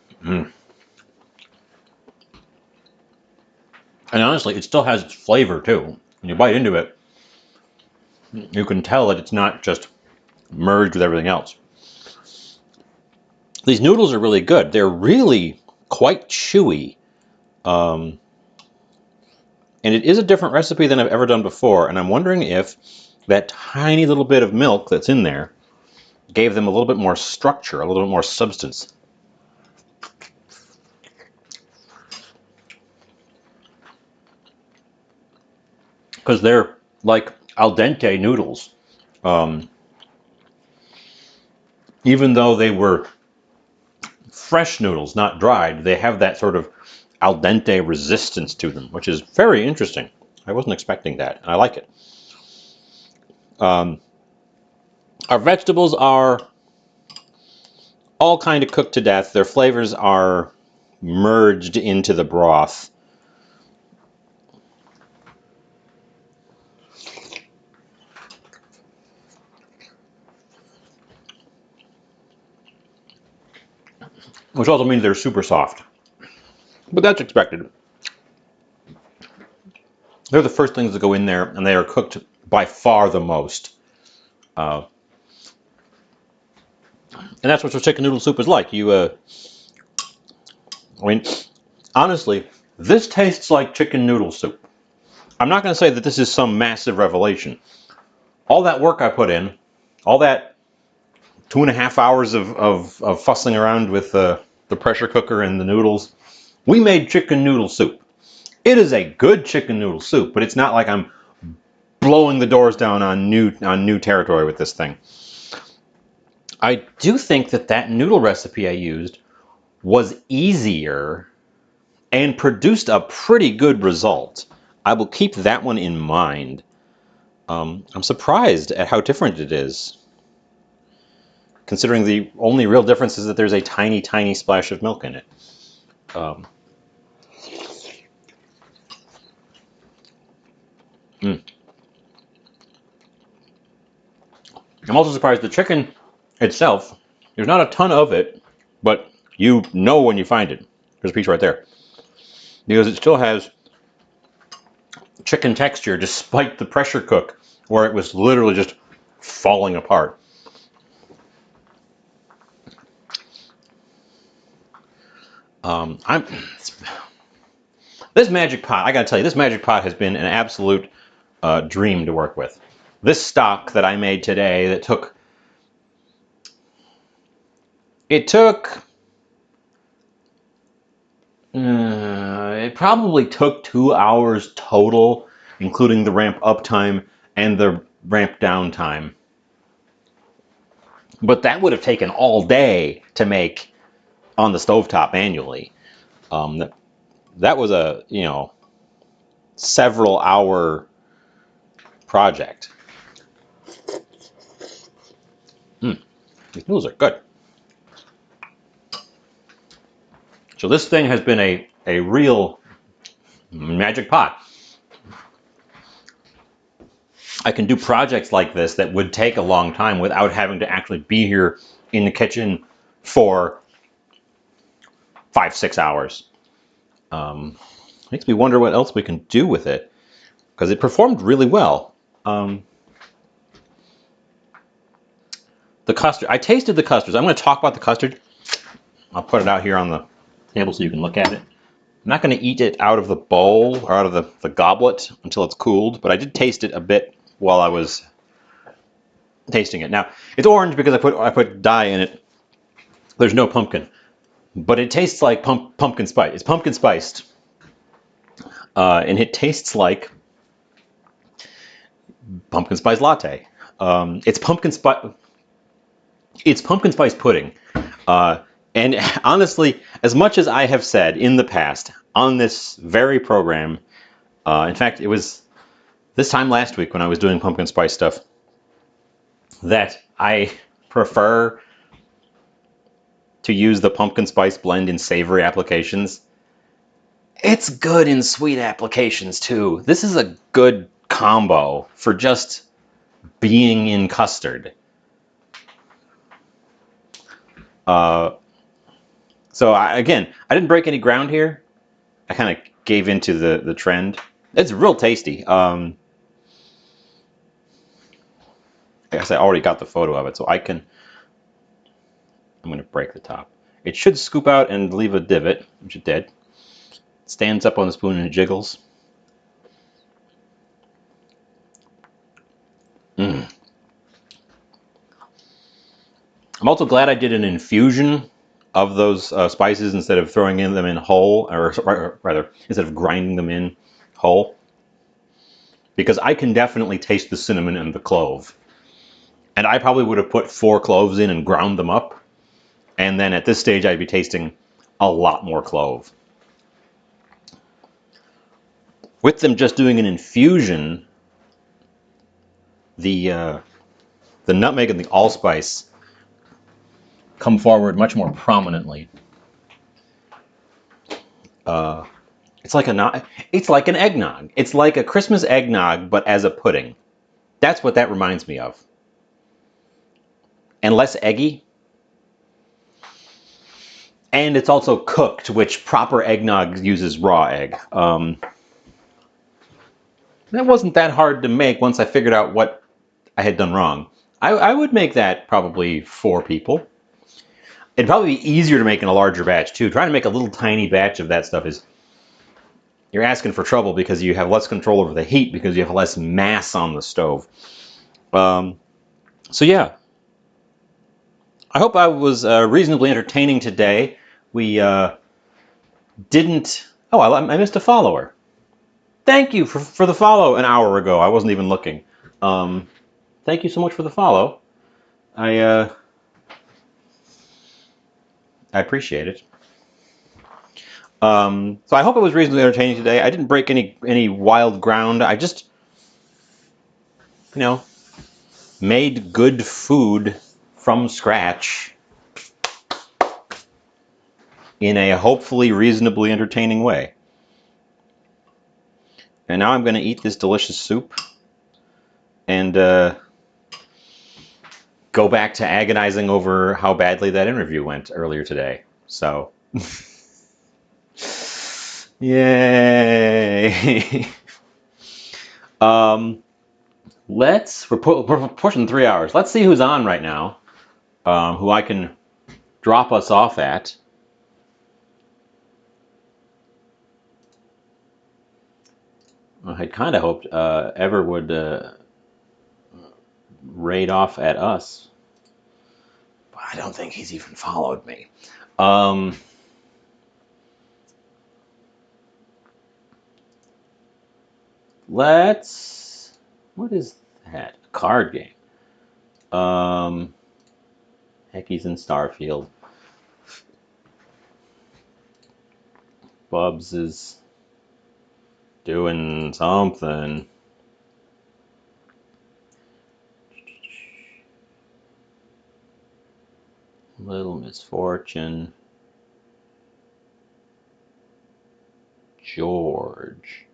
And honestly, it still has its flavor too. When you bite into it, you can tell that it's not just merged with everything else. These noodles are really good. They're really quite chewy. And it is a different recipe than I've ever done before. And I'm wondering if that tiny little bit of milk that's in there gave them a little bit more structure, a little bit more substance. Because they're like al dente noodles. Even though they were fresh noodles, not dried, they have that sort of al dente resistance to them, which is very interesting. I wasn't expecting that, and I like it. Our vegetables are all kind of cooked to death. Their flavors are merged into the broth. Which also means they're super soft. But that's expected. They're the first things that go in there, and they are cooked by far the most. And that's what your chicken noodle soup is like. I mean, honestly, this tastes like chicken noodle soup. I'm not going to say that this is some massive revelation. All that work I put in, all that 2.5 hours of fussing around with the pressure cooker and the noodles, we made chicken noodle soup. It is a good chicken noodle soup, but it's not like I'm blowing the doors down on new territory with this thing. I do think that noodle recipe I used was easier and produced a pretty good result. I will keep that one in mind. I'm surprised at how different it is, considering the only real difference is that there's a tiny, tiny splash of milk in it. I'm also surprised the chicken itself, there's not a ton of it, but you know when you find it. There's a piece right there. Because it still has chicken texture despite the pressure cook, where it was literally just falling apart. This magic pot, I gotta tell you, this magic pot has been an absolute dream to work with. This stock that I made today that it probably took 2 hours total, including the ramp up time and the ramp down time. But that would have taken all day to make on the stovetop manually. That was a, several hour project. These noodles are good. So this thing has been a real magic pot. I can do projects like this that would take a long time without having to actually be here in the kitchen for 5-6 hours. Makes me wonder what else we can do with it, because it performed really well. The custard, I tasted the custards. I'm going to talk about the custard. I'll put it out here on the table so you can look at it. I'm not going to eat it out of the bowl or out of the goblet until it's cooled, but I did taste it a bit while I was tasting it. Now, it's orange because I put dye in it. There's no pumpkin, but it tastes like pumpkin spice. It's pumpkin spiced, and it tastes like pumpkin spice latte. It's pumpkin spice. It's pumpkin spice pudding. And honestly, as much as I have said in the past on this very program, in fact, it was this time last week when I was doing pumpkin spice stuff, that I prefer to use the pumpkin spice blend in savory applications. It's good in sweet applications too. This is a good combo for just being in custard. So again, I didn't break any ground here. I kind of gave into the trend. It's real tasty. guess I already got the photo of it, so I'm going to break the top. It should scoop out and leave a divot, which it did. It stands up on the spoon and it jiggles. Mm. I'm also glad I did an infusion of those spices instead of throwing them in whole, or rather, instead of grinding them in whole. Because I can definitely taste the cinnamon and the clove. And I probably would have put 4 cloves in and ground them up. And then at this stage, I'd be tasting a lot more clove. With them just doing an infusion, the nutmeg and the allspice come forward much more prominently. It's like an eggnog. It's like a Christmas eggnog, but as a pudding. That's what that reminds me of. And less eggy. And it's also cooked, which proper eggnog uses raw egg. That wasn't that hard to make once I figured out what I had done wrong. I would make that probably 4 people. It'd probably be easier to make in a larger batch too. Trying to make a little tiny batch of that stuff is, you're asking for trouble because you have less control over the heat because you have less mass on the stove. So yeah, I hope I was reasonably entertaining today. We didn't... Oh, I missed a follower. Thank you for the follow an hour ago. I wasn't even looking. Thank you so much for the follow. I appreciate it. So I hope it was reasonably entertaining today. I didn't break any wild ground. I just, made good food from scratch in a hopefully reasonably entertaining way. And now I'm going to eat this delicious soup and go back to agonizing over how badly that interview went earlier today. So, yay! We're pushing 3 hours. Let's see who's on right now, who I can drop us off at. I had kind of hoped Ever would raid off at us, but I don't think he's even followed me. What is that? A card game. Heck, he's in Starfield. Bubs is doing something. Little Misfortune. George.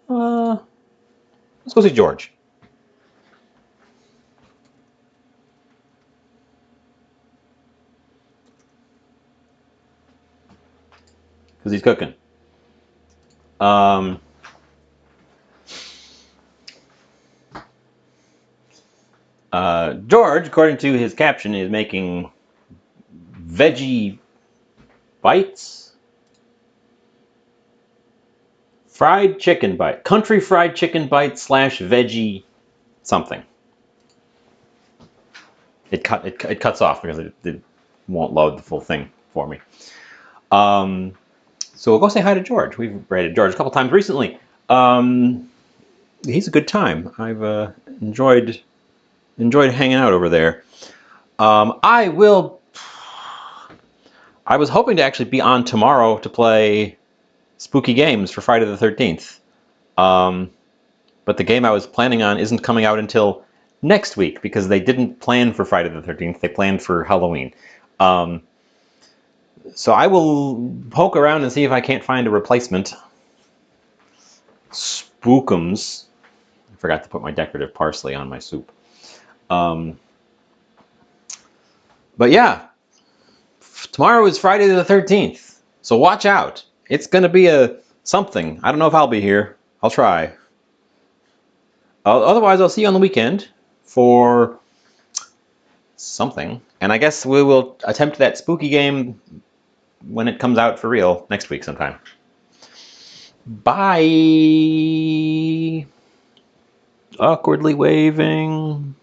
Let's go see George. Because he's cooking. George, according to his caption, is making veggie bites. Fried chicken bite. Country fried chicken bite / veggie something. It cuts off because it won't load the full thing for me. So we'll go say hi to George. We've raided George a couple times recently. He's a good time. I've enjoyed hanging out over there. I was hoping to actually be on tomorrow to play spooky games for Friday the 13th. But the game I was planning on isn't coming out until next week because they didn't plan for Friday the 13th. They planned for Halloween. So I will poke around and see if I can't find a replacement. Spookums. I forgot to put my decorative parsley on my soup. But yeah, tomorrow is Friday the 13th. So watch out. It's going to be a something. I don't know if I'll be here. I'll try. Otherwise, I'll see you on the weekend for something. And I guess we will attempt that spooky game when it comes out for real next week sometime. Bye. Awkwardly waving.